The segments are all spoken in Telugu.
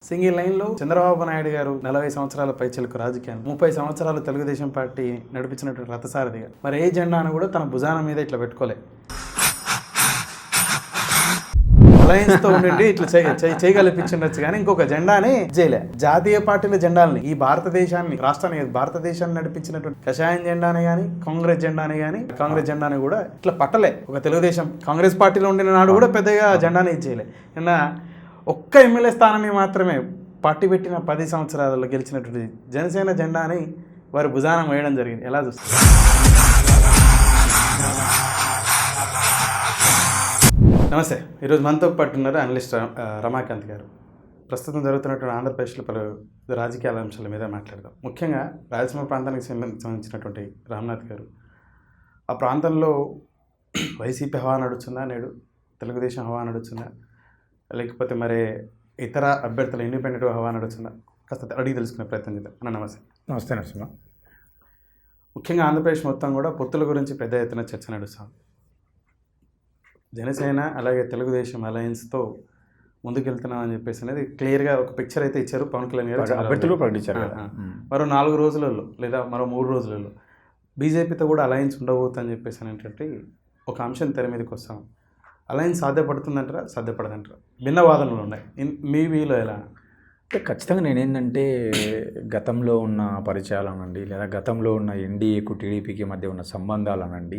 సింగిల్ లైన్లో చంద్రబాబు నాయుడు గారు 40 సంవత్సరాల పైచిలకు రాజకీయాలు, 30 సంవత్సరాలు తెలుగుదేశం పార్టీ నడిపించినటువంటి రథసారథిగా మరి ఏ జెండాను కూడా తన భుజాన మీద ఇట్లా పెట్టుకోలే. అలయన్స్తో ఉండి ఇట్లా చేయగలిపించవచ్చు కానీ ఇంకొక జెండాని చేయలే. జాతీయ పార్టీల జెండాలని ఈ భారతదేశాన్ని రాష్ట్రాన్ని భారతదేశాన్ని నడిపించినటువంటి కషాయం జెండాని కానీ కాంగ్రెస్ జెండాని కూడా ఇట్లా పట్టలే. ఒక తెలుగుదేశం కాంగ్రెస్ పార్టీలో ఉండిన నాడు కూడా పెద్దగా జెండాని ఇచ్చేయలే. నిన్న ఒక్క ఎమ్మెల్యే స్థానాన్ని మాత్రమే పార్టీ పెట్టిన 10 సంవత్సరాలలో గెలిచినటువంటి జనసేన జెండాని వారి భుజానం వేయడం జరిగింది. ఎలా చూస్తారు? నమస్తే. ఈరోజు మనతో పాటు ఉన్నారు అనలిస్ట్ రమాకాంత్ గారు. ప్రస్తుతం జరుగుతున్నటువంటి ఆంధ్రప్రదేశ్లో పలు రాజకీయాల అంశాల మీద మాట్లాడదాం. ముఖ్యంగా రాయలసీమ ప్రాంతానికి సంబంధించినటువంటి రామ్నాథ్ గారు, ఆ ప్రాంతంలో వైసీపీ హవా నడుస్తుందా, నేడు తెలుగుదేశం హవా నడుస్తుందా, లేకపోతే మరి ఇతర అభ్యర్థుల ఇండిపెండెంట్ హవా నడుస్తుందా, కాస్త అడిగి తెలుసుకునే ప్రయత్నం చేద్దాం. నమస్తే. నమస్తే నరసింహ. ముఖ్యంగా ఆంధ్రప్రదేశ్ మొత్తం కూడా పొత్తుల గురించి పెద్ద ఎత్తున చర్చ నడుస్తాం. జనసేన అలాగే తెలుగుదేశం అలయన్స్తో ముందుకెళ్తున్నామని చెప్పేసి అనేది క్లియర్గా ఒక పిక్చర్ అయితే ఇచ్చారు పవన్ కళ్యాణ్ గారు. అభ్యర్థులు ప్రకటించారు. మరో 4 రోజులలో లేదా మరో 3 రోజులలో బీజేపీతో కూడా అలయన్స్ ఉండబోతుందని చెప్పేసి అనేటువంటి ఒక అంశం తెర మీదకి వస్తాం. అలయన్స్ సాధ్యపడుతుందంటారా, సాధ్యపడదంటారా? భిన్న వాదనలు ఉన్నాయి. మీ వీలో ఎలా? అంటే ఖచ్చితంగా నేనేంటంటే గతంలో ఉన్న పరిచయాలు అనండి, లేదా గతంలో ఉన్న ఎన్డీఏకు టీడీపీకి మధ్య ఉన్న సంబంధాలు అనండి,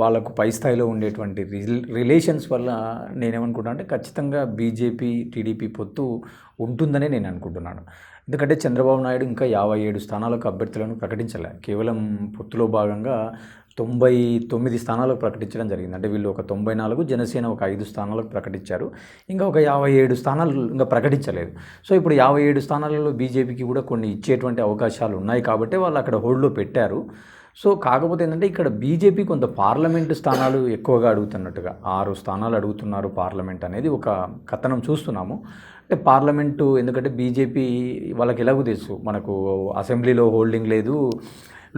వాళ్ళకు పై స్థాయిలో ఉండేటువంటి రిలేషన్స్ వల్ల నేనేమనుకుంటున్నా అంటే ఖచ్చితంగా బీజేపీ టీడీపీ పొత్తు ఉంటుందనే నేను అనుకుంటున్నాను. ఎందుకంటే చంద్రబాబు నాయుడు ఇంకా 57 స్థానాలకు అభ్యర్థులను ప్రకటించలే. కేవలం పొత్తులో భాగంగా 99 స్థానాలకు ప్రకటించడం జరిగింది. అంటే వీళ్ళు ఒక 94, జనసేన ఒక 5 స్థానాలకు ప్రకటించారు. ఇంకా ఒక 57 స్థానాలు ఇంకా ప్రకటించలేదు. సో ఇప్పుడు 57 స్థానాలలో బీజేపీకి కూడా కొన్ని ఇచ్చేటువంటి అవకాశాలు ఉన్నాయి కాబట్టి వాళ్ళు అక్కడ హోల్డ్లో పెట్టారు. సో కాకపోతే ఏంటంటే ఇక్కడ బీజేపీ కొంత పార్లమెంటు స్థానాలు ఎక్కువగా అడుగుతున్నట్టుగా 6 స్థానాలు అడుగుతున్నారు పార్లమెంట్ అనేది ఒక కథనం చూస్తున్నాము. అంటే పార్లమెంటు ఎందుకంటే బీజేపీ వాళ్ళకి ఎలాగో తెలుసు, మనకు అసెంబ్లీలో హోల్డింగ్ లేదు,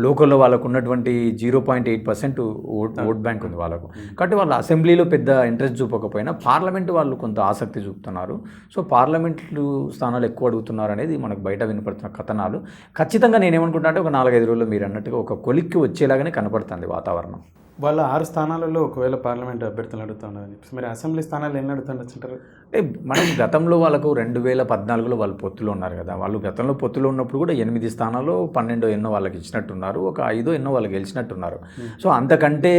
లోకల్లో వాళ్ళకు ఉన్నటువంటి 0.8% ఓట్ బ్యాంక్ ఉంది వాళ్ళకు. కాబట్టి వాళ్ళు అసెంబ్లీలో పెద్ద ఇంట్రెస్ట్ చూపకపోయినా పార్లమెంటు వాళ్ళు కొంత ఆసక్తి చూపుతున్నారు. సో పార్లమెంట్లు స్థానాలు ఎక్కువ అడుగుతున్నారు అనేది మనకు బయట వినపడుతున్న కథనాలు. ఖచ్చితంగా నేనేమనుకుంటా అంటే ఒక 4-5 రోజుల్లో మీరు అన్నట్టుగా ఒక కొలిక్కి వచ్చేలాగానే కనపడుతుంది వాతావరణం. వాళ్ళ 6 స్థానాలలో ఒకవేళ పార్లమెంట్ అభ్యర్థులు అడుగుతున్నారని చెప్పేసి మరి అసెంబ్లీ స్థానాలు ఎన్ని అడుగుతుంటారు? అంటే మనం గతంలో వాళ్ళకు 2014లో వాళ్ళు పొత్తులో ఉన్నారు కదా. వాళ్ళు గతంలో పొత్తులో ఉన్నప్పుడు కూడా 8 స్థానాలు 12 ఎన్నో వాళ్ళకి ఇచ్చినట్టున్నారు, ఒక 5 ఎన్నో వాళ్ళు గెలిచినట్టున్నారు. సో అంతకంటే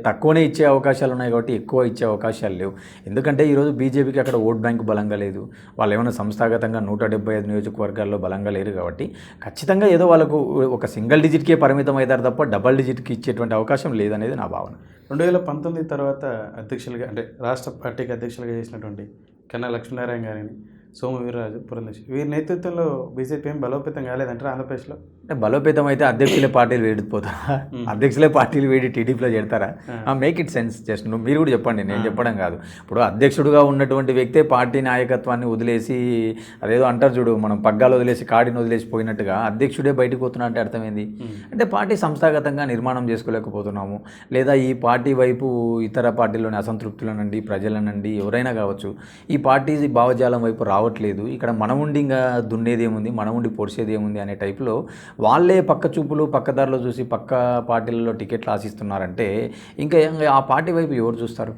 తక్కువనే ఇచ్చే అవకాశాలు ఉన్నాయి కాబట్టి ఎక్కువ ఇచ్చే అవకాశాలు లేవు. ఎందుకంటే ఈరోజు బీజేపీకి అక్కడ ఓట్ బ్యాంకు బలంగా లేదు, వాళ్ళు ఏమైనా సంస్థాగతంగా 175 నియోజకవర్గాల్లో బలంగా లేరు కాబట్టి ఖచ్చితంగా ఏదో వాళ్ళకు ఒక సింగిల్ డిజిట్కే పరిమితం అవుతారు తప్ప డబల్ డిజిట్కి ఇచ్చేటువంటి అవకాశం లేదనేది నా భావన. 2019 తర్వాత అధ్యక్షులుగా అంటే రాష్ట్ర పార్టీకి అధ్యక్షులుగా చేసినటువంటి కన్నా లక్ష్మీనారాయణ గారిని, సోము వీర్రాజు, పురంధేశ్వరి వీరి నేతృత్వంలో బీజేపీ ఏం బలోపేతం కాలేదంటారు ఆంధ్రప్రదేశ్లో? అంటే బలోపేతం అయితే అధ్యక్షులే పార్టీలు వేడిపోతారా? అధ్యక్షులే పార్టీలు వేడి టీడీపీలో చేడతారా? Make it sense. జస్ట్ మీరు కూడా చెప్పండి, నేను చెప్పడం కాదు. ఇప్పుడు అధ్యక్షుడుగా ఉన్నటువంటి వ్యక్తే పార్టీ నాయకత్వాన్ని వదిలేసి, అదేదో అంటారు చూడు, మనం పగ్గాలు వదిలేసి కాడిని వదిలేసి పోయినట్టుగా అధ్యక్షుడే బయటకు పోతున్నా అంటే అర్థమైంది. అంటే పార్టీ సంస్థాగతంగా నిర్మాణం చేసుకోలేకపోతున్నాము, లేదా ఈ పార్టీ వైపు ఇతర పార్టీలోని అసంతృప్తులనండి, ప్రజలనండి, ఎవరైనా కావచ్చు, ఈ పార్టీ భావజాలం వైపు రావట్లేదు. ఇక్కడ మనముండి ఇంకా దున్నేది ఏముంది, మనముండి పొడిచేది ఏముంది అనే టైపులో వాళ్ళే పక్క చూపులు పక్కదారిలో చూసి పక్క పార్టీలలో టికెట్లు ఆశిస్తున్నారంటే ఇంకా ఆ పార్టీ వైపు ఎవరు చూస్తారు?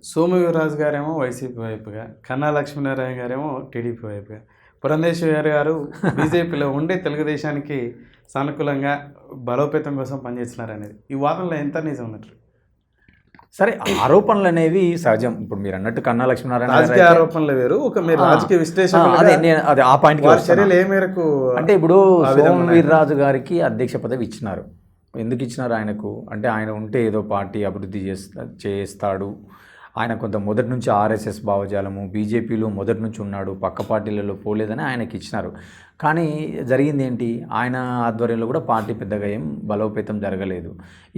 సోము వీర్రాజు గారేమో వైసీపీ వైపుగా, కన్నా లక్ష్మీనారాయణ గారేమో టీడీపీ వైపుగా, పురంధేశ్వరి గారు బీజేపీలో ఉండే తెలుగుదేశానికి సానుకూలంగా బలోపేతం కోసం పనిచేస్తున్నారు అనేది ఈ వాదనలో ఎంత నిజం ఉన్నట్లు? సరే, ఆరోపణలు అనేవి సహజం. ఇప్పుడు మీరు అన్నట్టు కన్నా లక్ష్మీనారాయణ రాజకీయ ఆరోపణలు వేరు, ఒక మీరు రాజకీయ విశ్లేషణ అదే ఆ పాయింట్కి చర్యలు ఏ మేరకు అంటే ఇప్పుడు సోము వీర్రాజు గారికి అధ్యక్ష పదవి ఇచ్చినారు. ఎందుకు ఇచ్చినారు ఆయనకు అంటే ఆయన ఉంటే ఏదో పార్టీ అభివృద్ధి చేస్తాడు, ఆయన కొంత మొదటి నుంచి ఆర్ఎస్ఎస్ భావజాలము, బీజేపీలో మొదటి నుంచి ఉన్నాడు, పక్క పార్టీలలో పోలేదని ఆయనకి ఇచ్చినారు. కానీ జరిగింది ఏంటి, ఆయన ఆధ్వర్యంలో కూడా పార్టీ పెద్దగా ఏం బలోపేతం జరగలేదు.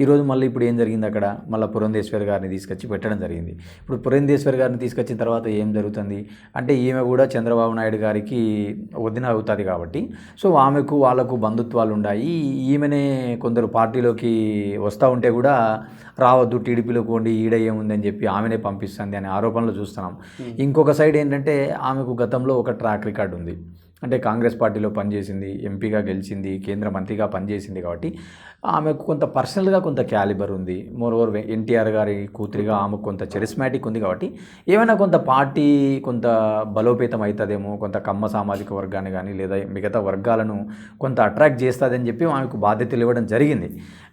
ఈరోజు మళ్ళీ ఇప్పుడు ఏం జరిగింది, అక్కడ మళ్ళీ పురంధేశ్వరి గారిని తీసుకొచ్చి పెట్టడం జరిగింది. ఇప్పుడు పురంధేశ్వరి గారిని తీసుకొచ్చిన తర్వాత ఏం జరుగుతుంది అంటే, ఈమె కూడా చంద్రబాబు నాయుడు గారికి వదిన అవుతుంది కాబట్టి, సో ఆమెకు వాళ్ళకు బంధుత్వాలు ఉన్నాయి. ఈమెనే కొందరు పార్టీలోకి వస్తూ ఉంటే కూడా రావద్దు, టీడీపీలోకి పోండి, ఈడ ఏముందని చెప్పి ఆమెనే పంపిస్తుంది అనే ఆరోపణలు చూస్తున్నాం. ఇంకొక సైడ్ ఏంటంటే, ఆమెకు గతంలో ఒక ట్రాక్ రికార్డు ఉంది. అంటే కాంగ్రెస్ పార్టీలో పనిచేసింది, ఎంపీగా గెలిచింది, కేంద్ర మంత్రిగా పనిచేసింది కాబట్టి ఆమెకు కొంత పర్సనల్గా కొంత క్యాలిబర్ ఉంది. మోరోవర్ ఎన్టీఆర్ గారి కూతురిగా ఆమెకు కొంత చెరిస్మాటిక్ ఉంది కాబట్టి ఏమైనా కొంత పార్టీ కొంత బలోపేతం అవుతుందేమో, కొంత కమ్మ సామాజిక వర్గాన్ని కానీ లేదా మిగతా వర్గాలను కొంత అట్రాక్ట్ చేస్తుందని చెప్పి ఆమెకు బాధ్యతలు ఇవ్వడం జరిగింది.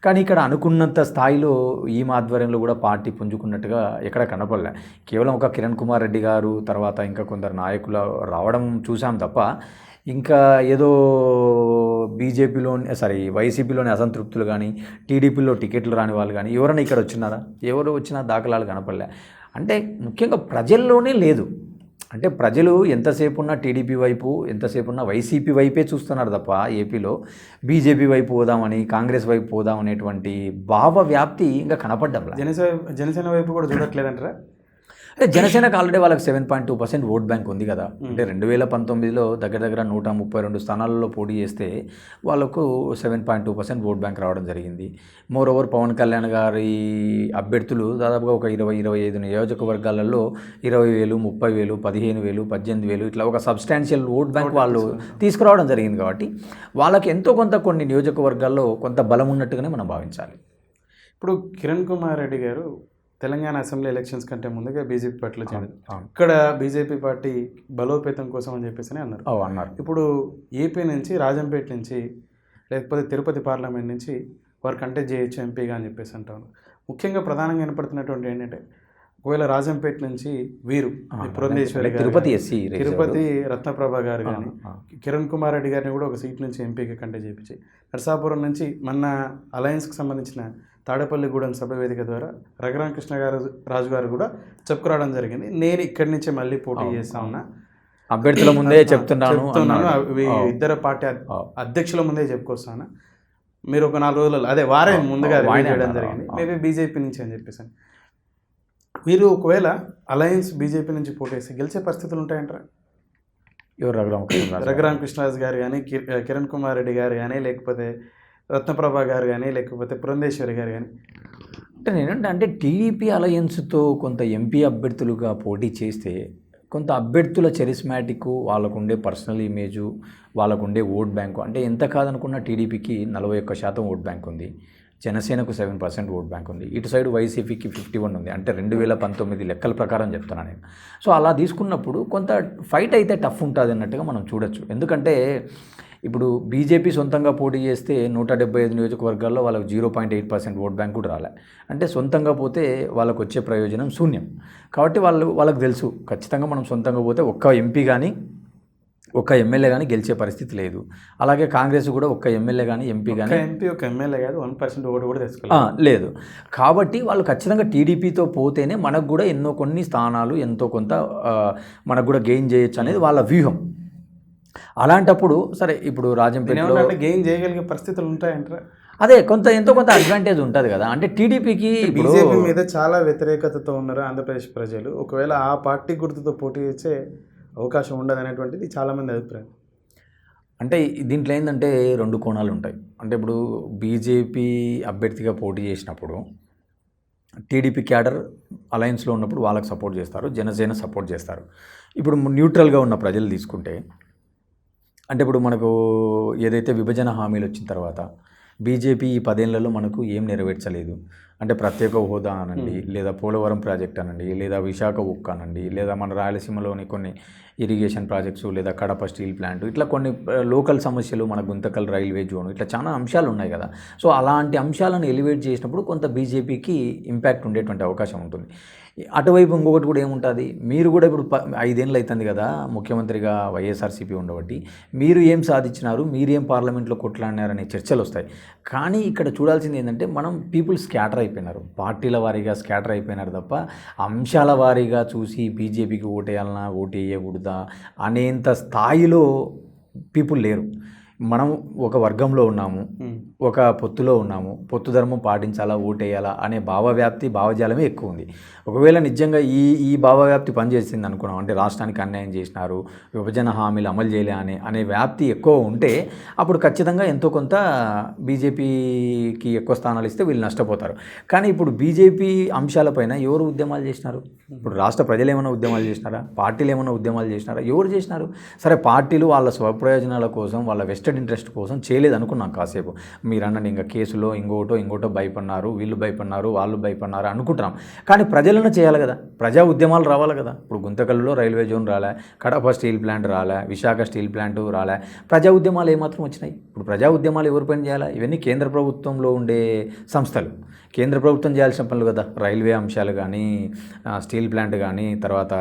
కానీ ఇక్కడ అనుకున్నంత స్థాయిలో ఈ ఆధ్వర్యంలో కూడా పార్టీ పుంజుకున్నట్టుగా ఎక్కడ కనపడలే. కేవలం ఒక కిరణ్ కుమార్ రెడ్డి గారు తర్వాత ఇంకా కొందరు నాయకులు రావడం చూసాం తప్ప, ఇంకా ఏదో వైసీపీలోని అసంతృప్తులు కానీ, టీడీపీలో టికెట్లు రాని వాళ్ళు కానీ ఎవరైనా ఇక్కడ వచ్చినారా? ఎవరు వచ్చినా దాఖలాలు కనపడలే. అంటే ముఖ్యంగా ప్రజల్లోనే లేదు. అంటే ప్రజలు ఎంతసేపు ఉన్న టీడీపీ వైపు, ఎంతసేపు ఉన్న వైసీపీ వైపే చూస్తున్నారు తప్ప ఏపీలో బీజేపీ వైపు పోదామని, కాంగ్రెస్ వైపు పోదామనేటువంటి భావ వ్యాప్తి ఇంకా కనపడ్డంలా. జనసేన వైపు కూడా చూడట్లేదంటారా? అంటే జనసేనకు ఆల్రెడీ వాళ్ళకి 7.2% ఓట్ బ్యాంక్ ఉంది కదా. అంటే 2019లో దగ్గర 132 స్థానాలలో పోటీ చేస్తే వాళ్ళకు 7.2% ఓట్ బ్యాంక్ రావడం జరిగింది. మోరోవర్ పవన్ కళ్యాణ్ గారి అభ్యర్థులు దాదాపుగా ఒక 20-25 నియోజకవర్గాలలో 20,000, 30,000, 15,000, 18,000 ఇట్లా ఒక సబ్స్టాన్షియల్ ఓట్ బ్యాంక్ వాళ్ళు తీసుకురావడం జరిగింది. కాబట్టి వాళ్ళకి ఎంతో కొంత కొన్ని నియోజకవర్గాల్లో కొంత బలం ఉన్నట్టుగానే మనం భావించాలి. ఇప్పుడు కిరణ్ కుమార్ రెడ్డి గారు తెలంగాణ అసెంబ్లీ ఎలక్షన్స్ కంటే ముందుగా బీజేపీ పార్టీలో చేరారు. ఇక్కడ బీజేపీ పార్టీ బలోపేతం కోసం అని చెప్పేసి అన్నారు. ఇప్పుడు ఏపీ నుంచి, రాజంపేట నుంచి, లేకపోతే తిరుపతి పార్లమెంట్ నుంచి వారు కంటెస్ట్ చేయొచ్చు ఎంపీగా అని చెప్పేసి అంటాను. ముఖ్యంగా ప్రధానంగా వినపడుతున్నటువంటి ఏంటంటే, ఒకవేళ రాజంపేట నుంచి వీరు పురంధేశ్వరి గారు, తిరుపతి రత్నప్రభ గారు కానీ, కిరణ్ కుమార్ రెడ్డి గారిని కూడా ఒక సీట్ నుంచి ఎంపీగా కంటెస్ట్ చేయించి, నరసాపురం నుంచి మన అలయన్స్కి సంబంధించిన తాడేపల్లిగూడెం సభ వేదిక ద్వారా రఘురామకృష్ణ రాజు గారు కూడా చెప్పుకురావడం జరిగింది. నేను ఇక్కడి నుంచే మళ్ళీ పోటీ చేస్తా ఉన్నా, అభ్యర్థుల ముందే చెప్తున్నాను, ఇద్దరు పార్టీ అధ్యక్షుల ముందే చెప్పుకొస్తాను, మీరు ఒక 4 రోజులలో అదే వారే ముందుగా చేయడం జరిగింది, మేబీ బీజేపీ నుంచి అని చెప్పేసి. మీరు ఒకవేళ అలయన్స్ బీజేపీ నుంచి పోటీ చేసి గెలిచే పరిస్థితులు ఉంటాయంటారా? ఎవరు? రఘురామకృష్ణరాజు గారు కానీ, కిరణ్ కుమార్ రెడ్డి గారు కానీ, లేకపోతే రత్నప్రభ గారు కానీ, లేకపోతే పురంధేశ్వరి గారు కానీ. అంటే నేనంటే టీడీపీ అలయన్స్తో కొంత ఎంపీ అభ్యర్థులుగా పోటీ చేస్తే కొంత అభ్యర్థుల charismatic, వాళ్ళకుండే personal image, వాళ్ళకుండే vote bank, అంటే ఎంత కాదనుకున్న టీడీపీకి 41% ఓట్ బ్యాంక్ ఉంది, జనసేనకు 7% ఓట్ బ్యాంక్ ఉంది, ఇటు సైడ్ వైసీపీకి 51 ఉంది. అంటే 2019 లెక్కల ప్రకారం చెప్తున్నాను నేను. సో అలా తీసుకున్నప్పుడు కొంత ఫైట్ అయితే టఫ్ ఉంటుంది అన్నట్టుగా మనం చూడొచ్చు. ఎందుకంటే ఇప్పుడు బీజేపీ సొంతంగా పోటీ చేస్తే 175 నియోజకవర్గాల్లో వాళ్ళకు 0.8% ఓట్ బ్యాంక్ కూడా రాలే. అంటే సొంతంగా పోతే వాళ్ళకు వచ్చే ప్రయోజనం శూన్యం. కాబట్టి వాళ్ళకు తెలుసు, ఖచ్చితంగా మనం సొంతంగా పోతే ఒక్క ఎంపీ కానీ ఒక్క ఎమ్మెల్యే కానీ గెలిచే పరిస్థితి లేదు. అలాగే కాంగ్రెస్ కూడా ఒక్క ఎమ్మెల్యే కానీ ఎంపీ కానీ ఒక ఎమ్మెల్యే కాదు 1% ఓటు కూడా తెచ్చుకోలేదు లేదు. కాబట్టి వాళ్ళు ఖచ్చితంగా టీడీపీతో పోతేనే మనకు కూడా కొన్ని స్థానాలు ఎంతో కొంత మనకు కూడా గెయిన్ చేయొచ్చు అనేది వాళ్ళ వ్యూహం. అలాంటప్పుడు సరే, ఇప్పుడు రాజంపేటలో గెయిన్ చేయగలిగే పరిస్థితులు ఉంటాయంటారా? అదే ఎంతో కొంత అడ్వాంటేజ్ ఉంటుంది కదా. అంటే టీడీపీకి బీజేపీ మీద చాలా వ్యతిరేకతతో ఉన్నారు ఆంధ్రప్రదేశ్ ప్రజలు. ఒకవేళ ఆ పార్టీ గుర్తుతో పోటీ చేసే అవకాశం ఉండదు అనేటువంటిది చాలామంది అభిప్రాయం. అంటే దీంట్లో ఏంటంటే 2 కోణాలు ఉంటాయి. అంటే ఇప్పుడు బీజేపీ అభ్యర్థిగా పోటీ చేసినప్పుడు టీడీపీ క్యాడర్ అలయన్స్లో ఉన్నప్పుడు వాళ్ళకి సపోర్ట్ చేస్తారు, జనసేన సపోర్ట్ చేస్తారు. ఇప్పుడు న్యూట్రల్గా ఉన్న ప్రజలు తీసుకుంటే, అంటే ఇప్పుడు మనకు ఏదైతే విభజన హామీలు వచ్చిన తర్వాత బీజేపీ ఈ 10 ఏళ్లలో మనకు ఏం నెరవేర్చలేదు. అంటే ప్రత్యేక హోదా అనండి, లేదా పోలవరం ప్రాజెక్ట్ అనండి, లేదా విశాఖ ఉక్కు అనండి, లేదా మన రాయలసీమలోని కొన్ని ఇరిగేషన్ ప్రాజెక్ట్స్, లేదా కడప స్టీల్ ప్లాంట్, ఇట్లా కొన్ని లోకల్ సమస్యలు, మన గుంతకల్ రైల్వే జోన్, ఇట్లా చాలా అంశాలు ఉన్నాయి కదా. సో అలాంటి అంశాలను ఎలివేట్ చేసినప్పుడు కొంత బీజేపీకి ఇంపాక్ట్ ఉండేటువంటి అవకాశం ఉంటుంది. అటువైపు ఇంకొకటి కూడా ఏముంటుంది, మీరు కూడా ఇప్పుడు 5 ఏళ్ళు అవుతుంది కదా ముఖ్యమంత్రిగా వైఎస్ఆర్సీపీ ఉండబట్టి, మీరు ఏం సాధించినారు, మీరేం పార్లమెంట్లో కొట్లాడినారనే చర్చలు వస్తాయి. కానీ ఇక్కడ చూడాల్సింది ఏంటంటే, మనం పీపుల్ స్కాటర్ అయిపోయినారు, పార్టీల వారీగా స్కాటర్ అయిపోయినారు తప్ప అంశాల వారీగా చూసి బీజేపీకి ఓటేయాలన్నా ఓటు వేయకూడదా అనేంత స్థాయిలో పీపుల్ లేరు. మనం ఒక వర్గంలో ఉన్నాము, ఒక పొత్తులో ఉన్నాము, పొత్తు ధర్మం పాటించాలా, ఓటేయాలా అనే భావవ్యాప్తి భావజాలమే ఎక్కువ ఉంది. ఒకవేళ నిజంగా ఈ భావవ్యాప్తి పనిచేసింది అనుకున్నాం, అంటే రాష్ట్రానికి అన్యాయం చేసినారు, విభజన హామీలు అమలు చేయలే అనే వ్యాప్తి ఎక్కువ ఉంటే అప్పుడు ఖచ్చితంగా ఎంతో కొంత బీజేపీకి ఎక్కువ స్థానాలు ఇస్తే వీళ్ళు నష్టపోతారు. కానీ ఇప్పుడు బీజేపీ అంశాలపైన ఎవరు ఉద్యమాలు చేసినారు? ఇప్పుడు రాష్ట్ర ప్రజలు ఏమైనా ఉద్యమాలు చేసినారా? పార్టీలు ఏమైనా ఉద్యమాలు చేసినారా? ఎవరు చేసినారు? సరే, పార్టీలు వాళ్ళ స్వప్రయోజనాల కోసం, వాళ్ళ వెస్టెడ్ ఇంట్రెస్ట్ కోసం చేయలేదు అనుకున్నాం కాసేపు. మీరు అన్నది ఇంకా కేసులో ఇంకోటో భయపడినారు, వీళ్ళు భయపడినారు, వాళ్ళు భయపడినారు అనుకుంటున్నాం. కానీ ప్రజలను చేయాలి కదా, ప్రజా ఉద్యమాలు రావాలి కదా. ఇప్పుడు గుంతకల్లులో రైల్వే జోన్ రాలే, కడప స్టీల్ ప్లాంట్ రాలే, విశాఖ స్టీల్ ప్లాంట్ రాలే, ప్రజా ఉద్యమాలు ఏమాత్రం వచ్చినాయి? ఇప్పుడు ప్రజా ఉద్యమాలు ఎవరు పని చేయాలా? ఇవన్నీ కేంద్ర ప్రభుత్వంలో ఉండే సంస్థలు, కేంద్ర ప్రభుత్వం చేయాల్సిన పనులు కదా. రైల్వే అంశాలు కానీ, స్టీల్ ప్లాంట్ కానీ, తర్వాత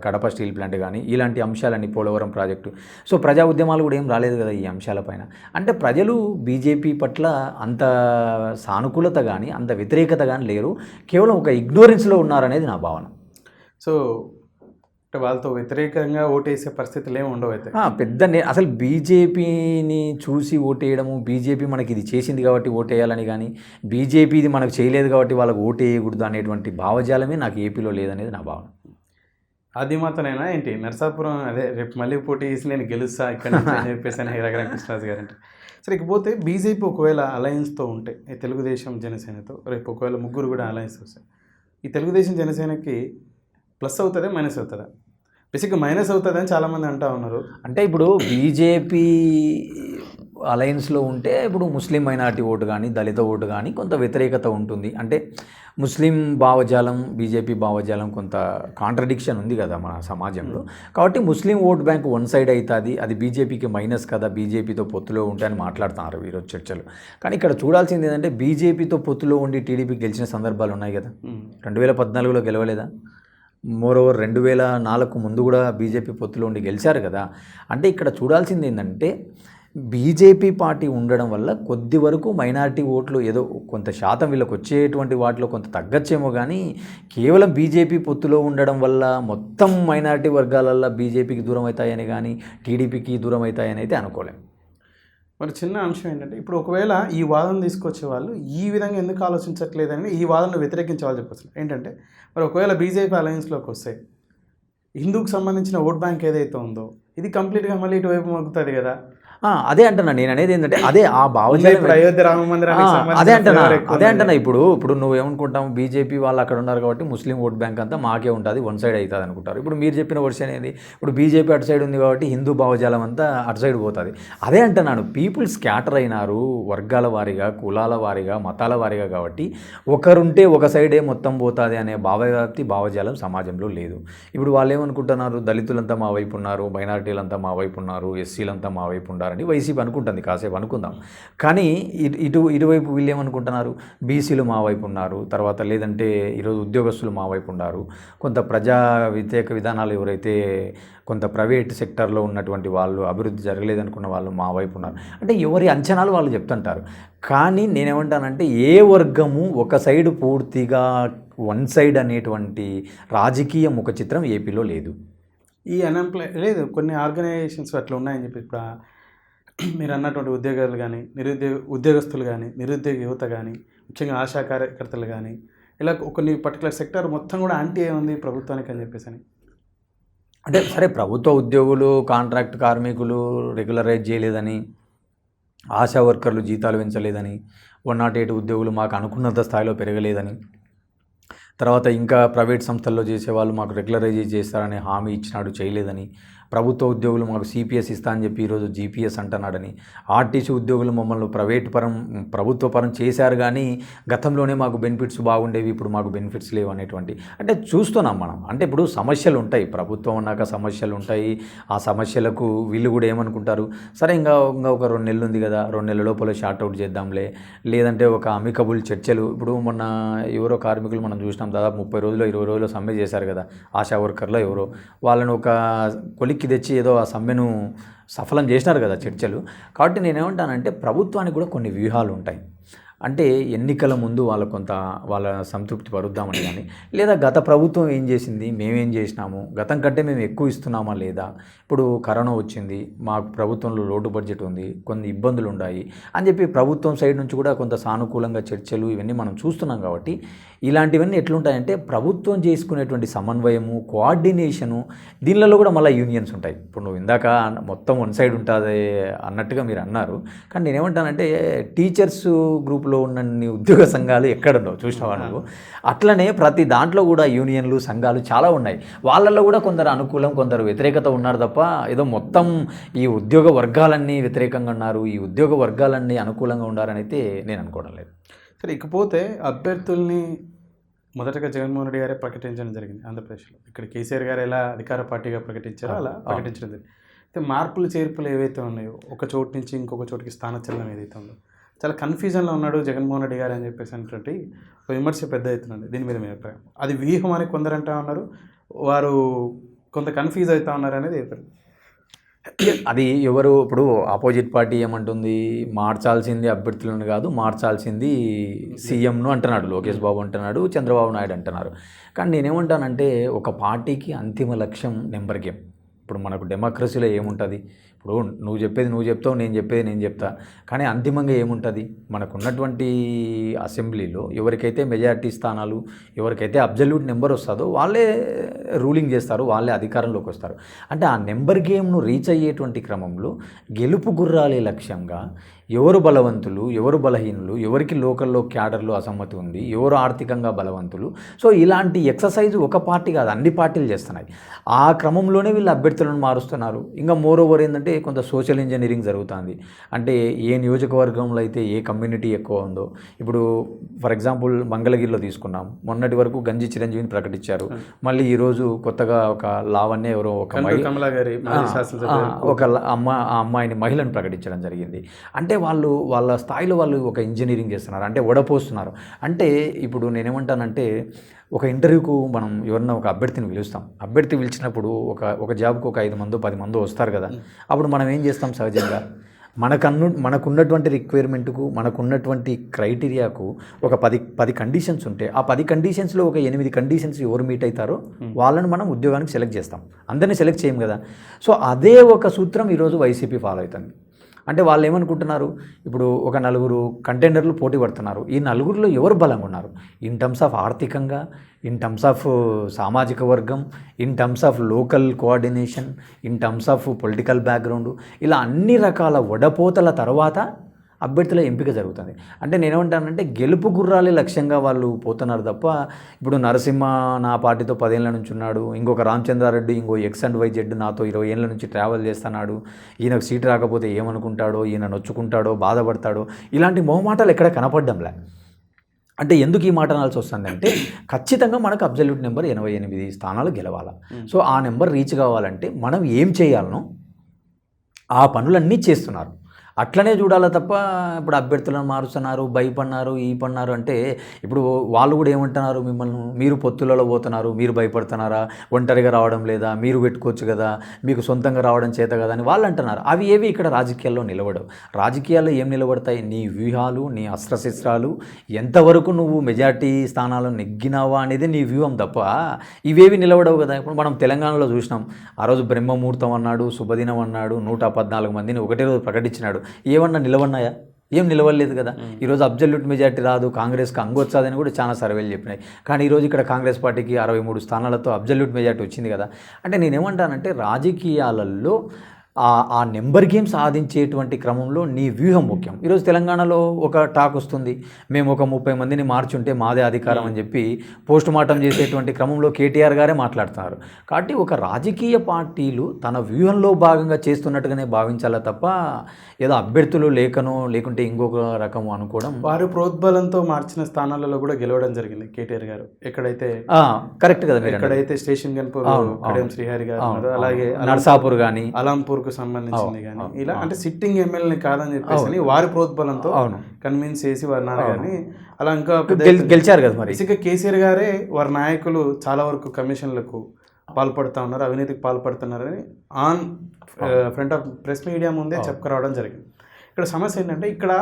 కడప స్టీల్ ప్లాంట్ కానీ, ఇలాంటి అంశాలన్నీ, పోలవరం ప్రాజెక్టు. సో ప్రజా ఉద్యమాలు కూడా ఏం రాలేదు కదా ఈ అంశాలపైన. అంటే ప్రజలు బీజేపీ పట్ల అంత సానుకూలత కానీ, అంత వ్యతిరేకత కానీ లేరు, కేవలం ఒక ఇగ్నోరెన్స్లో ఉన్నారనేది నా భావన. సో అంటే వాళ్ళతో వ్యతిరేకంగా ఓటేసే పరిస్థితులు ఏమి ఉండవు అయితే. అసలు బీజేపీని చూసి ఓటేయడము, బీజేపీ మనకి ఇది చేసింది కాబట్టి ఓటేయాలని కానీ, బీజేపీ ఇది మనకు చేయలేదు కాబట్టి వాళ్ళకు ఓటేయకూడదు అనేటువంటి భావజాలమే నాకు ఏపీలో లేదనేది నా భావన. అది మాత్రమేనా ఏంటి? నరసాపురం అదే రేపు మళ్ళీ పోటీ చేసి నేను గెలుస్తా ఇక్కడ అని చెప్పేసి అని రఘురామ కృష్ణరాజు గారు అంటే. సరే, ఇకపోతే బీజేపీ ఒకవేళ అలయన్స్తో ఉంటే, ఈ తెలుగుదేశం జనసేనతో రేపు ఒకవేళ ముగ్గురు కూడా అలయన్స్ వస్తాయి, ఈ తెలుగుదేశం జనసేనకి ప్లస్ అవుతుందా మైనస్ అవుతుందా? బేసిక్గా మైనస్ అవుతుంది అని చాలామంది అంటూ ఉన్నారు. అంటే ఇప్పుడు బీజేపీ అలయన్స్లో ఉంటే ఇప్పుడు ముస్లిం మైనారిటీ ఓటు కానీ, దళిత ఓటు కానీ కొంత వ్యతిరేకత ఉంటుంది. అంటే ముస్లిం భావజాలం, బీజేపీ భావజాలం కొంత కాంట్రడిక్షన్ ఉంది కదా మన సమాజంలో. కాబట్టి ముస్లిం ఓట్ బ్యాంక్ వన్ సైడ్ అవుతుంది, అది బీజేపీకి మైనస్ కదా, బీజేపీతో పొత్తులో ఉంటే అని మాట్లాడుతున్నారు ఈరోజు చర్చలు. కానీ ఇక్కడ చూడాల్సింది ఏంటంటే బీజేపీతో పొత్తులో ఉండి టీడీపీ గెలిచిన సందర్భాలు ఉన్నాయి కదా. 2014లో గెలవలేదా? మోరోవర్ 2004 ముందు కూడా బీజేపీ పొత్తులో ఉండి గెలిచారు కదా. అంటే ఇక్కడ చూడాల్సింది ఏంటంటే బీజేపీ పార్టీ ఉండడం వల్ల కొద్ది వరకు మైనారిటీ ఓట్లు ఏదో కొంత శాతం వీళ్ళకి వచ్చేటువంటి వాటిలో కొంత తగ్గచ్చేమో, కానీ కేవలం బీజేపీ పొత్తులో ఉండడం వల్ల మొత్తం మైనారిటీ వర్గాలల్లో బీజేపీకి దూరం అవుతాయని కానీ, టీడీపీకి దూరం అవుతాయని అయితే అనుకోలేం. మరి చిన్న అంశం ఏంటంటే, ఇప్పుడు ఒకవేళ ఈ వాదన తీసుకొచ్చే వాళ్ళు ఈ విధంగా ఎందుకు ఆలోచించట్లేదని ఈ వాదనను వ్యతిరేకించే వాళ్ళు చెప్పచ్చు. ఏంటంటే, మరి ఒకవేళ బీజేపీ అలయన్స్లోకి వస్తే హిందూకు సంబంధించిన ఓట్ బ్యాంక్ ఏదైతే ఉందో ఇది కంప్లీట్గా మళ్ళీ ఇటువైపు మొగ్గుతుంది కదా. అదే అంటున్నా నేను అనేది ఏంటంటే, అదే ఆ భావజాలం, అయోధ్య రామ మందిరానికి అదే అంటున్నా ఇప్పుడు నువ్వేమనుకుంటావు, బీజేపీ వాళ్ళు అక్కడ ఉన్నారు కాబట్టి ముస్లిం ఓట్ బ్యాంక్ అంతా మాకే ఉంటుంది, వన్ సైడ్ అవుతుంది అనుకుంటారు. ఇప్పుడు మీరు చెప్పిన వర్షన్ అనేది, ఇప్పుడు బీజేపీ అటు సైడ్ ఉంది కాబట్టి హిందూ భావజాలం అంతా అటు సైడ్ పోతుంది. అదే అంటున్నాను, పీపుల్ స్కాటర్ అయినారు వర్గాల వారీగా, కులాల వారీగా, మతాల వారీగా. కాబట్టి ఒకరుంటే ఒక సైడే మొత్తం పోతుంది అనే భావవ్యాప్తి భావజాలం సమాజంలో లేదు. ఇప్పుడు వాళ్ళు ఏమనుకుంటున్నారు, దళితులంతా మా వైపు ఉన్నారు, మైనారిటీలంతా మా వైపు ఉన్నారు, ఎస్సీలంతా మా వైపు ఉన్నారు అని వైసీపీ అనుకుంటుంది. కాసేపు అనుకుందాం. కానీ ఇటువైపు వీళ్ళు ఏమనుకుంటున్నారు, బీసీలు మా వైపు ఉన్నారు, తర్వాత లేదంటే ఈరోజు ఉద్యోగస్తులు మా వైపు ఉన్నారు, కొంత ప్రజా వ్యతిరేక విధానాలు ఎవరైతే కొంత ప్రైవేట్ సెక్టర్లో ఉన్నటువంటి వాళ్ళు, అభివృద్ధి జరగలేదనుకున్న వాళ్ళు మా వైపు ఉన్నారు. అంటే ఎవరి అంచనాలు వాళ్ళు చెప్తుంటారు. కానీ నేనేమంటానంటే ఏ వర్గము ఒక సైడ్ పూర్తిగా వన్ సైడ్ అనేటువంటి రాజకీయ ముఖ చిత్రం ఏపీలో లేదు. ఈ లేదు, కొన్ని ఆర్గనైజేషన్స్ అట్లా ఉన్నాయని చెప్పి ఇప్పుడు మీరు అన్నటువంటి ఉద్యోగాలు కానీ, ఉద్యోగస్తులు కానీ, నిరుద్యోగ యువత కానీ, ముఖ్యంగా ఆశా కార్యకర్తలు కానీ, ఇలా కొన్ని పర్టికులర్ సెక్టర్ మొత్తం కూడా యాంటీ ఉంది ప్రభుత్వానికి అని చెప్పేసి అని. అంటే సరే, ప్రభుత్వ ఉద్యోగులు, కాంట్రాక్ట్ కార్మికులు రెగ్యులరైజ్ చేయలేదని, ఆశా వర్కర్లు జీతాలు పెంచలేదని, 108 ఉద్యోగులు మాకు అనుకున్నంత స్థాయిలో పెరగలేదని, తర్వాత ఇంకా ప్రైవేట్ సంస్థల్లో చేసేవాళ్ళు మాకు రెగ్యులరైజ్ చేస్తారని హామీ ఇచ్చినాడు, చేయలేదని, ప్రభుత్వ ఉద్యోగులు మాకు సిపిఎస్ ఇస్తా అని చెప్పి ఈరోజు జీపీఎస్ అంటున్నాడని, ఆర్టీసీ ఉద్యోగులు మమ్మల్ని ప్రభుత్వ పరం చేశారు కానీ గతంలోనే మాకు బెనిఫిట్స్ బాగుండేవి, ఇప్పుడు మాకు బెనిఫిట్స్ లేవు అనేటువంటి. అంటే చూస్తున్నాం మనం. అంటే ఇప్పుడు సమస్యలు ఉంటాయి, ప్రభుత్వం ఉన్నాక సమస్యలు ఉంటాయి. ఆ సమస్యలకు వీళ్ళు కూడా ఏమనుకుంటారు, సరే ఇంకా ఒక 2 నెలలు ఉంది కదా, 2 నెలల లోపల షార్ట్అవుట్ చేద్దాంలే, లేదంటే ఒక అమికబుల్ చర్చలు. ఇప్పుడు మొన్న ఎవరో కార్మికులు మనం చూసినాం, దాదాపు 30 రోజులు 20 రోజులు సమ్మె చేశారు కదా, ఆశా వర్కర్లో ఎవరో, వాళ్ళని ఒక కొలిక్కి తెచ్చి ఏదో ఆ సమ్మెను సఫలం చేసినారు కదా చర్చలు. కాబట్టి నేనేమంటానంటే ప్రభుత్వానికి కూడా కొన్ని వ్యూహాలు ఉంటాయి. అంటే ఎన్నికల ముందు వాళ్ళ సంతృప్తి పరుద్దామని కానీ, లేదా గత ప్రభుత్వం ఏం చేసింది, మేమేం చేసినాము, గతం కంటే మేము ఎక్కువ ఇస్తున్నామా లేదా, ఇప్పుడు కరోనా వచ్చింది, మాకు ప్రభుత్వంలో లోటు బడ్జెట్ ఉంది, కొన్ని ఇబ్బందులు ఉన్నాయి అని చెప్పి ప్రభుత్వం సైడ్ నుంచి కూడా కొంత సానుకూలంగా చర్చలు ఇవన్నీ మనం చూస్తున్నాం. కాబట్టి ఇలాంటివన్నీ ఎట్లుంటాయంటే ప్రభుత్వం చేసుకునేటువంటి సమన్వయము, కోఆర్డినేషను, దీనిలలో కూడా మళ్ళీ యూనియన్స్ ఉంటాయి. ఇప్పుడు నువ్వు ఇందాక మొత్తం వన్ సైడ్ ఉంటుంది అన్నట్టుగా మీరు అన్నారు. కానీ నేనేమంటానంటే టీచర్స్ గ్రూప్లో ఉన్న ఉద్యోగ సంఘాలు ఎక్కడున్నావు చూసినావా నువ్వు, అట్లనే ప్రతి దాంట్లో కూడా యూనియన్లు, సంఘాలు చాలా ఉన్నాయి. వాళ్ళల్లో కూడా కొందరు అనుకూలం, కొందరు వ్యతిరేకత ఉన్నారు తప్ప ఏదో మొత్తం ఈ ఉద్యోగ వర్గాలన్నీ వ్యతిరేకంగా ఉన్నారు, ఈ ఉద్యోగ వర్గాలన్నీ అనుకూలంగా ఉన్నారని అయితే నేను అనుకోవడం లేదు. సరే, ఇకపోతే అభ్యర్థుల్ని మొదటగా జగన్మోహన్ రెడ్డి గారే ప్రకటించడం జరిగింది ఆంధ్రప్రదేశ్లో. ఇక్కడ కేసీఆర్ గారు ఎలా అధికార పార్టీగా ప్రకటించారో అలా ప్రకటించడం జరిగింది. అయితే మార్పులు చేర్పులు ఏవైతే ఉన్నాయో, ఒక చోటు నుంచి ఇంకొక చోటుకి స్థానచలనం ఏదైతే ఉందో, చాలా కన్ఫ్యూజన్లో ఉన్నాడు జగన్మోహన్ రెడ్డి గారు అని చెప్పేసి అనేటువంటి ఒక విమర్శ పెద్ద అవుతుంది. దీని మీద మీ అభిప్రాయం? అది వ్యూహం అని కొందరు అంటా ఉన్నారు, వారు కొంత కన్ఫ్యూజ్ అవుతా ఉన్నారు అనేది చెప్పారు. అది ఎవరు ఇప్పుడు ఆపోజిట్ పార్టీ ఏమంటుంది, మార్చాల్సింది అభ్యర్థులను కాదు, మార్చాల్సింది సీఎంను అంటున్నాడు, లోకేష్ బాబు అంటున్నాడు, చంద్రబాబు నాయుడు అంటున్నారు. కానీ నేనేమంటానంటే ఒక పార్టీకి అంతిమ లక్ష్యం నెంబర్ గేమ్. ఇప్పుడు మనకు డెమోక్రసీలో ఏముంటుంది, ఇప్పుడు నువ్వు చెప్పేది నువ్వు చెప్తావు, నేను చెప్పేది నేను చెప్తా. కానీ అంతిమంగా ఏముంటుంది, మనకు ఉన్నటువంటి అసెంబ్లీలో ఎవరికైతే మెజారిటీ స్థానాలు, ఎవరికైతే అబ్జల్యూట్ నెంబర్ వస్తుందో వాళ్ళే రూలింగ్ చేస్తారు, వాళ్ళే అధికారంలోకి వస్తారు. అంటే ఆ నెంబర్ గేమ్ను రీచ్ అయ్యేటువంటి క్రమంలో గెలుపు గుర్రాలే లక్ష్యంగా ఎవరు బలవంతులు, ఎవరు బలహీనులు, ఎవరికి లోకల్లో క్యాడర్లో అసమ్మతి ఉంది, ఎవరు ఆర్థికంగా బలవంతులు, సో ఇలాంటి ఎక్సర్సైజ్ ఒక పార్టీ కాదు అన్ని పార్టీలు చేస్తున్నాయి. ఆ క్రమంలోనే వీళ్ళు అభ్యర్థులను మారుస్తున్నారు. ఇంకా మోర్ ఓవర్ ఏంటంటే కొంత సోషల్ ఇంజనీరింగ్ జరుగుతుంది. అంటే ఏ నియోజకవర్గంలో అయితే ఏ కమ్యూనిటీ ఎక్కువ ఉందో, ఇప్పుడు ఫర్ ఎగ్జాంపుల్ మంగళగిరిలో తీసుకున్నాం, మొన్నటి వరకు గంజి చిరంజీవిని ప్రకటించారు, మళ్ళీ ఈరోజు కొత్తగా ఒక లావణ్య ఎవరో ఒక అమ్మాయిని మహిళను ప్రకటించడం జరిగింది. అంటే వాళ్ళ స్థాయిలో వాళ్ళు ఒక ఇంజనీరింగ్ చేస్తున్నారు, అంటే వడపోస్తున్నారు. అంటే ఇప్పుడు నేనేమంటానంటే ఒక ఇంటర్వ్యూకు మనం ఎవరన్నా ఒక అభ్యర్థిని పిలుస్తాం, అభ్యర్థి పిలిచినప్పుడు ఒక జాబ్కు ఒక 5 మందో 10 మందో వస్తారు కదా. అప్పుడు మనం ఏం చేస్తాం, సహజంగా మనకున్నటువంటి రిక్వైర్మెంట్కు, మనకున్నటువంటి క్రైటీరియాకు ఒక 10 కండిషన్స్ ఉంటే ఆ 10 కండిషన్స్లో ఒక 8 కండిషన్స్ ఎవరు మీట్ అవుతారో వాళ్ళని మనం ఉద్యోగానికి సెలెక్ట్ చేస్తాం, అందరినీ సెలెక్ట్ చేయం కదా. సో అదే ఒక సూత్రం ఈరోజు వైసీపీ ఫాలో అవుతుంది. అంటే వాళ్ళు ఏమనుకుంటున్నారు, ఇప్పుడు ఒక 4 కంటెండర్లు పోటీ పడుతున్నారు, ఈ 4లో ఎవరు బలంగా ఉన్నారు ఇన్ టర్మ్స్ ఆఫ్ ఆర్థికంగా, ఇన్ టర్మ్స్ ఆఫ్ సామాజిక వర్గం, in terms of local coordination, in terms of political background, ఇలా అన్ని రకాల వడపోతల తర్వాత అభ్యర్థుల ఎంపిక జరుగుతుంది. అంటే నేనేమంటానంటే గెలుపు గుర్రాలే లక్ష్యంగా వాళ్ళు పోతున్నారు తప్ప, ఇప్పుడు నరసింహ నా పార్టీతో 10 ఏళ్ళ నుంచి ఉన్నాడు, ఇంకొక రామచంద్రారెడ్డి ఇంకో XY Z నాతో 20 ఏళ్ళ నుంచి ట్రావెల్ చేస్తున్నాడు, ఈయనకు సీటు రాకపోతే ఏమనుకుంటాడో, ఈయన నొచ్చుకుంటాడో, బాధపడతాడో, ఇలాంటి మొహమాటాలు ఎక్కడ కనపడ్డంలే. అంటే ఎందుకు ఈ మాట అనాల్సి వస్తుంది అంటే ఖచ్చితంగా మనకు అబ్జల్యూట్ నెంబర్ 88 స్థానాలు గెలవాలి. సో ఆ నెంబర్ రీచ్ కావాలంటే మనం ఏం చేయాలనో ఆ పనులన్నీ చేస్తున్నారు. అట్లనే చూడాలి తప్ప ఇప్పుడు అభ్యర్థులను మారుస్తున్నారు, భయపడినారు, ఈ పడినారు అంటే ఇప్పుడు వాళ్ళు కూడా ఏమంటున్నారు, మిమ్మల్ని మీరు పొత్తులలో పోతున్నారు, మీరు భయపడుతున్నారా, ఒంటరిగా రావడం లేదా, మీరు పెట్టుకోవచ్చు కదా, మీకు సొంతంగా రావడం చేత కదా అని వాళ్ళు అంటున్నారు. అవి ఏవి ఇక్కడ రాజకీయాల్లో నిలబడవు. రాజకీయాల్లో ఏం నిలబడతాయి, నీ వ్యూహాలు, నీ అస్త్రశస్త్రాలు, ఎంతవరకు నువ్వు మెజార్టీ స్థానాలను నెగ్గినావా అనేది నీ వ్యూహం తప్ప ఇవేవి నిలబడవు కదా. ఇప్పుడు మనం తెలంగాణలో చూసినాం, ఆ రోజు బ్రహ్మముహూర్తం అన్నాడు, శుభదినం అన్నాడు, 114 మందిని ఒకటే రోజు ప్రకటించినాడు. ఏమన్నా నిలవన్నాయా? ఏం నిలవలేదు కదా. ఈరోజు అబ్జల్యూట్ మెజార్టీ రాదు, కాంగ్రెస్కి అంగొచ్చాదని కూడా చాలా సర్వేలు చెప్పినాయి. కానీ ఈరోజు ఇక్కడ కాంగ్రెస్ పార్టీకి 63 స్థానాలతో అబ్జల్యూట్ మెజార్టీ వచ్చింది కదా. అంటే నేనేమంటానంటే రాజకీయాలలో ఆ నెంబర్ గేమ్ సాధించేటువంటి క్రమంలో నీ వ్యూహం ముఖ్యం. ఈరోజు తెలంగాణలో ఒక టాక్ వస్తుంది, మేము ఒక 30 మందిని మార్చుంటే మాదే అధికారం అని చెప్పి పోస్ట్ మార్టం చేసేటువంటి క్రమంలో కేటీఆర్ గారే మాట్లాడుతున్నారు. కాబట్టి ఒక రాజకీయ పార్టీలు తన వ్యూహంలో భాగంగా చేస్తున్నట్టుగానే భావించాలా తప్ప ఏదో అభ్యర్థులు లేకుంటే ఇంకొక రకము అనుకోవడం. వారు ప్రోద్బలంతో మార్చిన స్థానాలలో కూడా గెలవడం జరిగింది కేటీఆర్ గారు. ఎక్కడైతే కరెక్ట్ కదా, ఎక్కడైతే స్టేషన్ గన్పూర్ శ్రీహరి గారు, అలాగే నర్సాపూర్ కానీ అలంపూర్ సంబంధించింది కానీ ఇలా అంటే సిట్టింగ్ ఎమ్మెల్యేని కాదని చెప్పేసి వారి ప్రోద్బలంతో కన్విన్స్ చేసి వారి నాన్నగారిని అలా ఇంకా గెలిచారు కదా. మరి కేసీఆర్ గారే వారి నాయకులు చాలా వరకు కమిషన్లకు పాల్పడుతూ ఉన్నారు, అవినీతికి పాల్పడుతున్నారని on front of press media ముందే చెప్పుకురావడం జరిగింది. ఇక్కడ సమస్య ఏంటంటే ఇక్కడ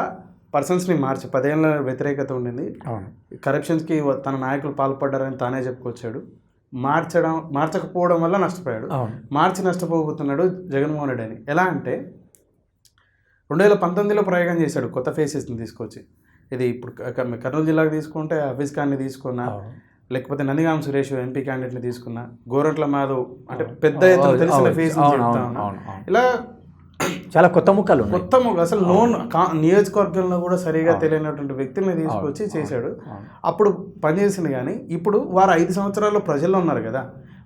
పర్సన్స్ని మార్చి 10 ఏళ్ళ వ్యతిరేకత ఉండింది, అవును. కరప్షన్స్కి తన నాయకులు పాల్పడ్డారని తానే చెప్పుకొచ్చాడు. మార్చకపోవడం వల్ల నష్టపోయాడు. అవును. మార్చి నష్టపోతున్నాడు జగన్మోహన్ రెడ్డి అని. ఎలా అంటే 2019లో ప్రయోగం చేశాడు కొత్త ఫేసెస్ని తీసుకొచ్చి. ఇది ఇప్పుడు కర్నూలు జిల్లాకు తీసుకుంటే హఫీజ్ ఖాన్ని తీసుకున్నా, లేకపోతే నందిగాం సురేష్ ఎంపీ క్యాండిడేట్ని తీసుకున్నా, గోరంట్ల మాధవ్ అంటే పెద్ద ఎత్తున తెలిసిన ఫేస్ చెప్తా ఉన్నా. ఇలా చాలా కొత్త ముక్కలు ఉన్నాయి. కొత్త ముక్క అసలు లోన్ నియోజకవర్గంలో కూడా సరిగా తెలియనటువంటి వ్యక్తుల్ని తీసుకొచ్చి చేశాడు. అప్పుడు పనిచేసింది. కానీ ఇప్పుడు వారు 5 సంవత్సరాల్లో ప్రజల్లో ఉన్నారు కదా,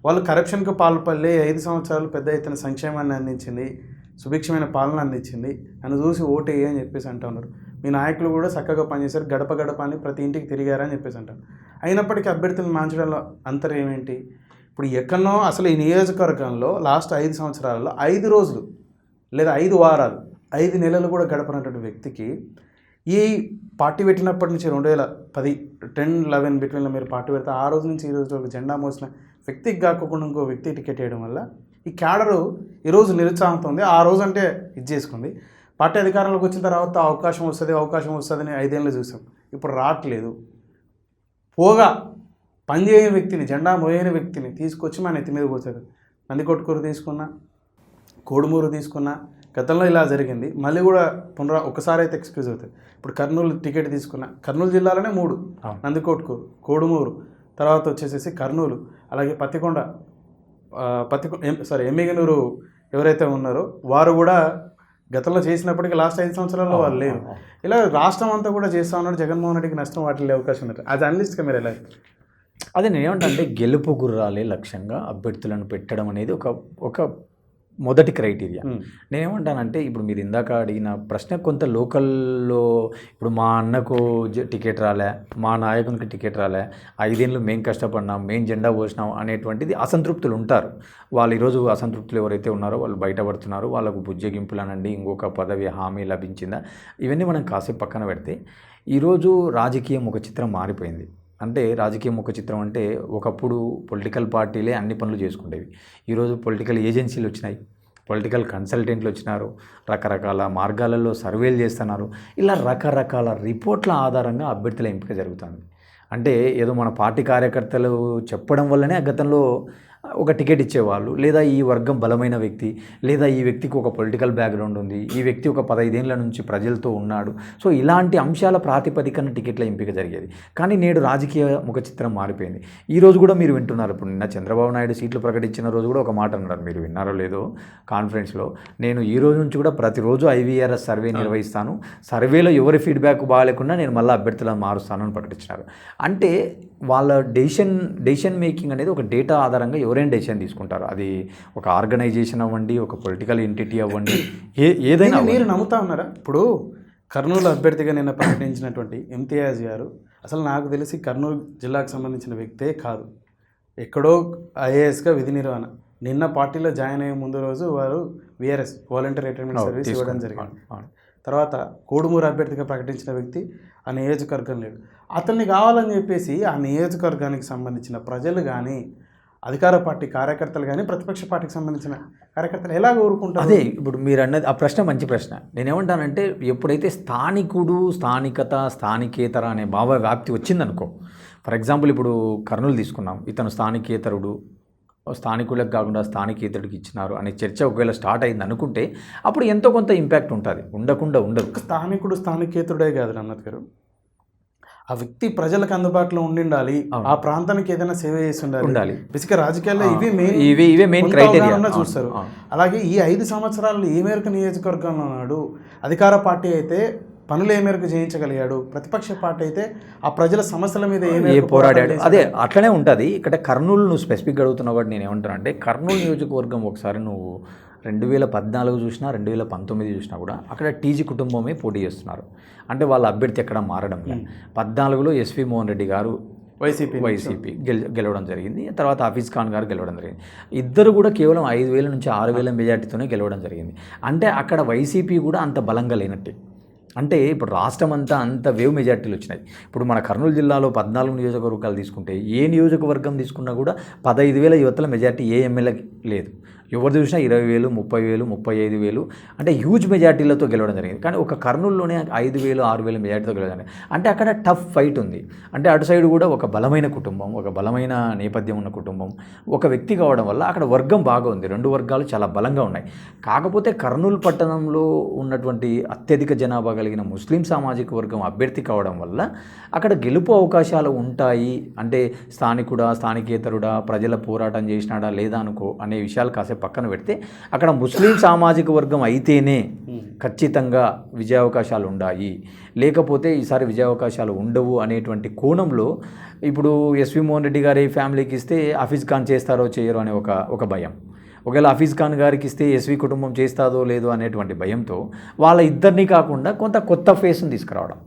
వాళ్ళు కరప్షన్కు పాల్పల్లి 5 సంవత్సరాలు పెద్ద ఎత్తున సంక్షేమాన్ని అందించింది, సుభిక్షమైన పాలన అందించింది, నన్ను చూసి ఓటేయి అని చెప్పేసి అంటూ ఉన్నారు. మీ నాయకులు కూడా చక్కగా పనిచేశారు, గడప గడప అని ప్రతి ఇంటికి తిరిగారని చెప్పేసి అంటారు. అయినప్పటికీ అభ్యర్థులను మార్చడంలో అంతరం ఏంటి? ఇప్పుడు ఎక్కడనో అసలు ఈ నియోజకవర్గంలో లాస్ట్ 5 సంవత్సరాలలో 5 రోజులు లేదా 5 వారాలు 5 నెలలు కూడా గడపనటువంటి వ్యక్తికి ఈ పార్టీ పెట్టినప్పటి నుంచి 2010, 10, 11 బిట్వీన్లో మీరు పార్టీ పెడితే ఆ రోజు నుంచి ఈ రోజు వరకు జెండా మోసిన వ్యక్తికి కాకుండా ఇంకో వ్యక్తి టికెట్ వేయడం వల్ల ఈ క్యాడరు ఈరోజు నిరుత్సాహంతో ఉంది. ఆ రోజు అంటే ఇది చేసుకుంది. పార్టీ అధికారంలోకి వచ్చిన తర్వాత అవకాశం వస్తుందని 5 ఏళ్ళు చూసాం. ఇప్పుడు రావట్లేదు. పోగా పనిచేయని వ్యక్తిని, జెండా మోయని వ్యక్తిని తీసుకొచ్చి మన ఎత్తి మీద పోతారు. నందికొట్కూరు తీసుకున్నా, కోడుమూరు తీసుకున్నా, గతంలో ఇలా జరిగింది. మళ్ళీ కూడా ఒకసారి అయితే ఎక్స్క్యూజ్ అవుతుంది. ఇప్పుడు కర్నూలు టికెట్ తీసుకున్నా, కర్నూలు జిల్లాలోనే 3, నందికొట్కూరు, కోడుమూరు, తర్వాత వచ్చేసేసి కర్నూలు, అలాగే ఎమ్మిగనూరు ఎవరైతే ఉన్నారో వారు కూడా గతంలో చేసినప్పటికీ లాస్ట్ 5 సంవత్సరాల్లో వాళ్ళు లేరు. ఇలా రాష్ట్రం అంతా కూడా చేస్తూ ఉన్నాడు. జగన్మోహన్ రెడ్డికి నష్టం వాటిల్లే అవకాశం ఉంది. అది అనలిస్ట్గా మీరు ఎలా? అదే నేనేమంటే గెలుపు గుర్రాలే లక్ష్యంగా అభ్యర్థులను పెట్టడం అనేది ఒక మొదటి క్రైటీరియా. నేనేమంటానంటే ఇప్పుడు మీరు ఇందాక అడిగిన ప్రశ్న కొంత లోకల్లో ఇప్పుడు మా అన్నకు టికెట్ రాలే, మా నాయకునికి టికెట్ రాలే, 5 ఏళ్ళు మేము కష్టపడినాం, మేము జెండా పోసినాం అనేటువంటిది అసంతృప్తులు ఉంటారు. వాళ్ళు ఈరోజు అసంతృప్తులు ఎవరైతే ఉన్నారో వాళ్ళు బయటపడుతున్నారు. వాళ్ళకు బుజ్జగింపులనండి, ఇంకొక పదవి హామీ లభించిందా, ఇవన్నీ మనం కాసేపు పక్కన పెడితే ఈరోజు రాజకీయం ఒక చిత్రం మారిపోయింది. అంటే రాజకీయం ఒక చిత్రం అంటే ఒకప్పుడు పొలిటికల్ పార్టీలే అన్ని పనులు చేసుకునేవి. ఈరోజు పొలిటికల్ ఏజెన్సీలు వచ్చినాయి, పొలిటికల్ కన్సల్టెంట్లు వచ్చినారు, రకరకాల మార్గాలలో సర్వేలు చేస్తున్నారు. ఇలా రకరకాల రిపోర్ట్ల ఆధారంగా అభ్యర్థుల ఎంపిక జరుగుతుంది. అంటే ఏదో మన పార్టీ కార్యకర్తలు చెప్పడం వల్లనే గతంలో ఒక టికెట్ ఇచ్చేవాళ్ళు, లేదా ఈ వర్గం బలమైన వ్యక్తి, లేదా ఈ వ్యక్తికి ఒక పొలిటికల్ బ్యాక్గ్రౌండ్ ఉంది, ఈ వ్యక్తి ఒక 15 ఏళ్ల నుంచి ప్రజలతో ఉన్నాడు. సో ఇలాంటి అంశాల ప్రాతిపదికన టికెట్ల ఎంపిక జరిగేది. కానీ నేడు రాజకీయ ముఖ చిత్రం మారిపోయింది. ఈరోజు కూడా మీరు వింటున్నారు. ఇప్పుడు నిన్న చంద్రబాబు నాయుడు సీట్లు ప్రకటించిన రోజు కూడా ఒక మాట అన్నారు, మీరు విన్నారో లేదో కాన్ఫరెన్స్లో, నేను ఈ రోజు నుంచి కూడా ప్రతిరోజు IVRS సర్వే నిర్వహిస్తాను, సర్వేలో ఎవరి ఫీడ్బ్యాక్ బాగాలేకుండా నేను మళ్ళీ అభ్యర్థులను మారుస్తాను అని ప్రకటించినారు. అంటే వాళ్ళ డెసిషన్ మేకింగ్ అనేది ఒక డేటా ఆధారంగా ఎవరైనా డెసిషన్ తీసుకుంటారు. అది ఒక ఆర్గనైజేషన్ అవ్వండి, ఒక పొలిటికల్ ఎంటిటీ అవ్వండి, ఏదైనా. మీరు నమ్ముతా ఉన్నారా? ఇప్పుడు కర్నూలు అభ్యర్థిగా నిన్న ప్రకటించినటువంటి ఇమ్తియాజ్ గారు అసలు నాకు తెలిసి కర్నూలు జిల్లాకు సంబంధించిన వ్యక్తే కాదు, ఎక్కడో IASగా విధి నిర్వహణ. నిన్న పార్టీలో జాయిన్ అయ్యే ముందు రోజు వారు VRS వాలంటీర్ రిటైర్మెంట్ సర్వీస్ ఇవ్వడం జరిగింది. తర్వాత కోడుమూరు అభ్యర్థిగా ప్రకటించిన వ్యక్తి ఆ నియోజకవర్గం లేడు. అతన్ని కావాలని చెప్పేసి ఆ నియోజకవర్గానికి సంబంధించిన ప్రజలు కానీ, అధికార పార్టీ కార్యకర్తలు కానీ, ప్రతిపక్ష పార్టీకి సంబంధించిన కార్యకర్తలు ఎలా కోరుకుంటారు? అదే ఇప్పుడు మీరు అన్నది ఆ ప్రశ్న మంచి ప్రశ్న. నేనేమంటానంటే ఎప్పుడైతే స్థానికుడు, స్థానికత, స్థానికేతర అనే భావ వ్యాప్తి వచ్చిందనుకో, ఫర్ ఎగ్జాంపుల్ ఇప్పుడు కర్నూలు తీసుకున్నాం, ఇతను స్థానికేతరుడు, స్థానికులకు కాకుండా స్థానికేతరుడికి ఇచ్చినారు అనే చర్చ ఒకవేళ స్టార్ట్ అయింది అనుకుంటే అప్పుడు ఎంతో కొంత ఇంపాక్ట్ ఉంటుంది, ఉండకుండా ఉండదు. స్థానికుడు స్థానికేతరుడే కాదు అన్నది గారు, ఆ వ్యక్తి ప్రజలకు అందుబాటులో ఉండాలి, ఆ ప్రాంతానికి ఏదైనా సేవ చేసి ఉండాలి. బేసిక్గా రాజకీయాల్లో ఇవే మెయిన్ క్రైటీరియా చూస్తారు. అలాగే ఈ 5 సంవత్సరాలు ఏ మేరకు నియోజకవర్గంలో ఉన్నాడు, అధికార పార్టీ అయితే పనులు ఏ మేరకు చేయించగలిగాడు, ప్రతిపక్ష పార్టీ అయితే ఆ ప్రజల సమస్యల మీద ఏ పోరాడాడు, అదే అట్లనే ఉంటుంది. ఇక్కడ కర్నూలు నువ్వు స్పెసిఫిక్గా అడుగుతున్నావు కాబట్టి నేను ఏమంటానంటే కర్నూలు నియోజకవర్గం ఒకసారి నువ్వు 2014 చూసినా 2019 చూసినా కూడా అక్కడ టీజీ కుటుంబమే పోటీ చేస్తున్నారు. అంటే వాళ్ళ అభ్యర్థి ఎక్కడ మారడం లేదు. 14లో SV మోహన్ రెడ్డి గారు వైసీపీ గెలవడం జరిగింది, తర్వాత హఫీజ్ ఖాన్ గారు గెలవడం జరిగింది. ఇద్దరు కూడా కేవలం 5,000 నుంచి 6,000 మెజార్టీతోనే గెలవడం జరిగింది. అంటే అక్కడ వైసీపీ కూడా అంత బలంగా లేనట్టే. అంటే ఇప్పుడు రాష్ట్రం అంతా అంత వేవ్ మెజార్టీలు వచ్చినాయి. ఇప్పుడు మన కర్నూలు జిల్లాలో 14 నియోజకవర్గాలు తీసుకుంటే ఏ నియోజకవర్గం తీసుకున్నా కూడా 15,000 యువతల మెజార్టీ ఏ ఎమ్మెల్యేకి లేదు. ఎవరు చూసినా 20,000, 30,000, 35,000 అంటే హ్యూజ్ మెజార్టీలతో గెలవడం జరిగింది. కానీ ఒక కర్నూలులోనే 5,000, 6,000 మెజార్టీతో గెలవడం జరిగింది. అంటే అక్కడ టఫ్ ఫైట్ ఉంది. అంటే అటు సైడ్ కూడా ఒక బలమైన కుటుంబం, ఒక బలమైన నేపథ్యం ఉన్న కుటుంబం, ఒక వ్యక్తి కావడం వల్ల అక్కడ వర్గం బాగా ఉంది. 2 వర్గాలు చాలా బలంగా ఉన్నాయి. కాకపోతే కర్నూలు పట్టణంలో ఉన్నటువంటి అత్యధిక జనాభా కలిగిన ముస్లిం సామాజిక వర్గం అభ్యర్థి కావడం వల్ల అక్కడ గెలుపు అవకాశాలు ఉంటాయి. అంటే స్థానికుడా, స్థానికేతరుడా, ప్రజల పోరాటం చేసినాడా లేదా అనే విషయాలు కాసేపు పక్కన పెడితే అక్కడ ముస్లిం సామాజిక వర్గం అయితేనే ఖచ్చితంగా విజయావకాశాలు ఉన్నాయి, లేకపోతే ఈసారి విజయావకాశాలు ఉండవు అనేటువంటి కోణంలో ఇప్పుడు ఎస్వి మోహన్ రెడ్డి గారి ఫ్యామిలీకి ఇస్తే హఫీజ్ ఖాన్ చేస్తారో చేయరో అనే ఒక భయం, ఒకవేళ హఫీజ్ ఖాన్ గారికి ఇస్తే ఎస్వి కుటుంబం చేస్తాదో లేదో అనేటువంటి భయంతో వాళ్ళ ఇద్దరిని కాకుండా కొంత కొత్త ఫేస్ని తీసుకురావడం,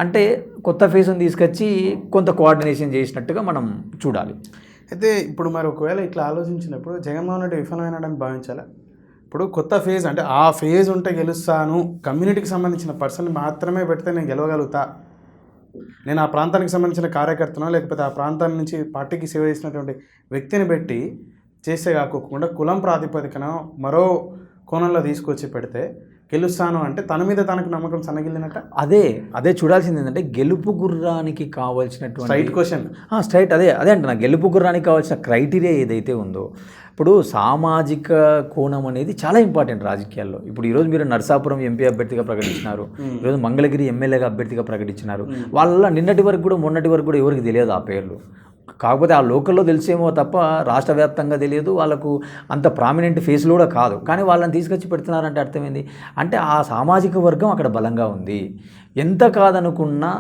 అంటే కొత్త ఫేస్ని తీసుకొచ్చి కొంత కోఆర్డినేషన్ చేసినట్టుగా మనం చూడాలి. అయితే ఇప్పుడు మరి ఒకవేళ ఇట్లా ఆలోచించినప్పుడు జగన్మోహన్ రెడ్డి విఫలమైనాడని భావించాలా? ఇప్పుడు కొత్త ఫేజ్ అంటే ఆ ఫేజ్ ఉంటే గెలుస్తాను, కమ్యూనిటీకి సంబంధించిన పర్సన్ మాత్రమే పెడితే నేను గెలవగలుగుతా, నేను ఆ ప్రాంతానికి సంబంధించిన కార్యకర్తనో లేకపోతే ఆ ప్రాంతం నుంచి పార్టీకి సేవ చేసినటువంటి వ్యక్తిని పెట్టి చేస్తే కాకోకుండా కులం ప్రాతిపదికన మరో కోణంలో తీసుకొచ్చి పెడితే గెలుస్తాను అంటే తన మీద తనకు నమ్మకం సన్నగిల్లినట్ట. అదే చూడాల్సింది ఏంటంటే గెలుపు గుర్రానికి కావాల్సినటువంటి స్ట్రైట్ క్వశ్చన్, స్ట్రైట్ అదే అంటున్నా, గెలుపు గుర్రానికి కావాల్సిన క్రైటీరియా ఏదైతే ఉందో, ఇప్పుడు సామాజిక కోణం అనేది చాలా ఇంపార్టెంట్ రాజకీయాల్లో. ఇప్పుడు ఈరోజు మీరు నర్సాపురం ఎంపీ అభ్యర్థిగా ప్రకటించినారు, ఈరోజు మంగళగిరి ఎమ్మెల్యేగా అభ్యర్థిగా ప్రకటించినారు. వాళ్ళ నిన్నటి వరకు కూడా మొన్నటి వరకు కూడా ఎవరికి తెలియదు ఆ పేర్లు, కాకపోతే ఆ లోకల్లో తెలిసేమో తప్ప రాష్ట్ర వ్యాప్తంగా తెలియదు, వాళ్ళకు అంత ప్రామినెంట్ ఫేస్లు కూడా కాదు. కానీ వాళ్ళని తీసుకొచ్చి పెడుతున్నారంటే అర్థమైంది అంటే ఆ సామాజిక వర్గం అక్కడ బలంగా ఉంది. ఎంత కాదనుకున్నా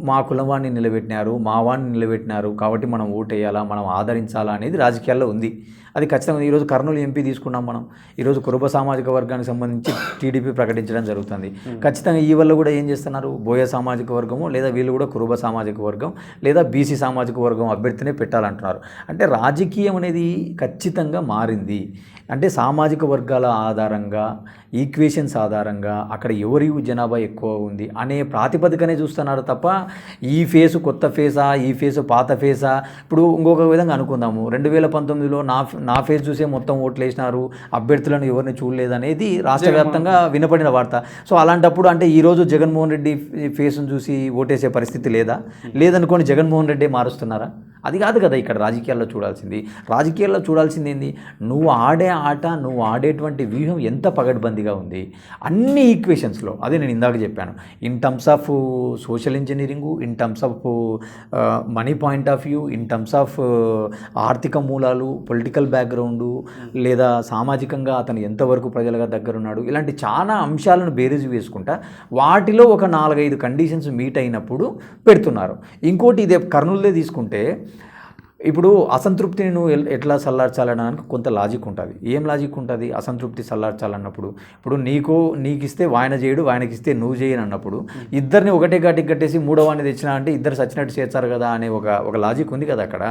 మా కులవాన్ని నిలబెట్టినారు, మా వాడిని నిలబెట్టినారు కాబట్టి మనం ఓటేయాలా, మనం ఆదరించాలా అనేది రాజకీయాల్లో ఉంది. అది ఖచ్చితంగా ఈరోజు కర్నూలు ఎంపీ తీసుకున్నాం మనం, ఈరోజు కురుబ సామాజిక వర్గానికి సంబంధించి టీడీపీ ప్రకటించడం జరుగుతుంది. ఖచ్చితంగా ఈ వల్ల కూడా ఏం చేస్తున్నారు, బోయ సామాజిక వర్గము లేదా వీళ్ళు కూడా కురుబ సామాజిక వర్గం లేదా బీసీ సామాజిక వర్గం అభ్యర్థినే పెట్టాలంటున్నారు. అంటే రాజకీయం అనేది ఖచ్చితంగా మారింది. అంటే సామాజిక వర్గాల ఆధారంగా, ఈక్వేషన్స్ ఆధారంగా అక్కడ ఎవరి జనాభా ఎక్కువ ఉంది అనే ప్రాతిపదికనే చూస్తున్నారు తప్ప ఈ ఫేసు కొత్త ఫేసా, ఈ ఫేసు పాత ఫేసా. ఇప్పుడు ఇంకొక విధంగా అనుకుందాము, 2019లో నా ఫేస్ చూసే మొత్తం ఓట్లు వేసినారు, అభ్యర్థులను ఎవరిని చూడలేదనేది రాష్ట్ర వ్యాప్తంగా వినపడిన వార్త. సో అలాంటప్పుడు అంటే ఈరోజు జగన్మోహన్ రెడ్డి ఫేస్ను చూసి ఓటేసే పరిస్థితి లేదనుకోని జగన్మోహన్ రెడ్డి మారుస్తున్నారా? అది కాదు కదా ఇక్కడ రాజకీయాల్లో చూడాల్సింది. రాజకీయాల్లో చూడాల్సింది ఏంది, నువ్వు ఆడే ఆట, నువ్వు ఆడేటువంటి వ్యూహం ఎంత పగడ్బందీగా ఉంది అన్ని ఈక్వేషన్స్లో. అదే నేను ఇందాక చెప్పాను, in terms of social engineering, in terms of money point of view, in terms of ఆర్థిక మూలాలు, పొలిటికల్ బ్యాక్గ్రౌండు, లేదా సామాజికంగా అతను ఎంతవరకు ప్రజలుగా దగ్గరున్నాడు, ఇలాంటి చాలా అంశాలను బేరీజు వేసుకుంటా వాటిలో ఒక 4-5 కండిషన్స్ మీట్ అయినప్పుడు పెడుతున్నారు. ఇంకోటి ఇదే కర్నూలుదే తీసుకుంటే ఇప్పుడు అసంతృప్తిని నువ్వు ఎట్లా చల్లార్చాలనడానికి కొంత లాజిక్ ఉంటుంది. ఏం లాజిక్ ఉంటుంది అసంతృప్తి చల్లార్చాలన్నప్పుడు? ఇప్పుడు నీకు ఇస్తే వాయన చేయడు, వాయనకి ఇస్తే నువ్వు చేయను అన్నప్పుడు ఇద్దరిని ఒకటే గాటికి కట్టేసి మూడవాన్ని తెచ్చినా అంటే ఇద్దరు సచ్చినట్టు చేస్తారు కదా అనే ఒక లాజిక్ ఉంది కదా అక్కడ.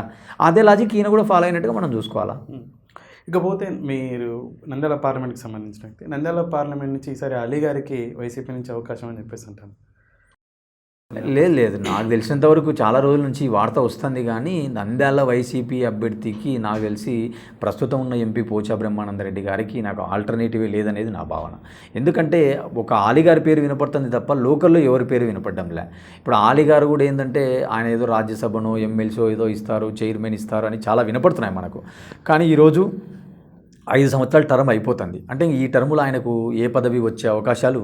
అదే లాజిక్ ఈయన కూడా ఫాలో అయినట్టుగా మనం చూసుకోవాలా. ఇకపోతే మీరు నంద్యాల పార్లమెంట్కి సంబంధించిన వ్యక్తి, నంద్యాల పార్లమెంట్ నుంచి ఈసారి అలీ గారికి వైసీపీ నుంచి అవకాశం అని చెప్పేసి అంటాను. లేదు నాకు తెలిసినంత వరకు చాలా రోజుల నుంచి ఈ వార్త వస్తుంది, కానీ నంద్యాల వైసీపీ అభ్యర్థికి నాకు తెలిసి ప్రస్తుతం ఉన్న ఎంపీ పోచా బ్రహ్మానందరెడ్డి గారికి నాకు ఆల్టర్నేటివే లేదనేది నా భావన. ఎందుకంటే ఒక ఆలీ గారి పేరు వినపడుతుంది తప్ప లోకల్లో ఎవరి పేరు వినపడడంలే. ఇప్పుడు ఆలీ గారు కూడా ఏంటంటే ఆయన ఏదో రాజ్యసభనో ఎమ్మెల్సీ ఏదో ఇస్తారు, చైర్మన్ ఇస్తారు అని చాలా వినపడుతున్నాయి మనకు. కానీ ఈరోజు 5 సంవత్సరాల టర్మ్ అయిపోతుంది. అంటే ఈ టర్ములో ఆయనకు ఏ పదవి వచ్చే అవకాశాలు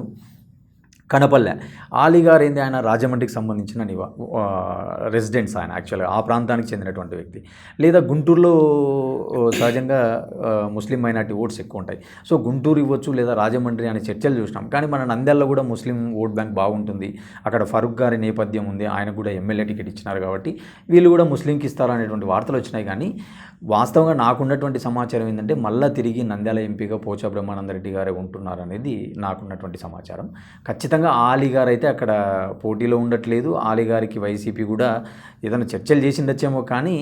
కనపల్లె. ఆలీ గారు ఏంది, ఆయన రాజమండ్రికి సంబంధించిన రెసిడెంట్స్, ఆయన యాక్చువల్గా ఆ ప్రాంతానికి చెందినటువంటి వ్యక్తి. లేదా గుంటూరులో సహజంగా ముస్లిం మైనార్టీ ఓట్స్ ఎక్కువ ఉంటాయి, సో గుంటూరు ఇవ్వచ్చు లేదా రాజమండ్రి అనే చర్చలు చూసినాం. కానీ మన నంద్యాలలో కూడా ముస్లిం ఓట్ బ్యాంక్ బాగుంటుంది, అక్కడ ఫరూక్ గారి నేపథ్యం ఉంది, ఆయన కూడా ఎమ్మెల్యే టికెట్ ఇచ్చినారు కాబట్టి వీళ్ళు కూడా ముస్లింకి ఇస్తారనేటువంటి వార్తలు వచ్చినాయి. కానీ వాస్తవంగా నాకున్నటువంటి సమాచారం ఏంటంటే మళ్ళీ తిరిగి నంద్యాల ఎంపీగా పోచా బ్రహ్మానందరెడ్డి గారే ఉంటున్నారనేది నాకున్నటువంటి సమాచారం. ఖచ్చితంగా ఆలీ గారు అయితే అక్కడ పోటీలో ఉండట్లేదు. ఆలీ గారికి వైసీపీ కూడా ఏదైనా చర్చలు చేసిండొచ్చేమో, కానీ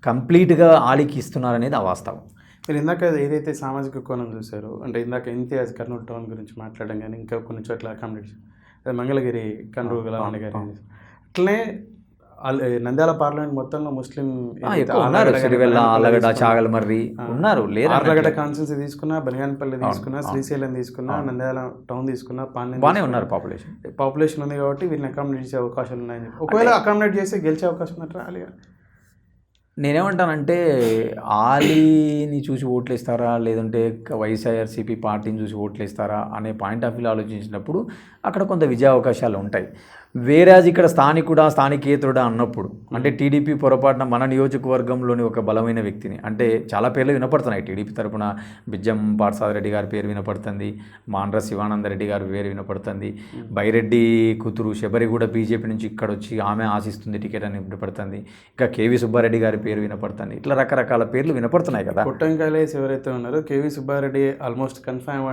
కంప్లీట్గా ఆలీకి ఇస్తున్నారనేది అవాస్తవం. మీరు ఇందాక ఏదైతే సామాజిక కోణం చూశారో, అంటే ఇందాక ఇంతియాజ్ కర్నూలు టౌన్ గురించి మాట్లాడడం కానీ ఇంకా కొన్ని చోట్ల అకామిడేషన్ మంగళగిరి కన్రూగల గారి అట్లనే నంద్యాల పార్లమెంట్ మొత్తంలో ముస్లిం ఎక్కువ ఉన్నారు. సిరివెల్ల, ఆళ్ళగడ్డ, చాగలమర్రి ఉన్నారు. ఆర్లగడ్డ కాన్స్టిట్యూన్సీ తీసుకున్నా, బనియాన్పల్లి తీసుకున్నా, శ్రీశైలం తీసుకున్నా, నంద్యాల టౌన్ తీసుకున్నా, బాగానే ఉన్నారు. పాపులేషన్ ఉంది కాబట్టి వీళ్ళని అకామిడేట్ చేసే అవకాశాలు ఉన్నాయని చెప్పి, ఒకవేళ అకామిడేట్ చేస్తే గెలిచే అవకాశం ఉన్నట్టు అలిగా. నేనేమంటానంటే ఆలీని చూసి ఓట్లేస్తారా లేదంటే వైఎస్ఆర్సీపీ పార్టీని చూసి ఓట్లేస్తారా అనే పాయింట్ ఆఫ్ వ్యూ ఆలోచించినప్పుడు అక్కడ కొంత విజయ అవకాశాలు ఉంటాయి. వేరేజ్ ఇక్కడ స్థానికేతరుడా అన్నప్పుడు అంటే టీడీపీ పొరపాటున మన నియోజకవర్గంలోని ఒక బలమైన వ్యక్తిని, అంటే చాలా పేర్లు వినపడుతున్నాయి టీడీపీ తరపున. బిజ్జం పార్థసారథి గారి పేరు వినపడుతుంది, మాండ్ర శివానందరెడ్డి గారి పేరు వినపడుతుంది, బైరెడ్డి కూతురు శబరి కూడా బీజేపీ నుంచి ఇక్కడ వచ్చి ఆమె ఆశిస్తుంది టికెట్ అని వినపడుతుంది, ఇంకా కేవీ సుబ్బారెడ్డి గారి పేరు వినపడుతుంది. ఇట్లా రకరకాల పేర్లు వినపడుతున్నాయి కదా. కొట్టంకాయలేసి ఎవరైతే ఉన్నారో కేవీ సుబ్బారెడ్డి ఆల్మోస్ట్ కన్ఫర్మ్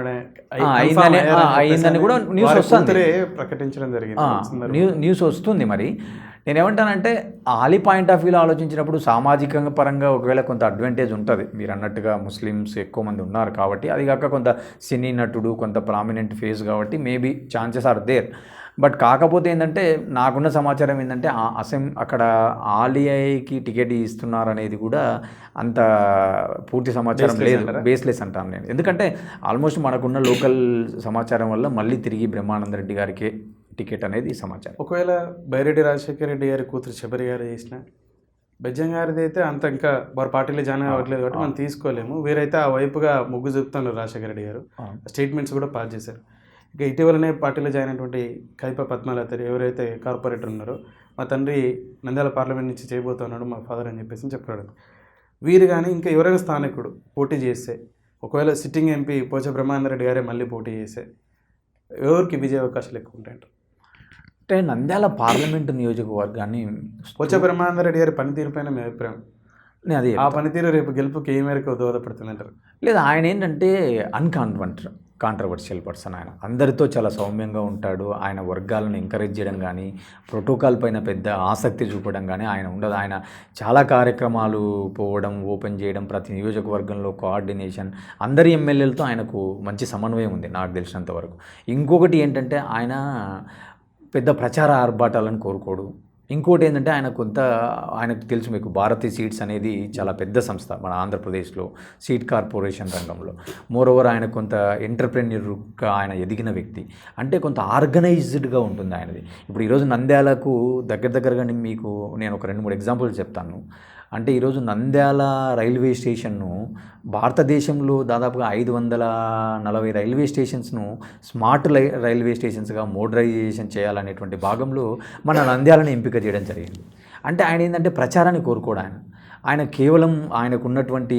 అయిందని కూడా న్యూస్ వస్తుంది, ప్రకటించడం జరిగింది, న్యూస్ వస్తుంది. మరి నేనేమంటానంటే ఆలీ పాయింట్ ఆఫ్ వ్యూలో ఆలోచించినప్పుడు సామాజిక పరంగా ఒకవేళ కొంత అడ్వాంటేజ్ ఉంటుంది. మీరు అన్నట్టుగా ముస్లిమ్స్ ఎక్కువ మంది ఉన్నారు కాబట్టి, అది కాక కొంత సినీ నటుడు, కొంత ప్రామినెంట్ ఫేస్ కాబట్టి maybe chances are there. But కాకపోతే ఏంటంటే నాకున్న సమాచారం ఏంటంటే అక్కడ ఆలియాకి టికెట్ ఇస్తున్నారు అనేది కూడా అంత పూర్తి సమాచారం లేదు, బేస్లెస్ అంటాను నేను. ఎందుకంటే ఆల్మోస్ట్ మనకున్న లోకల్ సమాచారం వల్ల మళ్ళీ తిరిగి బ్రహ్మానందరెడ్డి గారికి టికెట్ అనేది సమాచారం. ఒకవేళ బైరెడ్డి రాజశేఖర రెడ్డి గారి కూతురు శబరి గారు చేసిన, బెజ్జం గారిది అయితే అంత ఇంకా వారి పార్టీలో జాయిన్ అవ్వట్లేదు కాబట్టి మనం తీసుకోలేము. వీరైతే ఆ వైపుగా మొగ్గు చూపుతున్నారు రాజశేఖర రెడ్డి గారు, స్టేట్మెంట్స్ కూడా పాస్ చేశారు. ఇక ఇటీవలనే పార్టీలో జాయిన్ అయినటువంటి కైప పద్మాలత ఎవరైతే కార్పొరేటర్ ఉన్నారో, మా తండ్రి నంద్యాల పార్లమెంట్ నుంచి చేయబోతున్నాడు మా ఫాదర్ అని చెప్పేసి చెప్పాడు. వీరు కానీ ఇంకా ఎవరైనా స్థానికుడు పోటీ చేస్తే, ఒకవేళ సిట్టింగ్ ఎంపీ పోచ బ్రహ్మానందరెడ్డి గారే మళ్ళీ పోటీ చేస్తే ఎవరికి విజయ అవకాశాలు ఎక్కువ ఉంటాయంట? అంటే నంద్యాల పార్లమెంటు నియోజకవర్గాన్ని పోచ బ్రహ్మానందరెడ్డి గారి పనితీరు పైన మీ అభిప్రాయం? అది ఆ పనితీరు రేపు గెలుపుకి ఏ మేరకు దోహదపడుతుంది అంటారు? లేదా ఆయన ఏంటంటే కాంట్రవర్షియల్ పర్సన్. ఆయన అందరితో చాలా సౌమ్యంగా ఉంటాడు. ఆయన వర్గాలను ఎంకరేజ్ చేయడం కానీ, ప్రోటోకాల్ పైన పెద్ద ఆసక్తి చూపడం కానీ ఆయన ఉండదు. ఆయన చాలా కార్యక్రమాలు పోవడం, ఓపెన్ చేయడం, ప్రతి నియోజకవర్గంలో కోఆర్డినేషన్, అందరి ఎమ్మెల్యేలతో ఆయనకు మంచి సమన్వయం ఉంది నాకు తెలిసినంత వరకు. ఇంకొకటి ఏంటంటే ఆయన పెద్ద ప్రచార ఆర్భాటాలను కోరుకోడు. ఇంకోటి ఏంటంటే ఆయనకు తెలుసు మీకు, భారతీ సీడ్స్ అనేది చాలా పెద్ద సంస్థ మన ఆంధ్రప్రదేశ్లో సీడ్ కార్పొరేషన్ రంగంలో. మోరోవర్ ఆయన కొంత ఎంటర్ప్రెన్యూర్గా ఆయన ఎదిగిన వ్యక్తి, అంటే కొంత ఆర్గనైజ్డ్గా ఉంటుంది ఆయనది. ఇప్పుడు ఈరోజు నంద్యాలకు దగ్గరగా మీకు నేను ఒక 2-3 ఎగ్జాంపుల్స్ చెప్తాను. అంటే ఈరోజు నంద్యాల రైల్వే స్టేషన్ను భారతదేశంలో దాదాపుగా 540 రైల్వే స్టేషన్స్ను స్మార్ట్ రైల్వే స్టేషన్స్గా మోడరైజేషన్ చేయాలనేటువంటి భాగంలో మన నంద్యాలను ఎంపిక చేయడం జరిగింది. అంటే ఆయన ఏంటంటే ప్రచారాన్ని కోరుకోడు. ఆయన కేవలం ఆయనకున్నటువంటి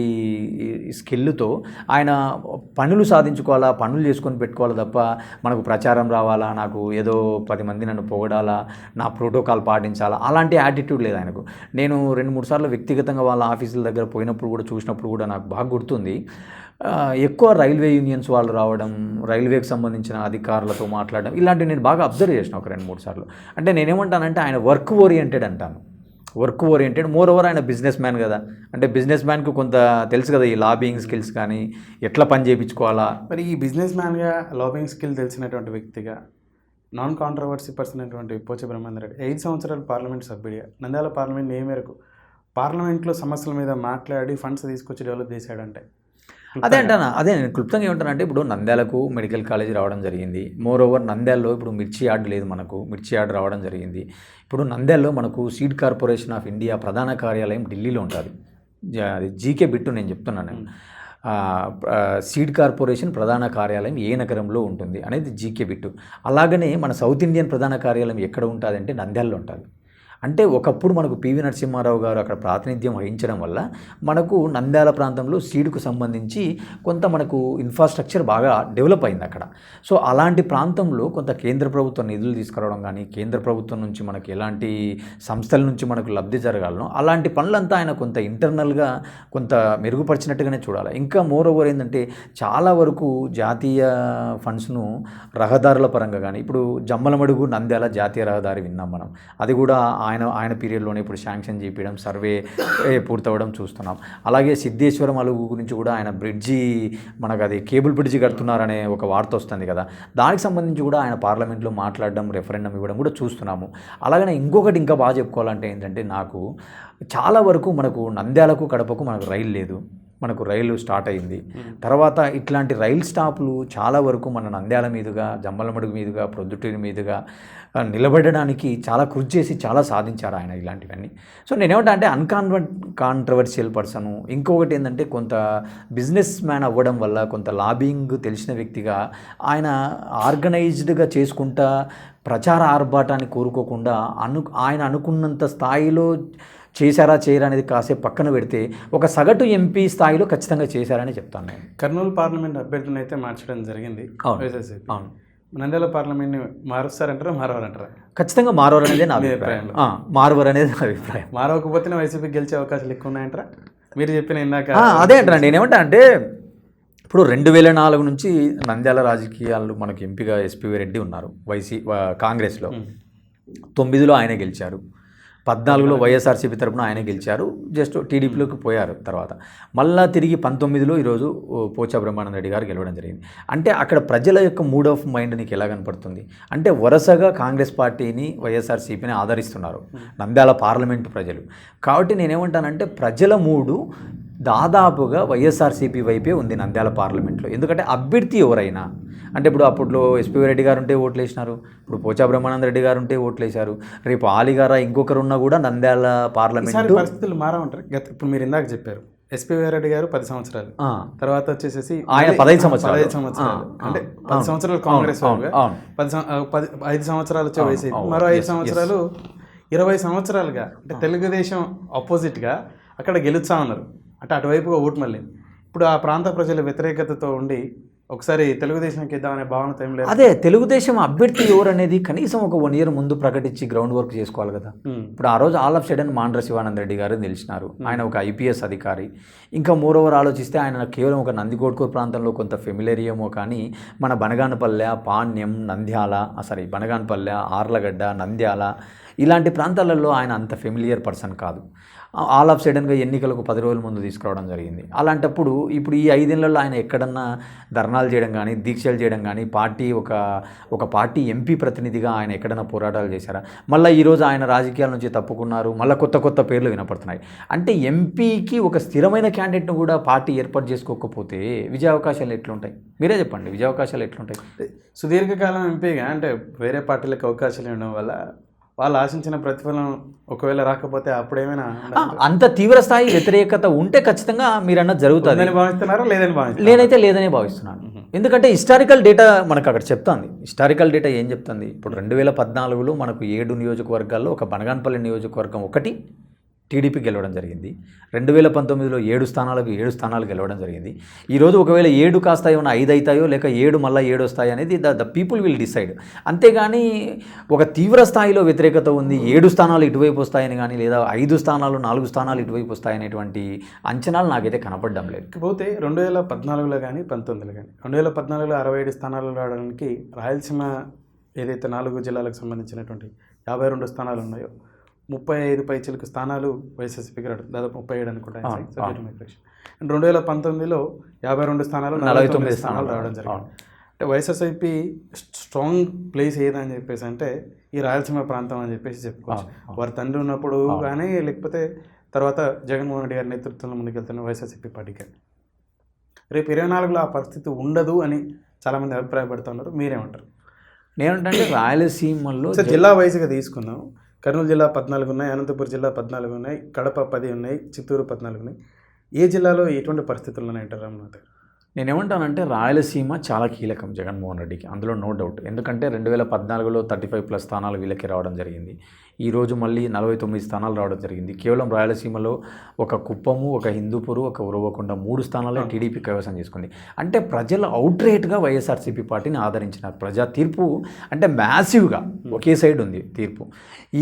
స్కిల్తో ఆయన పనులు సాధించుకోవాలా, పనులు చేసుకొని పెట్టుకోవాలా తప్ప మనకు ప్రచారం రావాలా, నాకు ఏదో 10 మంది నన్ను పొగడాలా, నా ప్రోటోకాల్ పాటించాలా, అలాంటి యాటిట్యూడ్ లేదు ఆయనకు. నేను 2-3 సార్లు వ్యక్తిగతంగా వాళ్ళ ఆఫీసుల దగ్గర పోయినప్పుడు కూడా చూసినప్పుడు కూడా నాకు బాగా గుర్తుంది. ఎక్కువ రైల్వే యూనియన్స్ వాళ్ళు రావడం, రైల్వేకి సంబంధించిన అధికారులతో మాట్లాడడం, ఇలాంటివి నేను బాగా అబ్జర్వ్ చేసిన ఒక 2-3 సార్లు. అంటే నేనేమంటానంటే ఆయన వర్క్ ఓరియంటెడ్ అంటాను. Work oriented. మోర్ ఓవర్ ఆయన బిజినెస్ మ్యాన్ కదా, అంటే బిజినెస్ మ్యాన్కు కొంత తెలుసు కదా ఈ లాబింగ్ స్కిల్స్ కానీ ఎట్లా పని చేయించుకోవాలా. మరి ఈ బిజినెస్ మ్యాన్గా లాబింగ్ స్కిల్ తెలిసినటువంటి వ్యక్తిగా, నాన్ కాంట్రవర్సీ పర్సన్ అయినటువంటి పోచ బ్రహ్మానందరెడ్డి 5 సంవత్సరాలు పార్లమెంట్ సభ్యుడిగా నంద్యాల పార్లమెంట్ ఏ మేరకు పార్లమెంట్లో సమస్యల మీద మాట్లాడి ఫండ్స్ తీసుకొచ్చి డెవలప్ చేశాడంటే? అదే నేను క్లుప్తంగా ఏమంటానంటే, ఇప్పుడు నంద్యాలకు మెడికల్ కాలేజ్ రావడం జరిగింది. మోర్ ఓవర్ నంద్యాలలో ఇప్పుడు మిర్చి యార్డ్ లేదు, మనకు మిర్చి యార్డ్ రావడం జరిగింది. ఇప్పుడు నంద్యాలలో మనకు సీడ్ కార్పొరేషన్ ఆఫ్ ఇండియా ప్రధాన కార్యాలయం ఢిల్లీలో ఉంటుంది. అది జీకే బిట్టు నేను చెప్తున్నాను. సీడ్ కార్పొరేషన్ ప్రధాన కార్యాలయం ఏ నగరంలో ఉంటుంది అనేది జీకే బిట్టు. అలాగనే మన సౌత్ ఇండియన్ ప్రధాన కార్యాలయం ఎక్కడ ఉంటుంది అంటే నంద్యాలలో ఉంటుంది. అంటే ఒకప్పుడు మనకు పివి నరసింహారావు గారు అక్కడ ప్రాతినిధ్యం వహించడం వల్ల మనకు నంద్యాల ప్రాంతంలో సీడ్కు సంబంధించి కొంత మనకు ఇన్ఫ్రాస్ట్రక్చర్ బాగా డెవలప్ అయింది అక్కడ. సో అలాంటి ప్రాంతంలో కొంత కేంద్ర ప్రభుత్వం నిధులు తీసుకురావడం కానీ, కేంద్ర ప్రభుత్వం నుంచి మనకి ఎలాంటి సంస్థల నుంచి మనకు లబ్ధి జరగాలనో అలాంటి పనులంతా ఆయన కొంత ఇంటర్నల్గా కొంత మెరుగుపరిచినట్టుగానే చూడాలి. ఇంకా మోర్ ఓవర్ ఏంటంటే చాలా వరకు జాతీయ ఫండ్స్ను రహదారుల పరంగా కానీ, ఇప్పుడు జమ్మలమడుగు నంద్యాల జాతీయ రహదారి విన్నాం మనం, అది కూడా ఆయన పీరియడ్లోనే ఇప్పుడు శాంక్షన్ చేపించడం, సర్వే పూర్తవడం చూస్తున్నాం. అలాగే సిద్ధేశ్వరం అలుగు గురించి కూడా ఆయన బ్రిడ్జి, మనకు అది కేబుల్ బ్రిడ్జి కడుతున్నారనే ఒక వార్త వస్తుంది కదా, దానికి సంబంధించి కూడా ఆయన పార్లమెంట్లో మాట్లాడడం, రెఫరెండం ఇవ్వడం కూడా చూస్తున్నాము. అలాగనే ఇంకొకటి ఇంకా బాగా చెప్పుకోవాలంటే ఏంటంటే, నాకు చాలా వరకు మనకు నంద్యాలకు కడపకు మనకు రైలు లేదు, మనకు రైలు స్టార్ట్ అయింది. తర్వాత ఇట్లాంటి రైలు స్టాపులు చాలా వరకు మన నంద్యాల మీదుగా, జమ్మలమడుగు మీదుగా, ప్రొద్దుటూరి మీదుగా నిలబడడానికి చాలా కృషి చేసి చాలా సాధించారు ఆయన ఇలాంటివన్నీ. సో నేనేమంటా అంటే కాంట్రవర్షియల్ పర్సను. ఇంకొకటి ఏంటంటే, కొంత బిజినెస్ మ్యాన్ అవ్వడం వల్ల, కొంత లాబింగ్ తెలిసిన వ్యక్తిగా ఆయన ఆర్గనైజ్డ్గా చేసుకుంటా ప్రచార ఆర్భాటాన్ని కోరుకోకుండా ఆయన అనుకున్నంత స్థాయిలో చేశారా చేయరా అనేది కాసేపు పక్కన పెడితే ఒక సగటు ఎంపీ స్థాయిలో ఖచ్చితంగా చేశారని చెప్తాను నేను. కర్నూలు పార్లమెంట్ అభ్యర్థిని అయితే మార్చడం జరిగింది. అవును. నంద్యాల పార్లమెంట్ని మారుస్తారంటారా, మారవారంటారా? ఖచ్చితంగా మారవరు అనేది నా అభిప్రాయం. మారవరు అనేది నా అభిప్రాయం. మారవకపోతేనే వైసీపీ గెలిచే అవకాశాలు ఎక్కువ ఉన్నాయంటారా? మీరు చెప్పిన ఇందాక అదే అంటారా. నేనేమంటా అంటే, ఇప్పుడు 2004 నుంచి నంద్యాల రాజకీయాలు మనకు ఎంపీగా ఎస్పీవి రెడ్డి ఉన్నారు కాంగ్రెస్లో. 9లో ఆయనే గెలిచారు, 14లో వైఎస్ఆర్సీపీ తరపున ఆయనే గెలిచారు, జస్ట్ టీడీపీలోకి పోయారు. తర్వాత మళ్ళా తిరిగి 19లో ఈరోజు పోచా బ్రహ్మానంద రెడ్డి గారు గెలవడం జరిగింది. అంటే అక్కడ ప్రజల యొక్క మూడ్ ఆఫ్ మైండ్ నీకు ఎలా కనపడుతుంది అంటే, వరుసగా కాంగ్రెస్ పార్టీని, వైఎస్ఆర్సీపీని ఆదరిస్తున్నారు నంద్యాల పార్లమెంటు ప్రజలు. కాబట్టి నేనేమంటానంటే, ప్రజల మూడు దాదాపుగా వైఎస్ఆర్సీపీ వైపే ఉంది నంద్యాల పార్లమెంట్లో. ఎందుకంటే అభ్యర్థి ఎవరైనా అంటే, ఇప్పుడు అప్పట్లో ఎస్పీవి రెడ్డి గారు ఉంటే ఓట్లు వేసినారు, ఇప్పుడు పోచా బ్రహ్మానంద రెడ్డి గారు ఉంటే ఓట్లు వేశారు, రేపు ఆలిగారా ఇంకొకరు ఉన్నా కూడా నంద్యాల పార్లమెంట్ పరిస్థితులు మారమంటారు. ఇప్పుడు మీరు ఇందాక చెప్పారు ఎస్పీవి రెడ్డి గారు 10 సంవత్సరాలు, తర్వాత వచ్చేసి ఆయన 15 సంవత్సరాలు, అంటే 10 సంవత్సరాలు కాంగ్రెస్, 5 సంవత్సరాలు వచ్చే వైసీపీ, మరో 5 సంవత్సరాలు, 20 సంవత్సరాలుగా అంటే తెలుగుదేశం ఆపోజిట్గా అక్కడ గెలుస్తా ఉన్నారు. అంటే అటువైపుగా ఓటు మళ్ళీ ఇప్పుడు ఆ ప్రాంత ప్రజల వ్యతిరేకతతో ఉండి ఒకసారి తెలుగుదేశంకి ఇద్దామనే భావనతో ఏం లేదు. అదే తెలుగుదేశం అభ్యర్థి ఎవరు అనేది కనీసం ఒక 1 year ముందు ప్రకటించి గ్రౌండ్ వర్క్ చేసుకోవాలి కదా. ఇప్పుడు ఆ రోజు all of sudden Mandra Shivananda Reddy గారు నిలిచినారు. ఆయన ఒక IPS అధికారి. ఇంకా మోరోవర్ ఆలోచిస్తే ఆయన కేవలం ఒక నందికోట్కూరు ప్రాంతంలో కొంత ఫెమిలేరియేమో, కానీ మన బనగానపల్లె, పాణ్యం, నంద్యాల, బనగానపల్లె, ఆర్లగడ్డ, నంద్యాల ఇలాంటి ప్రాంతాలలో ఆయన అంత ఫెమిలియర్ పర్సన్ కాదు. ఆల్ ఆఫ్ సడన్గా ఎన్నికలకు 10 రోజుల ముందు తీసుకురావడం జరిగింది. అలాంటప్పుడు ఇప్పుడు ఈ 5 ఏళ్లలో ఆయన ఎక్కడన్నా ధర్నాలు చేయడం కానీ, దీక్షలు చేయడం కానీ, ఒక పార్టీ ఎంపీ ప్రతినిధిగా ఆయన ఎక్కడన్నా పోరాటాలు చేశారా? మళ్ళీ ఈరోజు ఆయన రాజకీయాల నుంచి తప్పుకున్నారు, మళ్ళీ కొత్త పేర్లు వినపడుతున్నాయి. అంటే ఎంపీకి ఒక స్థిరమైన క్యాండిడేట్ను కూడా పార్టీ ఏర్పాటు చేసుకోకపోతే విజయావకాశాలు ఎట్లుంటాయి? మీరే చెప్పండి, విజయావకాశాలు ఎట్లుంటాయి? సుదీర్ఘకాలం ఎంపీగా అంటే వేరే పార్టీలకు అవకాశాలు ఇవ్వడం వల్ల వాళ్ళు ఆశించిన ప్రతిఫలం ఒకవేళ రాకపోతే అప్పుడేమైనా అంత తీవ్ర స్థాయి వ్యతిరేకత ఉంటే ఖచ్చితంగా మీరన్నది జరుగుతుంది భావిస్తున్నారా? లేదనే భావిస్తున్నాను. ఎందుకంటే హిస్టారికల్ డేటా మనకు అక్కడ చెప్తుంది. హిస్టారికల్ డేటా ఏం చెప్తుంది? ఇప్పుడు 2014లో మనకు 7 నియోజకవర్గాల్లో ఒక బనగానపల్లి నియోజకవర్గం ఒకటి టీడీపీ గెలవడం జరిగింది. 2019లో 7 స్థానాలు గెలవడం జరిగింది. ఈరోజు ఒకవేళ 7 కాస్త ఏమైనా 5 అవుతాయో, లేక 7 మళ్ళీ 7 వస్తాయి అనేది ద పీపుల్ విల్ డిసైడ్. అంతేగాని ఒక తీవ్ర స్థాయిలో వ్యతిరేకత ఉంది, 7 స్థానాలు ఇటువైపు వస్తాయని కానీ, లేదా 5 స్థానాలు 4 స్థానాలు ఇటువైపు వస్తాయనేటువంటి అంచనాలు నాకైతే కనపడడం లేదు. పోతే 2014లో కానీ 19లో కానీ 2014లో 67 స్థానాలు రావడానికి రాయలసీమ ఏదైతే 4 జిల్లాలకు సంబంధించినటువంటి 52 స్థానాలు ఉన్నాయో 35 పైచిలకు స్థానాలు వైఎస్ఆర్సీపీకి రావడం, దాదాపు 37 అనుకుంటా. 2019లో 52 స్థానాలు 49 స్థానాలు రావడం జరిగింది. అంటే వైఎస్ఆర్సీపీ స్ట్రాంగ్ ప్లేస్ ఏదని చెప్పేసి అంటే ఈ రాయలసీమ ప్రాంతం అని చెప్పేసి చెప్పుకోవచ్చు. వారి తండ్రి ఉన్నప్పుడు కానీ, లేకపోతే తర్వాత జగన్మోహన్ రెడ్డి గారి నేతృత్వంలో ముందుకెళ్తున్న వైఎస్ఆర్సీపీ పార్టీకి రేపు 24లో ఆ పరిస్థితి ఉండదు అని చాలామంది అభిప్రాయపడుతున్నారు. మీరేమంటారు? నేనంటే రాయలసీమలో జిల్లా వైజ్గా తీసుకుందాం. కర్నూలు జిల్లా 14 ఉన్నాయి, అనంతపురం జిల్లా 14 ఉన్నాయి, కడప 10 ఉన్నాయి, చిత్తూరు 14 ఉన్నాయి. ఏ జిల్లాలో ఎటువంటి పరిస్థితులు ఉన్నాయంటారు రామ్నాథ్? నేనేమంటానంటే రాయలసీమ చాలా కీలకం జగన్మోహన్ రెడ్డికి, అందులో నో డౌట్. ఎందుకంటే 2014లో 35+ స్థానాలు వీళ్ళకి రావడం జరిగింది. ఈరోజు మళ్ళీ 49 స్థానాలు రావడం జరిగింది. కేవలం రాయలసీమలో ఒక కుప్పము, ఒక హిందూపూరు, ఒక ఉరవకొండ 3 స్థానాలే టీడీపీ కైవసం చేసుకుంది. అంటే ప్రజలు అవుట్రేట్గా వైఎస్ఆర్సీపీ పార్టీని ఆదరించినారు. ప్రజా తీర్పు అంటే మ్యాసివ్గా ఒకే సైడ్ ఉంది తీర్పు.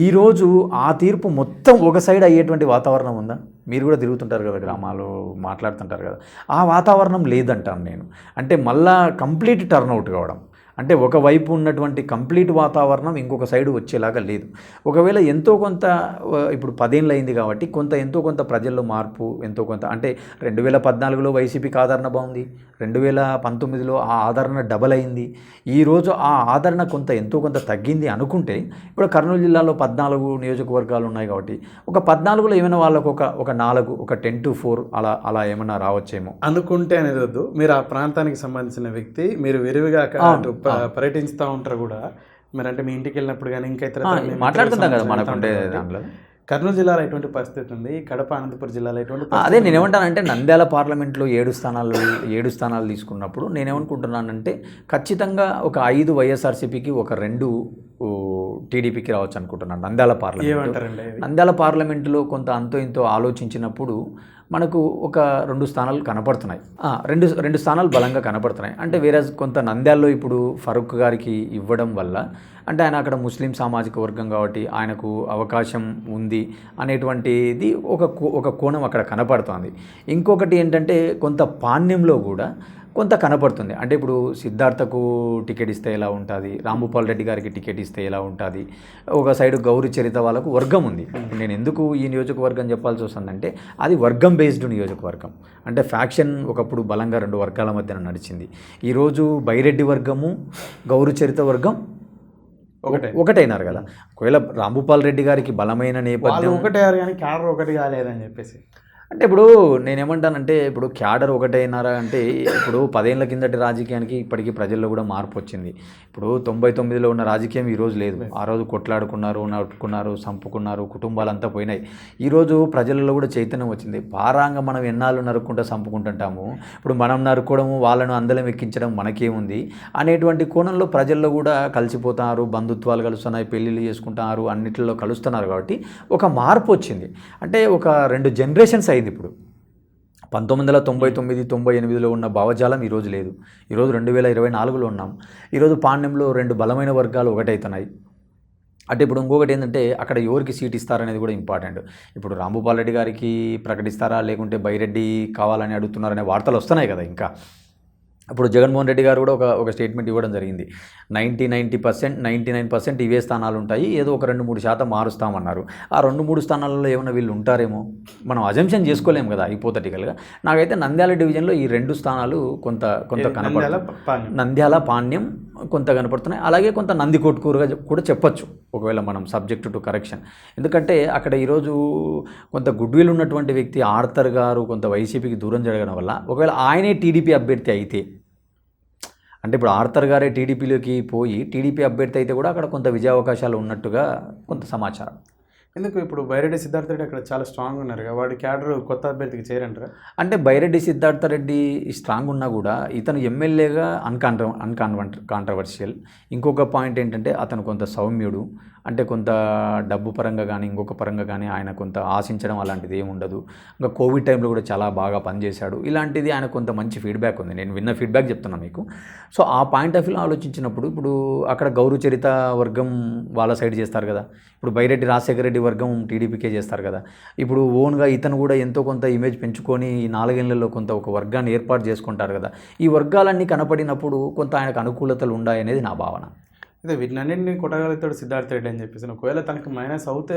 ఈరోజు ఆ తీర్పు మొత్తం ఒక సైడ్ అయ్యేటువంటి వాతావరణం ఉందా? మీరు కూడా తిరుగుతుంటారు కదా, గ్రామాలు మాట్లాడుతుంటారు కదా, ఆ వాతావరణం లేదంటాను నేను. అంటే మళ్ళా కంప్లీట్ టర్న్అవుట్ కావడం, అంటే ఒకవైపు ఉన్నటువంటి కంప్లీట్ వాతావరణం ఇంకొక సైడు వచ్చేలాగా లేదు. ఒకవేళ ఎంతో కొంత ఇప్పుడు 10 ఏళ్ళు అయింది కాబట్టి ఎంతో కొంత ప్రజల్లో మార్పు ఎంతో కొంత అంటే 2014లో వైసీపీకి ఆదరణ బాగుంది, 2019లో ఆ ఆదరణ డబల్ అయింది. ఈరోజు ఆ ఆదరణ ఎంతో కొంత తగ్గింది అనుకుంటే ఇప్పుడు కర్నూలు జిల్లాలో 14 నియోజకవర్గాలు ఉన్నాయి కాబట్టి ఒక 14లో ఏమైనా వాళ్ళకు ఒక 4 ఒక 10-4 అలా ఏమైనా రావచ్చేమో అనుకుంటే అనేది వద్దు. మీరు ఆ ప్రాంతానికి సంబంధించిన వ్యక్తి, మీరు విరివిగా పర్యటిస్తూ ఉంటారు కూడా. మీరు అంటే మీ ఇంటికి వెళ్ళినప్పుడు కానీ ఇంకా ఇతర మాట్లాడుతుంటాం కదా మనకుండే దాంట్లో. కర్నూలు జిల్లాలో ఎటువంటి పరిస్థితి ఉంది, కడప అనంతపురం జిల్లాలో ఎటువంటి అదే నేనేమంటానంటే నంద్యాల పార్లమెంట్లో 7 స్థానాలు తీసుకున్నప్పుడు నేనేమనుకుంటున్నానంటే ఖచ్చితంగా ఒక 5 వైఎస్ఆర్సీపీకి ఒక 2 టీడీపీకి రావచ్చు అనుకుంటున్నాను. నంద్యాల పార్లమెంటులో కొంత అంతో ఇంతో ఆలోచించినప్పుడు మనకు ఒక 2 స్థానాలు కనపడుతున్నాయి, 2 స్థానాలు బలంగా కనపడుతున్నాయి. అంటే వేరే కొంత నంద్యాలలో ఇప్పుడు ఫరూక్ గారికి ఇవ్వడం వల్ల అంటే ఆయన అక్కడ ముస్లిం సామాజిక వర్గం కాబట్టి ఆయనకు అవకాశం ఉంది అనేటువంటిది ఒక కోణం అక్కడ కనపడుతుంది. ఇంకొకటి ఏంటంటే కొంత పాణ్యంలో కూడా కొంత కనపడుతుంది. అంటే ఇప్పుడు సిద్ధార్థకు టికెట్ ఇస్తే ఎలా ఉంటుంది, రాంభూపాల్ రెడ్డి గారికి టికెట్ ఇస్తే ఎలా ఉంటుంది, ఒక సైడు గౌరీ చరిత వాళ్ళకు వర్గం ఉంది. నేను ఎందుకు ఈ నియోజకవర్గం చెప్పాల్సి వస్తుందంటే అది వర్గం బేస్డ్ నియోజకవర్గం. అంటే ఫ్యాక్షన్ ఒకప్పుడు బలంగా 2 వర్గాల మధ్యన నడిచింది. ఈరోజు బైరెడ్డి వర్గము గౌరీ చరిత వర్గం ఒకటైనారు కదా. ఒకవేళ రాంభూపాల్ రెడ్డి గారికి బలమైన నేపథ్యం ఒకటే కానీ క్యాడర్ ఒకటి కాలేదని చెప్పేసి అంటే ఇప్పుడు నేనేమంటానంటే ఇప్పుడు క్యాడర్ ఒకటైనారా అంటే ఇప్పుడు 10 ఏళ్ల కిందటి రాజకీయానికి ఇప్పటికీ ప్రజల్లో కూడా మార్పు వచ్చింది. ఇప్పుడు 99లో ఉన్న రాజకీయం ఈరోజు లేదు. ఆ రోజు కొట్లాడుకున్నారు, నడుపుకున్నారు, చంపుకున్నారు, కుటుంబాలంతా పోయినాయి. ఈరోజు ప్రజలలో కూడా చైతన్యం వచ్చింది. పారాంగా మనం ఎన్నాళ్ళు నరుక్కుంటూ చంపుకుంటుంటాము, ఇప్పుడు మనం నరుక్కోవడము వాళ్ళను అందలం ఎక్కించడం మనకేముంది అనేటువంటి కోణంలో ప్రజల్లో కూడా కలిసిపోతున్నారు, బంధుత్వాలు కలుస్తున్నాయి, పెళ్ళిళ్ళు చేసుకుంటున్నారు, అన్నిటిలో కలుస్తున్నారు. కాబట్టి ఒక మార్పు వచ్చింది. అంటే ఒక 2 జనరేషన్స్ అయింది. ఇప్పుడు 1999-98లో ఉన్న భావజాలం ఈరోజు లేదు. ఈరోజు 2024లో ఉన్నాం. ఈరోజు పాణ్యంలో 2 బలమైన వర్గాలు ఒకటవుతున్నాయి. అంటే ఇప్పుడు ఇంకొకటి ఏంటంటే అక్కడ ఎవరికి సీట్ ఇస్తారనేది కూడా ఇంపార్టెంట్. ఇప్పుడు రాంభూపాల్ రెడ్డి గారికి ప్రకటిస్తారా లేకుంటే బైరెడ్డి కావాలని అడుగుతున్నారనే వార్తలు వస్తున్నాయి కదా. ఇంకా ఇప్పుడు జగన్మోహన్ రెడ్డి గారు కూడా ఒక స్టేట్మెంట్ ఇవ్వడం జరిగింది. 99% ఇవే స్థానాలు ఉంటాయి, ఏదో ఒక 2-3% మారుస్తామన్నారు. ఆ 2-3 స్థానాలలో ఏమైనా వీళ్ళు ఉంటారేమో మనం అజంప్షన్ చేసుకోలేము కదా హైపోథెటికల్గా. నాకైతే నంద్యాల డివిజన్లో ఈ 2 స్థానాలు కొంత కనపడుతున్నాయి. నంద్యాల పాణ్యం కొంత కనపడుతున్నాయి. అలాగే కొంత నందికొట్కూరుగా కూడా చెప్పొచ్చు ఒకవేళ మనం సబ్జెక్ట్ టు కరెక్షన్. ఎందుకంటే అక్కడ ఈరోజు కొంత గుడ్ విల్ ఉన్నటువంటి వ్యక్తి ఆర్థర్ గారు కొంత వైసీపీకి దూరం జరగడం వల్ల ఒకవేళ ఆయనే టీడీపీ అభ్యర్థి అయితే, అంటే ఇప్పుడు ఆర్థర్ గారే టీడీపీలోకి పోయి టీడీపీ అభ్యర్థి అయితే కూడా అక్కడ కొంత విజయావకాశాలు ఉన్నట్టుగా కొంత సమాచారం. ఎందుకు ఇప్పుడు బైరెడ్డి సిద్ధార్థ రెడ్డి అక్కడ చాలా స్ట్రాంగ్ ఉన్నారు కదా, వాడి క్యాడర్ కొత్త అభ్యర్థికి చేరంటారా? అంటే బైరెడ్డి సిద్ధార్థ రెడ్డి స్ట్రాంగ్ ఉన్నా కూడా ఇతను ఎమ్మెల్యేగా కాంట్రవర్షియల్. ఇంకొక పాయింట్ ఏంటంటే అతను కొంత సౌమ్యుడు. అంటే కొంత డబ్బు పరంగా కానీ ఇంకొక పరంగా కానీ ఆయన కొంత ఆశించడం అలాంటిది ఏమి ఉండదు. ఇంకా కోవిడ్ టైంలో కూడా చాలా బాగా పనిచేశాడు. ఇలాంటిది ఆయన కొంత మంచి ఫీడ్బ్యాక్ ఉంది. నేను విన్న ఫీడ్బ్యాక్ చెప్తున్నాను మీకు. సో ఆ పాయింట్ ఆఫ్ వ్యూలో ఆలోచించినప్పుడు ఇప్పుడు అక్కడ గౌరీ చరిత వర్గం వాళ్ళ సైడ్ చేస్తారు కదా, ఇప్పుడు బైరెడ్డి రాజశేఖర రెడ్డి వర్గం టీడీపీకే చేస్తారు కదా. ఇప్పుడు ఓన్గా ఇతను కూడా ఎంతో కొంత ఇమేజ్ పెంచుకొని ఈ 4 ఏళ్లలో కొంత ఒక వర్గాన్ని ఏర్పాటు చేసుకుంటారు కదా. ఈ వర్గాలన్నీ కనపడినప్పుడు కొంత ఆయనకు అనుకూలతలు ఉన్నాయనేది నా భావన. అదే వీటినన్నింటినీ కొట్టగలుగుతాడు సిద్ధార్థ రెడ్డి అని చెప్పేసి. ఒకవేళ తనకు మైనస్ అవుతే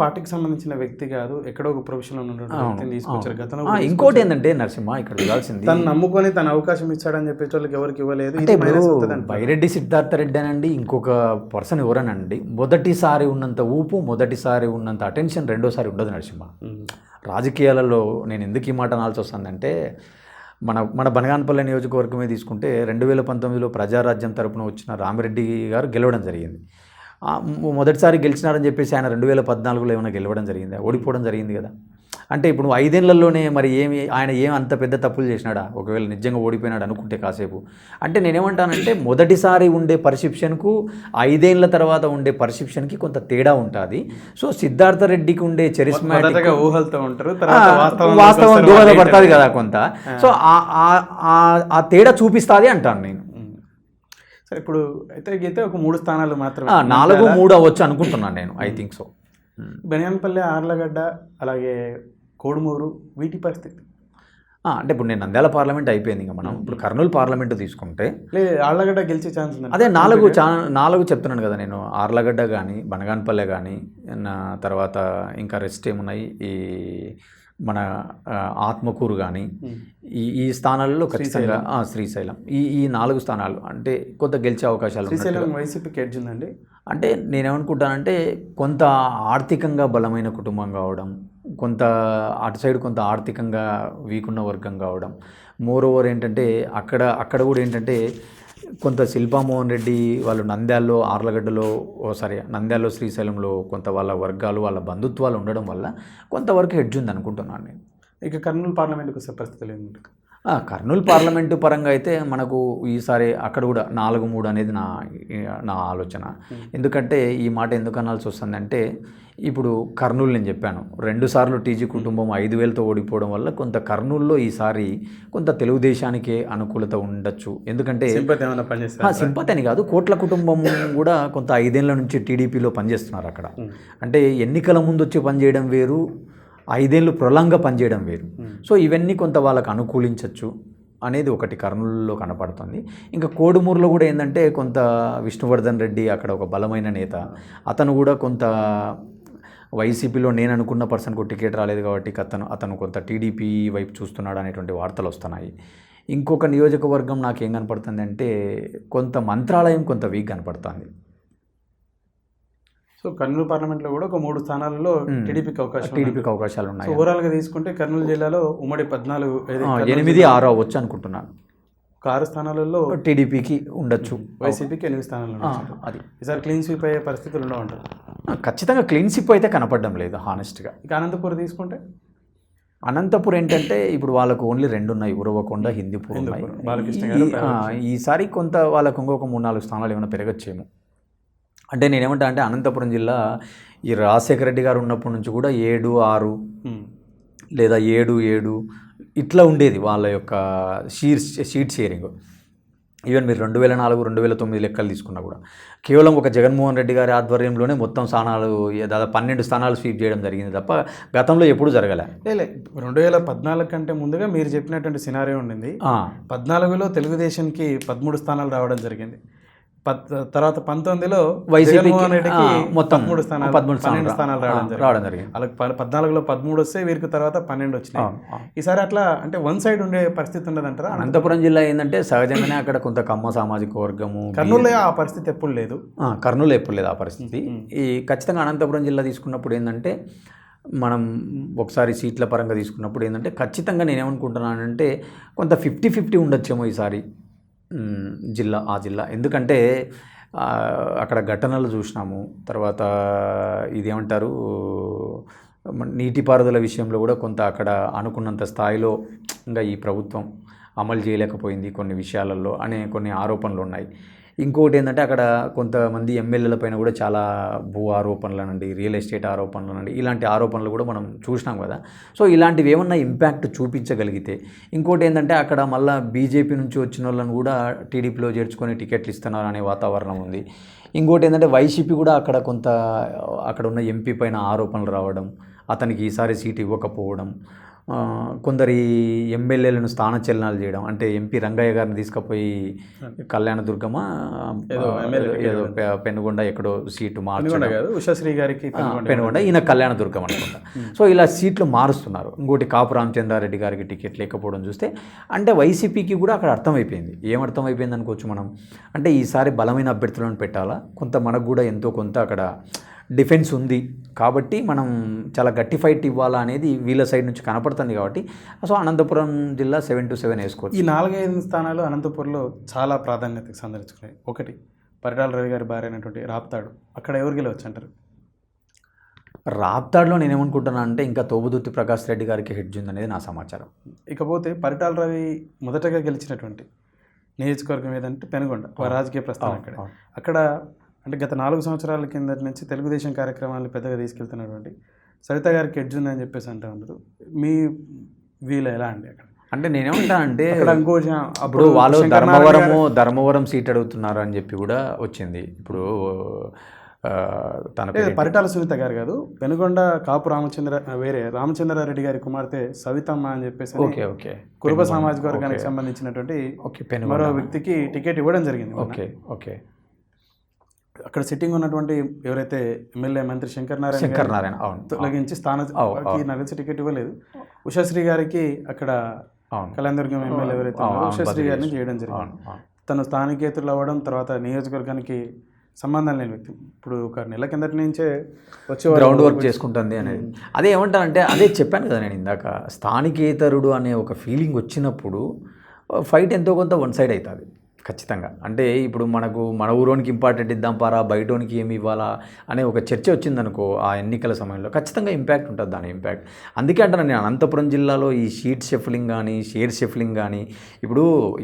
పార్టీకి సంబంధించిన వ్యక్తి కాదు, ఎక్కడో ఒక ప్రొఫెషనల్ ఉన్నటువంటి తీసుకొచ్చారు గతంలో. ఇంకోటి ఏంటంటే నరసింహ ఇక్కడ చూడాల్సింది తను నమ్ముకొని తన అవకాశం ఇచ్చాడని చెప్పేసి వాళ్ళకి ఎవరికి ఇవ్వలేదు. బైరెడ్డి సిద్ధార్థ రెడ్డి అనండి ఇంకొక పర్సన్ ఎవరనండి మొదటిసారి ఉన్నంత ఊపు, మొదటిసారి ఉన్నంత అటెన్షన్ రెండోసారి ఉండదు నరసింహ. రాజకీయాలలో నేను ఎందుకు ఈ మాట అనాల్సి వస్తుందంటే మన బనగానపల్లి నియోజకవర్గమే తీసుకుంటే 2019లో ప్రజారాజ్యం తరపున వచ్చిన రామిరెడ్డి గారు గెలవడం జరిగింది. మొదటిసారి గెలిచినారని చెప్పేసి ఆయన 2014లో ఏమైనా గెలవడం జరిగిందా? ఓడిపోవడం జరిగింది కదా. అంటే ఇప్పుడు 5 ఏళ్లలోనే మరి ఆయన అంత పెద్ద తప్పులు చేసినాడా ఒకవేళ నిజంగా ఓడిపోయినాడు అనుకుంటే కాసేపు? అంటే నేనేమంటానంటే మొదటిసారి ఉండే పర్సెప్షన్కు 5 ఏళ్ల తర్వాత ఉండే పర్సెప్షన్కి కొంత తేడా ఉంటుంది. సో సిద్ధార్థ రెడ్డికి ఉండే చరిస్మాటిక్ ఊహలతో ఉంటారు, వాస్తవం దోహదపడుతుంది కదా కొంత. సో ఆ తేడా చూపిస్తుంది అంటాను నేను. సరే ఇప్పుడు అయితే ఒక 3 స్థానాలు మాత్రమే, 4-3 అవ్వచ్చు అనుకుంటున్నాను నేను. I think so. Banaganapalle, Allagadda, అలాగే కోడుమూరు, వీటి పరిస్థితి అంటే ఇప్పుడు నేను నంద్యాల పార్లమెంట్ అయిపోయింది, ఇంకా మనం ఇప్పుడు కర్నూలు పార్లమెంట్ తీసుకుంటే లేదు ఆళ్ళగడ్డ గెలిచే ఛాన్స్ ఉంది. అదే నాలుగు చెప్తున్నాను కదా నేను. ఆర్లగడ్డ కానీ, బనగానపల్లె కానీ, తర్వాత ఇంకా రెస్ట్ ఏమున్నాయి, ఈ మన ఆత్మకూరు కానీ, ఈ స్థానాల్లో ఖచ్చితంగా శ్రీశైలం, ఈ 4 స్థానాలు అంటే కొంత గెలిచే అవకాశాలు ఉన్నాయి. శ్రీశైలం వైసీపీకి ఎడ్జ్ ఉందండి. అంటే నేనేమనుకుంటానంటే కొంత ఆర్థికంగా బలమైన కుటుంబం కావడం, కొంత అటు సైడ్ కొంత ఆర్థికంగా వీక్ ఉన్న వర్గం కావడం, మోర్ ఓవర్ ఏంటంటే అక్కడ కూడా ఏంటంటే కొంత శిల్పామోహన్ రెడ్డి వాళ్ళు నంద్యాలలో, ఆర్లగడ్డలో నంద్యాలలో, శ్రీశైలంలో కొంత వాళ్ళ వర్గాలు, వాళ్ళ బంధుత్వాలు ఉండడం వల్ల కొంతవరకు హెడ్జ్ ఉంది అనుకుంటున్నాను నేను. ఇక కర్నూలు పార్లమెంట్కి వస్తే పరిస్థితులు ఏంటి? కర్నూలు పార్లమెంటు పరంగా అయితే మనకు ఈసారి అక్కడ కూడా 4-3 అనేది నా ఆలోచన. ఎందుకంటే ఈ మాట ఎందుకు అనాల్సి వస్తుందంటే, ఇప్పుడు కర్నూలు నేను చెప్పాను 2 సార్లు టీజీ కుటుంబం 5,000తో ఓడిపోవడం వల్ల కొంత కర్నూలులో ఈసారి కొంత తెలుగుదేశానికే అనుకూలత ఉండొచ్చు. ఎందుకంటే సింపతి అని కాదు, కోట్ల కుటుంబం కూడా కొంత 5 ఏళ్ల నుంచి టీడీపీలో పనిచేస్తున్నారు అక్కడ. అంటే ఎన్నికల ముందు వచ్చి పనిచేయడం వేరు, 5 ఏళ్ళు ప్రొలాంగ్గా పనిచేయడం వేరు. సో ఇవన్నీ కొంత వాళ్ళకు అనుకూలించవచ్చు అనేది ఒకటి కర్నూలులో కనపడుతుంది. ఇంకా కోడుమూరులో కూడా ఏంటంటే కొంత విష్ణువర్ధన్ రెడ్డి అక్కడ ఒక బలమైన నేత, అతను కూడా కొంత వైసీపీలో నేను అనుకున్న పర్సన్కు టికెట్ రాలేదు కాబట్టి అతను కొంత టీడీపీ వైపు చూస్తున్నాడు అనేటువంటి వార్తలు వస్తున్నాయి. ఇంకొక నియోజకవర్గం నాకేం కనపడుతుంది అంటే కొంత మంత్రాలయం కొంత వీక్ కనపడుతుంది. సో కర్నూలు పార్లమెంట్లో కూడా ఒక 3 స్థానాలలో టీడీపీకి అవకాశాలు ఉన్నాయి. ఓవరాల్గా తీసుకుంటే కర్నూలు జిల్లాలో ఉమ్మడి 8-6 అవ్వచ్చు అనుకుంటున్నాను. 6 స్థానాలలో టీడీపీకి ఉండొచ్చు, వైసీపీకి 8 స్థానాలు. అది ఈసారి క్లీన్ స్వీప్ అయ్యే పరిస్థితులు ఉండవంటారు? ఖచ్చితంగా క్లీన్ స్వీప్ అయితే కనపడడం లేదు హానెస్ట్గా. ఇక అనంతపురం తీసుకుంటే అనంతపురం ఏంటంటే ఇప్పుడు వాళ్ళకు ఓన్లీ 2 ఉన్నాయి, ఉరవకొండ, హిందూపూర్ ఉన్నాయి. ఈసారి కొంత వాళ్ళకు ఇంకొక 3-4 స్థానాలు ఏమైనా పెరగచ్చేమో. అంటే నేనేమంటా అంటే అనంతపురం జిల్లా ఈ రాజశేఖర రెడ్డి గారు ఉన్నప్పటి నుంచి కూడా 7-6 లేదా 7-7 ఇట్లా ఉండేది వాళ్ళ యొక్క సీట్ షేరింగ్. ఈవెన్ మీరు 2004-2009 లెక్కలు తీసుకున్నా కూడా కేవలం ఒక జగన్మోహన్ రెడ్డి గారి ఆధ్వర్యంలోనే మొత్తం స్థానాలు దాదాపు 12 స్థానాలు స్వీప్ చేయడం జరిగింది తప్ప గతంలో ఎప్పుడు జరగలే. 2014 కంటే ముందుగా మీరు చెప్పినటువంటి సినారియో ఉండింది. 14లో తెలుగుదేశంకి 13 స్థానాలు రావడం జరిగింది. తర్వాత 19లో జగన్మోహన్ రెడ్డికి మొత్తం 12 స్థానాలు రావడం జరిగింది. వాళ్ళకి 14లో 13 వస్తే వీరికి తర్వాత 12 వచ్చినాయి. ఈసారి అట్లా అంటే వన్ సైడ్ ఉండే పరిస్థితి ఉండదంటారా? అనంతపురం జిల్లా ఏంటంటే సహజంగానే అక్కడ కొంత కమ్మ సామాజిక వర్గము. కర్నూలులో ఆ పరిస్థితి ఎప్పుడు లేదు. కర్నూలు ఎప్పుడు లేదు ఆ పరిస్థితి. ఈ ఖచ్చితంగా అనంతపురం జిల్లా తీసుకున్నప్పుడు ఏంటంటే మనం ఒకసారి సీట్ల పరంగా తీసుకున్నప్పుడు ఏంటంటే ఖచ్చితంగా నేనేమనుకుంటున్నానంటే కొంత 50-50 ఉండొచ్చేమో ఈసారి జిల్లా. ఎందుకంటే అక్కడ ఘటనలు చూసినాము. తర్వాత ఇదేమంటారు నీటిపారుదల విషయంలో కూడా కొంత అక్కడ అనుకున్నంత స్థాయిలో ఇంకా ఈ ప్రభుత్వం అమలు చేయలేకపోయింది కొన్ని విషయాలలో అనే కొన్ని ఆరోపణలు ఉన్నాయి. ఇంకొకటి ఏంటంటే అక్కడ కొంతమంది ఎమ్మెల్యేల పైన కూడా చాలా భూ ఆరోపణలనండి, రియల్ ఎస్టేట్ ఆరోపణలనండి, ఇలాంటి ఆరోపణలు కూడా మనం చూసినాం కదా. సో ఇలాంటివి ఏమన్నా ఇంపాక్ట్ చూపించగలిగితే, ఇంకోటి ఏంటంటే అక్కడ మళ్ళీ బీజేపీ నుంచి వచ్చిన వాళ్ళని కూడా టీడీపీలో చేర్చుకొని టికెట్లు ఇస్తున్నారు అనే వాతావరణం ఉంది. ఇంకోటి ఏంటంటే వైసీపీ కూడా అక్కడ ఉన్న ఎంపీ పైన ఆరోపణలు రావడం, అతనికి ఈసారి సీటు ఇవ్వకపోవడం, కొందరి ఎమ్మెల్యేలను స్థానచలనాలు చేయడం. అంటే ఎంపీ రంగయ్య గారిని తీసుకుపోయి కళ్యాణదుర్గమ ఏదో పెనుగొండ ఎక్కడో సీటు మార్చడం, ఉషశ్రీ గారికి పెనుగొండ, ఈయన కళ్యాణదుర్గం అనుకుంటా. సో ఇలా సీట్లు మారుస్తున్నారు. ఇంకోటి కాపు రామచంద్రారెడ్డి గారికి టికెట్ లేకపోవడం చూస్తే అంటే వైసీపీకి కూడా అక్కడ అర్థమైపోయింది. ఏమర్థమైపోయింది అనుకోవచ్చు మనం అంటే ఈసారి బలమైన అభ్యర్థులను పెట్టాలా, కొంత మనకు కూడా ఎంతో కొంత అక్కడ డిఫెన్స్ ఉంది కాబట్టి మనం చాలా గట్టి ఫైట్ ఇవ్వాలా అనేది వీళ్ళ సైడ్ నుంచి కనపడుతుంది కాబట్టి సో అనంతపురం జిల్లా 7-7 వేసుకోవచ్చు. ఈ 4-5 స్థానాలు అనంతపురంలో చాలా ప్రాధాన్యతకు సంతరించుకున్నాయి. ఒకటి పరిటాల రవి గారి భార్య అయినటువంటి రాప్తాడు, అక్కడ ఎవరు గెలవచ్చు అంటారు? రాప్తాడులో నేనేమనుకుంటున్నాను అంటే ఇంకా తోబుదుర్తి ప్రకాష్ రెడ్డి గారికి హెడ్జ్ ఉందనేది నా సమాచారం. ఇకపోతే పరిటాల రవి మొదటగా గెలిచినటువంటి నియోజకవర్గం ఏదంటే పెనుగొండ, రాజకీయ ప్రస్థానం అక్కడ అంటే గత 4 సంవత్సరాల కిందటి నుంచి తెలుగుదేశం కార్యక్రమాలను పెద్దగా తీసుకెళ్తున్నటువంటి సరిత గారికి ఎడ్జ్ ఉందని చెప్పేసి అంటూ ఉంటారు. మీ వీలు ఎలా అండి అక్కడ? అంటే నేనేమంటానంటే అప్పుడు వాళ్ళు ధర్మవరం సీట్ అడుగుతున్నారు అని చెప్పి కూడా వచ్చింది. ఇప్పుడు తన పరిటాల సునీత గారు కాదు, పెనుగొండ కాపు రామచంద్రారెడ్డి గారి కుమార్తె సవితమ్మ అని చెప్పేసి ఓకే ఓకే కురుబ సామాజిక వర్గానికి సంబంధించినటువంటి మరో వ్యక్తికి టికెట్ ఇవ్వడం జరిగింది. ఓకే ఓకే అక్కడ సిట్టింగ్ ఉన్నటువంటి ఎవరైతే ఎమ్మెల్యే మంత్రి శంకర్ నారాయణ తొలగించి స్థానానికి నాకు టికెట్ ఇవ్వలేదు. ఉషాశ్రీ గారికి అక్కడ కళ్యాణదుర్గం ఎమ్మెల్యే ఎవరైతే ఉషాశ్రీ గారిని చేయడం జరిగింది. తను స్థానికేతరులు అవ్వడం, తర్వాత నియోజకవర్గానికి సంబంధం లేని వ్యక్తి ఇప్పుడు ఒక నెల కిందటి నుంచే వచ్చి గ్రౌండ్ వర్క్ చేసుకుంటుంది అనేది. అదే ఏమంటానంటే అదే చెప్పాను కదా నేను ఇందాక, స్థానికేతరుడు అనే ఒక ఫీలింగ్ వచ్చినప్పుడు ఫైట్ ఎంతో కొంత వన్ సైడ్ అవుతుంది ఖచ్చితంగా. అంటే ఇప్పుడు మన ఊరోనికి ఇంపార్టెంట్ ఇద్దాం పారా, బయటోనికి ఏమి ఇవ్వాలా అనే ఒక చర్చ వచ్చిందనుకో ఆ ఎన్నికల సమయంలో, ఖచ్చితంగా ఇంపాక్ట్ ఉంటుంది దాని ఇంపాక్ట్. అందుకే అంటాను నేను, అనంతపురం జిల్లాలో ఈ షీట్ షెఫ్లింగ్ కానీ షేర్ షెఫ్లింగ్ కానీ, ఇప్పుడు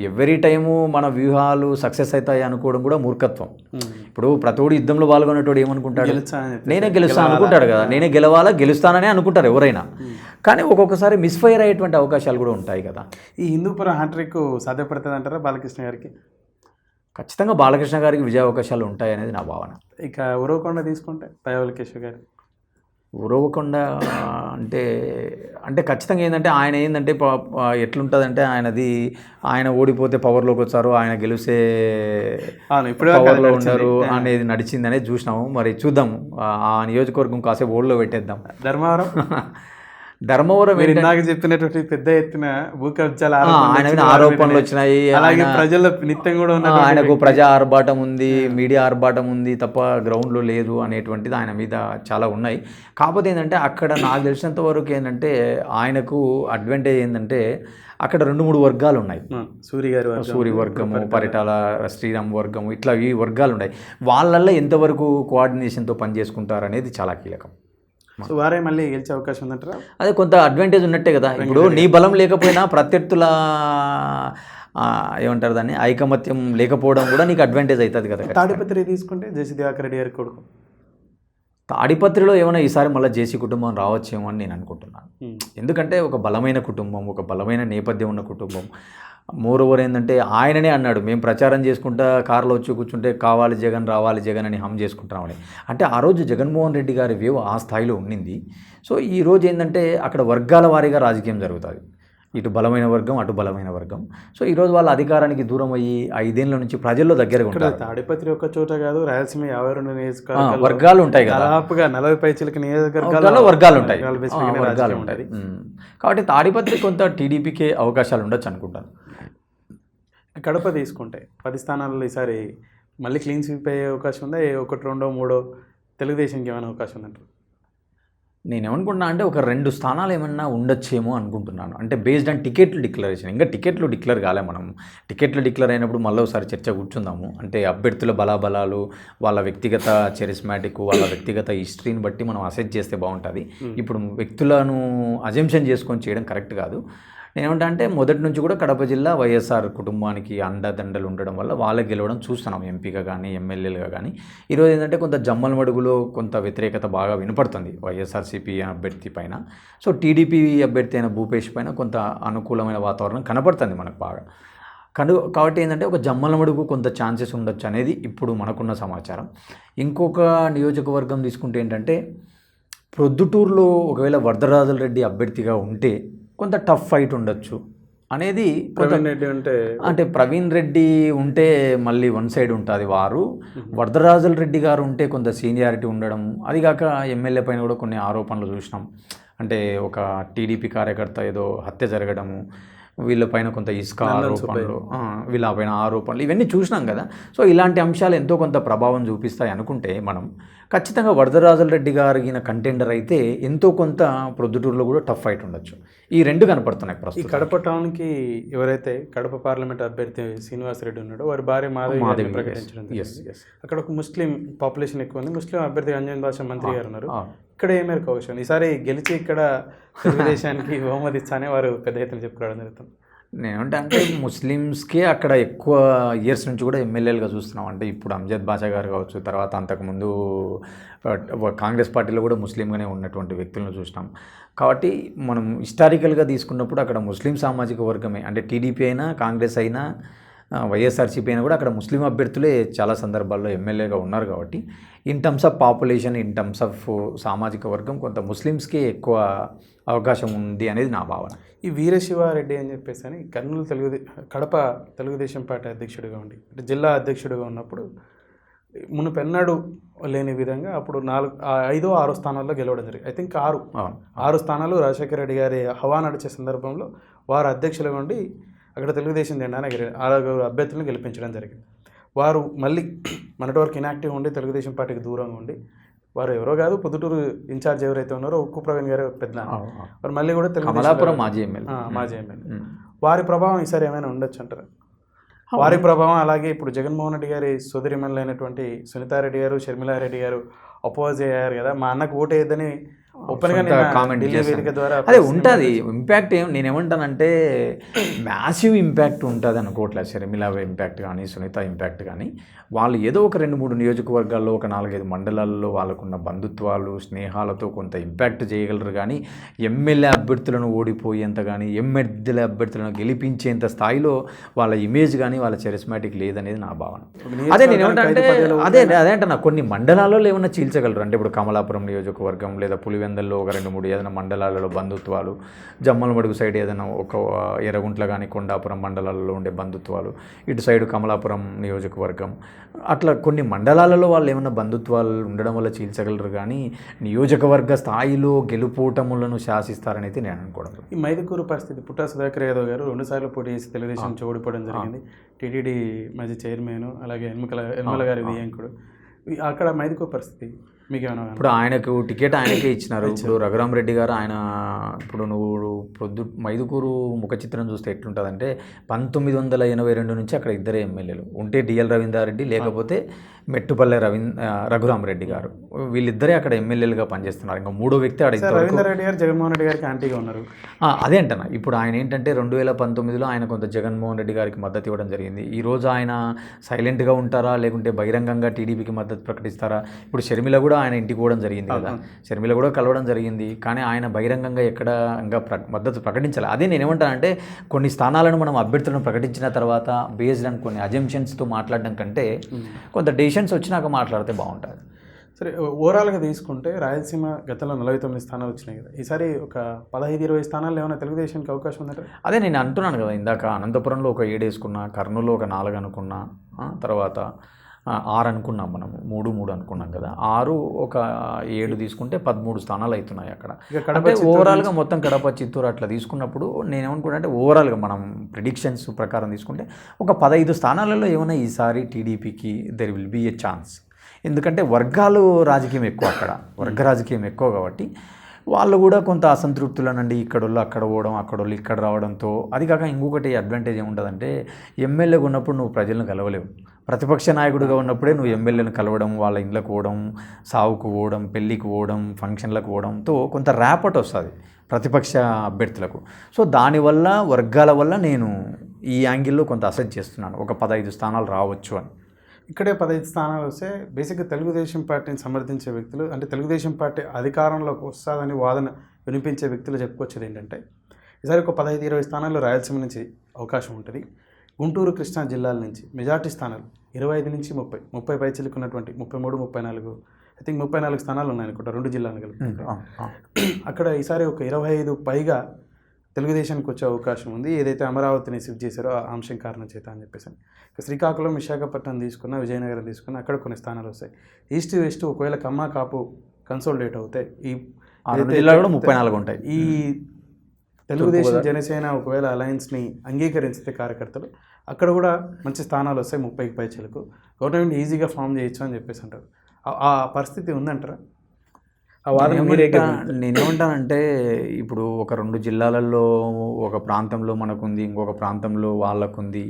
ఎవ్రీ టైము మన వ్యూహాలు సక్సెస్ అవుతాయి అనుకోవడం కూడా మూర్ఖత్వం. ఇప్పుడు ప్రతోడు యుద్ధంలో పాల్గొనేటోడు ఏమనుకుంటాడు, నేనే గెలుస్తాను అనుకుంటాడు కదా, నేనే గెలుస్తాననే అనుకుంటారు ఎవరైనా. కానీ ఒక్కొక్కసారి మిస్ఫైర్ అయ్యేటువంటి అవకాశాలు కూడా ఉంటాయి కదా. ఈ హిందూపురం హ్యాట్రిక్ సాధ్యపడుతుంది అంటారా బాలకృష్ణ గారికి? ఖచ్చితంగా బాలకృష్ణ గారికి విజయ అవకాశాలు ఉంటాయి అనేది నా భావన. ఇక ఉరవకొండ తీసుకుంటే పయ్యావుల కేశవ్ గారు, ఉరవకొండ అంటే ఖచ్చితంగా ఏంటంటే ఆయన ఏంటంటే ఎట్లుంటుందంటే ఆయన ఓడిపోతే పవర్లోకి వచ్చారు, ఆయన గెలిస్తే పవర్లో ఉన్నారు అనేది నడిచింది అనేది చూసినాము. మరి చూద్దాము, ఆ నియోజకవర్గం కాసేపు ఓళ్ళలో పెట్టేద్దాం. ధర్మవరం నాకు చెప్పినటువంటి పెద్ద ఎత్తున భూ కబ్జాల ఆరోపణలు వచ్చినాయి, అలాగే ప్రజల్లో నిత్యం కూడా ఆయనకు ప్రజా ఆర్భాటం ఉంది, మీడియా ఆర్భాటం ఉంది తప్ప గ్రౌండ్లో లేదు అనేటువంటిది ఆయన మీద చాలా ఉన్నాయి. కాకపోతే ఏంటంటే అక్కడ నాకు తెలిసినంత వరకు ఏంటంటే ఆయనకు అడ్వాంటేజ్ ఏంటంటే అక్కడ 2-3 వర్గాలు ఉన్నాయి. సూరి వర్గము, పరిటాల శ్రీరామ్ వర్గము, ఇట్లా ఈ వర్గాలు ఉన్నాయి. వాళ్ళల్లో ఎంతవరకు కోఆర్డినేషన్తో పనిచేసుకుంటారు అనేది చాలా కీలకం. సో వారే మళ్ళీ గెలిచే అవకాశం ఉందంటారా? అదే కొంత అడ్వాంటేజ్ ఉన్నట్టే కదా. ఇప్పుడు నీ బలం లేకపోయినా ప్రత్యర్థుల ఏమంటారు దాన్ని, ఐకమత్యం లేకపోవడం కూడా నీకు అడ్వాంటేజ్ అవుతుంది కదా. తాడిపత్రి తీసుకుంటే జేసీ దివాకర్ రెడ్డి గారి కొడుకు, తాడిపత్రిలో ఏమైనా ఈసారి మళ్ళీ జేసీ కుటుంబం రావచ్చేమో అని నేను అనుకుంటున్నాను. ఎందుకంటే ఒక బలమైన కుటుంబం, ఒక బలమైన నేపథ్యం ఉన్న కుటుంబం. మోరోవర్ ఏంటంటే ఆయననే అన్నాడు, మేము ప్రచారం చేసుకుంటా కారులో వచ్చి కూర్చుంటే కావాలి జగన్, రావాలి జగన్ అని హమ్ చేసుకుంటున్నామని. అంటే ఆ రోజు జగన్మోహన్ రెడ్డి గారి వ్యూ ఆ స్థాయిలో ఉండింది. సో ఈరోజు ఏంటంటే అక్కడ వర్గాల వారీగా రాజకీయం జరుగుతుంది, ఇటు బలమైన వర్గం అటు బలమైన వర్గం. సో ఈరోజు వాళ్ళ అధికారానికి దూరం అయ్యి 5 ఏళ్ల నుంచి ప్రజల్లో దగ్గరగా ఉంటారు. తాడిపత్రి ఒక్క చోట కాదు, రాయలసీమ 52 నియోజకవర్గాలు వర్గాలు ఉంటాయి కదా, దాదాపుగా 40 పైచిలక నియోజకవర్గాల్లో వర్గాలు ఉంటాయి. కాబట్టి తాడిపత్రి కొంత టీడీపీకే అవకాశాలు ఉండొచ్చు అనుకుంటాను. కడప తీసుకుంటే 10 స్థానాల్లో ఈసారి మళ్ళీ క్లీన్ స్వీప్ అయ్యే అవకాశం ఉందా? 1, 2, 3 తెలుగుదేశంకి ఏమైనా అవకాశం ఉందంటారు? నేనేమనుకుంటున్నా అంటే ఒక 2 స్థానాలు ఏమన్నా ఉండొచ్చేమో అనుకుంటున్నాను. అంటే బేస్డ్ ఆన్ టికెట్లు డిక్లరేషన్. ఇంకా టికెట్లు డిక్లేర్ కాలే. మనం టికెట్లు డిక్లేర్ అయినప్పుడు మళ్ళీ ఒకసారి చర్చ కూర్చుందాము. అంటే అభ్యర్థుల బలాబలాలు, వాళ్ళ వ్యక్తిగత చెరిస్మాటిక్, వాళ్ళ వ్యక్తిగత హిస్టరీని బట్టి మనం అసెస్ చేస్తే బాగుంటుంది. ఇప్పుడు వ్యక్తులను అజంప్షన్ చేసుకొని చేయడం కరెక్ట్ కాదు. నేనేమంటా అంటే మొదటి నుంచి కూడా కడప జిల్లా వైఎస్ఆర్ కుటుంబానికి అండదండలు ఉండడం వల్ల వాళ్ళకి గెలవడం చూస్తున్నాం, ఎంపీగా కానీ ఎమ్మెల్యేలుగా కానీ. ఈరోజు ఏంటంటే కొంత జమ్మల మడుగులో కొంత వ్యతిరేకత బాగా వినపడుతుంది వైఎస్ఆర్సీపీ అభ్యర్థి పైన. సో టీడీపీ అభ్యర్థి అయిన భూపేష్ పైన కొంత అనుకూలమైన వాతావరణం కనపడుతుంది మనకు బాగా. కాబట్టి ఏంటంటే ఒక జమ్మల మడుగు కొంత ఛాన్సెస్ ఉండొచ్చు అనేది ఇప్పుడు మనకున్న సమాచారం. ఇంకొక నియోజకవర్గం తీసుకుంటే ఏంటంటే ప్రొద్దుటూరులో ఒకవేళ వరదరాజుల రెడ్డి అభ్యర్థిగా ఉంటే కొంత టఫ్ ఫైట్ ఉండొచ్చు అనేది. అంటే ప్రవీణ్ రెడ్డి ఉంటే మళ్ళీ వన్ సైడ్ ఉంటుంది వారు, వరదరాజుల రెడ్డి గారు ఉంటే కొంత సీనియారిటీ ఉండడం, అది కాక ఎమ్మెల్యే పైన కూడా కొన్ని ఆరోపణలు చూసినాం. అంటే ఒక టీడీపీ కార్యకర్త ఏదో హత్య జరగడము, వీళ్ళపైన కొంత ఇసుక ఆరోపణలు, వీళ్ళపైన ఆరోపణలు, ఇవన్నీ చూసినాం కదా. సో ఇలాంటి అంశాలు ఎంతో కొంత ప్రభావం చూపిస్తాయి అనుకుంటే మనం ఖచ్చితంగా వరదరాజుల రెడ్డి గారిన కంటెండర్ అయితే ఎంతో కొంత ప్రొద్దుటూరులో కూడా టఫ్ ఫైట్ ఉండొచ్చు. ఈ 2 కనపడుతున్నాయి ప్రస్తుతం. ఈ కడప టౌన్కి ఎవరైతే కడప పార్లమెంట్ అభ్యర్థి శ్రీనివాసరెడ్డి ఉన్నాడో వారి భార్య మాధవి ప్రకటించడం, అక్కడ ఒక ముస్లిం పాపులేషన్ ఎక్కువ ఉంది, ముస్లిం అభ్యర్థి అంజన్ భాష మంత్రి గారు ఉన్నారు. ఇక్కడ ఏ మేరకు అవకాశం ఈసారి గెలిచి ఇక్కడ తెలుగుదేశానికి బహుమతి ఇస్తానే వారు పెద్ద ఎత్తున చెప్పుకోవడం జరుగుతుంది? అంటే ముస్లిమ్స్కే అక్కడ ఎక్కువ ఇయర్స్ నుంచి కూడా ఎమ్మెల్యేలుగా చూస్తున్నాం. అంటే ఇప్పుడు అంజద్ బాషా గారు కావచ్చు, తర్వాత అంతకుముందు కాంగ్రెస్ పార్టీలో కూడా ముస్లింగానే ఉన్నటువంటి వ్యక్తులను చూసినాం. కాబట్టి మనం హిస్టారికల్గా తీసుకున్నప్పుడు అక్కడ ముస్లిం సామాజిక వర్గమే, అంటే టీడీపీ అయినా కాంగ్రెస్ అయినా వైఎస్ఆర్సీపీ అయినా కూడా అక్కడ ముస్లిం అభ్యర్థులే చాలా సందర్భాల్లో ఎమ్మెల్యేగా ఉన్నారు కాబట్టి in terms of population, in terms of సామాజిక వర్గం కొంత ముస్లిమ్స్కే ఎక్కువ అవకాశం ఉంది అనేది నా భావన. ఈ వీరశివారెడ్డి అని చెప్పేసి అని కర్నూలు కడప తెలుగుదేశం పార్టీ అధ్యక్షుడిగా ఉండి అంటే జిల్లా అధ్యక్షుడిగా ఉన్నప్పుడు మునుపెన్నడూ లేని విధంగా అప్పుడు 5వ 6వ స్థానాల్లో గెలవడం జరిగింది. ఐ థింక్ 6 స్థానాలు రాజశేఖర రెడ్డి గారి హవా నడిచే సందర్భంలో వారు అధ్యక్షులుగా ఉండి అక్కడ తెలుగుదేశం జెండానే 6 అభ్యర్థులను గెలిపించడం జరిగింది. వారు మళ్ళీ మొన్నటి వరకు ఇనాక్టివ్ ఉండి తెలుగుదేశం పార్టీకి దూరంగా ఉండి వారు ఎవరో కాదు, పొద్దుటూరు ఇన్ఛార్జ్ ఎవరైతే ఉన్నారో ఉక్కు ప్రవీణ్ గారు పెద్ద వారు మళ్ళీ కూడా కమలాపురం మాజీ ఎమ్మెల్యే. వారి ప్రభావం ఈసారి ఏమైనా ఉండొచ్చు అంటారా? వారి ప్రభావం అలాగే ఇప్పుడు జగన్మోహన్ రెడ్డి గారి సోదరిమణులైనటువంటి సునీతారెడ్డి గారు, షర్మిలారెడ్డి గారు అపోజ్ అయ్యారు కదా, మా అన్నకు ఓటు వేయద్దని ఓపెన్గా కామెంట్ వేదిక ద్వారా అదే ఉంటుంది ఇంపాక్ట్. నేనేమంటానంటే మ్యాసివ్ ఇంపాక్ట్ ఉంటుంది అనుకోవట్లేదు. షర్మిల ఇంపాక్ట్ కానీ, సునీత ఇంపాక్ట్ కానీ, వాళ్ళు ఏదో ఒక 2-3 నియోజకవర్గాల్లో, ఒక 4-5 మండలాల్లో వాళ్ళకున్న బంధుత్వాలు, స్నేహాలతో కొంత ఇంపాక్ట్ చేయగలరు. కానీ ఎమ్మెల్యే అభ్యర్థులను ఓడిపోయేంత కానీ, ఎమ్మెల్యే అభ్యర్థులను గెలిపించేంత స్థాయిలో వాళ్ళ ఇమేజ్ కానీ, వాళ్ళ చరిస్మాటిక్ లేదనేది నా భావన. అదే నేనేమంటే అదే అంటే నాకు కొన్ని మండలాల్లో ఏమన్నా చీల్చగలరు. అంటే ఇప్పుడు కమలాపురం నియోజకవర్గం లేదా పులివెందల్లో ఒక 2-3 ఏదైనా మండలాలలో బంధుత్వాలు, జమ్మలమడుగు సైడ్ ఏదైనా ఒక ఎర్రగుంట్ల కానీ కొండాపురం మండలాలలో ఉండే బంధుత్వాలు, ఇటు సైడు కమలాపురం నియోజకవర్గం, అట్లా కొన్ని మండలాలలో వాళ్ళు ఏమైనా బంధుత్వాలు ఉండడం వల్ల చీల్చగలరు. కానీ నియోజకవర్గ స్థాయిలో గెలుపోటములను శాసిస్తారని అయితే నేను అనుకోవడం. ఈ మైదుకూరు పరిస్థితి, పుట్టా సుధాకర్ యాదవ్ గారు 2 సార్లు పోటీ చేసి తెలుగుదేశం ఓడిపోవడం జరిగింది. టీటీడీ మాజీ చైర్మన్, అలాగే ఎన్మల గారి వియంకుడు. అక్కడ మైదుకూరు పరిస్థితి మీకేమైనా? ఇప్పుడు ఆయనకు టికెట్ ఆయనకే ఇచ్చినారు. ఇప్పుడు రఘురామరెడ్డి గారు ఆయన ఇప్పుడు నువ్వు మైదుకూరు ముఖ చిత్రం చూస్తే ఎట్లుంటుందంటే 1982 నుంచి అక్కడ ఇద్దరే ఎమ్మెల్యేలు ఉంటే డిఎల్ రవీంద్రారెడ్డి, లేకపోతే మెట్టుపల్లె రఘురామరెడ్డి గారు, వీళ్ళిద్దరే అక్కడ ఎమ్మెల్యేలుగా పనిచేస్తున్నారు. ఇంకా 3వ వ్యక్తి ఆడ రవీంద్రారెడ్డి గారు జగన్మోహన్ రెడ్డి గారికి యాంటీగా ఉన్నారు. అదే అంటనా. ఇప్పుడు ఆయన ఏంటంటే 2019లో ఆయన కొంత జగన్మోహన్ రెడ్డి గారికి మద్దతు ఇవ్వడం జరిగింది. ఈరోజు ఆయన సైలెంట్గా ఉంటారా, లేకుంటే బహిరంగంగా టీడీపీకి మద్దతు ప్రకటిస్తారా? ఇప్పుడు షర్మిల కూడా ఆయన ఇంటికి పోవడం జరిగింది కదా, షర్మిల కూడా కలవడం జరిగింది. కానీ ఆయన బహిరంగంగా ఎక్కడ ఇంకా మద్దతు ప్రకటించాలి. అదే నేనేమంటానంటే కొన్ని స్థానాలను మనం అభ్యర్థులను ప్రకటించిన తర్వాత బేస్డ్ అని కొన్ని అజంప్షన్స్తో మాట్లాడడం కంటే కొంత డెసిషన్స్ వచ్చినాక మాట్లాడితే బాగుంటుంది. సరే, ఓవరాల్గా తీసుకుంటే రాయలసీమ గతంలో 49 స్థానాలు వచ్చినాయి కదా, ఈసారి ఒక 15-20 స్థానాలు ఏమైనా తెలుగుదేశానికి అవకాశం ఉందంటే? అదే నేను అంటున్నాను కదా ఇందాక, అనంతపురంలో ఒక 7 వేసుకున్నా, కర్నూలులో ఒక 4 అనుకున్నా, తర్వాత 6 అనుకున్నాం, మనము 3 అనుకున్నాం కదా, 6 ఒక 7 తీసుకుంటే 13 స్థానాలు అవుతున్నాయి అక్కడ. అంటే ఓవరాల్గా మొత్తం కడప, చిత్తూరు అట్లా తీసుకున్నప్పుడు నేనేమనుకుంటా అంటే ఓవరాల్గా మనం ప్రిడిక్షన్స్ ప్రకారం తీసుకుంటే ఒక 15 స్థానాలలో ఏమైనా ఈసారి టీడీపీకి there will be a chance. ఎందుకంటే వర్గాలు రాజకీయం ఎక్కువ, అక్కడ వర్గ రాజకీయం ఎక్కువ కాబట్టి వాళ్ళు కూడా కొంత అసంతృప్తులనండి, ఇక్కడోళ్ళు అక్కడ పోవడం, అక్కడోళ్ళు ఇక్కడ రావడంతో. అది కాక ఇంకొకటి అడ్వాంటేజ్ ఏముంటుందంటే ఎమ్మెల్యేగా ఉన్నప్పుడు నువ్వు ప్రజలను కలవలేవు. ప్రతిపక్ష నాయకుడిగా ఉన్నప్పుడే నువ్వు ఎమ్మెల్యేలను కలవడం, వాళ్ళ ఇళ్ళకు పోవడం, సావుకు పోవడం, పెళ్ళికి పోవడం, ఫంక్షన్లకు పోవడంతో కొంత ర్యాపట్ వస్తుంది ప్రతిపక్ష అభ్యర్థులకు. సో దానివల్ల వర్గాల వల్ల నేను ఈ యాంగిల్లో కొంత అసెస్ చేస్తున్నాను, ఒక 15 స్థానాలు రావచ్చు అని. ఇక్కడే 15 స్థానాలు వస్తే బేసిక్గా తెలుగుదేశం పార్టీని సమర్థించే వ్యక్తులు, అంటే తెలుగుదేశం పార్టీ అధికారంలోకి వస్తుందని వాదన వినిపించే వ్యక్తులు చెప్పుకొచ్చేది ఏంటంటే ఈసారి ఒక 15-20 స్థానాలు రాయలసీమ నుంచి అవకాశం ఉంటుంది. గుంటూరు, కృష్ణా జిల్లాల నుంచి మెజార్టీ స్థానాలు 25 నుంచి 30 పై చిలుకున్నటువంటి 33, 34 ఐ థింక్ 34 స్థానాలు ఉన్నాయనుకుంటా 2 జిల్లాలను కలిపి. అక్కడ ఈసారి ఒక 25 పైగా తెలుగుదేశానికి వచ్చే అవకాశం ఉంది. ఏదైతే అమరావతిని షిఫ్ట్ చేశారో ఆ అంశం కారణం చేత అని చెప్పేసి. శ్రీకాకుళం, విశాఖపట్నం తీసుకున్న, విజయనగరం తీసుకున్న, అక్కడ కొన్ని స్థానాలు వస్తాయి. ఈస్ట్ వెస్ట్ ఒకవేళ కమ్మ కాపు కన్సోలిడేట్ అవుతాయి, ఈ జిల్లాలో కూడా 34 ఉంటాయి. ఈ తెలుగుదేశం జనసేన ఒకవేళ అలయన్స్ని అంగీకరిస్తే కార్యకర్తలు అక్కడ కూడా మంచి స్థానాలు వస్తాయి, 30కి పై చిలుకు. గవర్నమెంట్ ఈజీగా ఫామ్ చేయొచ్చు అని చెప్పేసి అంటారు. ఆ పరిస్థితి ఉందంటారా? నేనేమంటానంటే ఇప్పుడు ఒక 2 జిల్లాలలో ఒక ప్రాంతంలో మనకుంది, ఇంకొక ప్రాంతంలో వాళ్ళకుంది.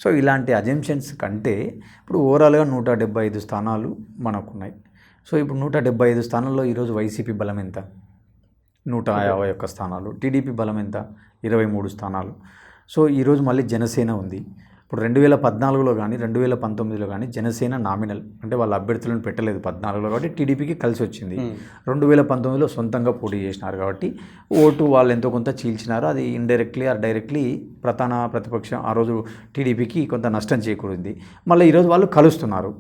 సో ఇలాంటి అజంప్షన్స్ కంటే ఇప్పుడు ఓవరాల్గా 175 స్థానాలు మనకున్నాయి. సో ఇప్పుడు 175 స్థానాల్లో ఈరోజు వైసీపీ బలం ఎంత? 151 స్థానాలు. టీడీపీ బలం ఎంత? 23 స్థానాలు. సో ఈరోజు మళ్ళీ జనసేన ఉంది. ఇప్పుడు 2014లో కానీ 2019లో కానీ జనసేన నామినల్ అంటే వాళ్ళ అభ్యర్థులను పెట్టలేదు 14లో కాబట్టి టీడీపీకి కలిసి వచ్చింది. 2019లో సొంతంగా పోటీ చేసినారు కాబట్టి ఓటు వాళ్ళు ఎంతో కొంత చీల్చినారు. అది ఇండైరెక్ట్లీ ఆర్ డైరెక్ట్లీ ప్రధాన ప్రతిపక్షం ఆ రోజు టీడీపీకి కొంత నష్టం చేకూరింది. మళ్ళీ ఈరోజు వాళ్ళు కలుస్తున్నారు.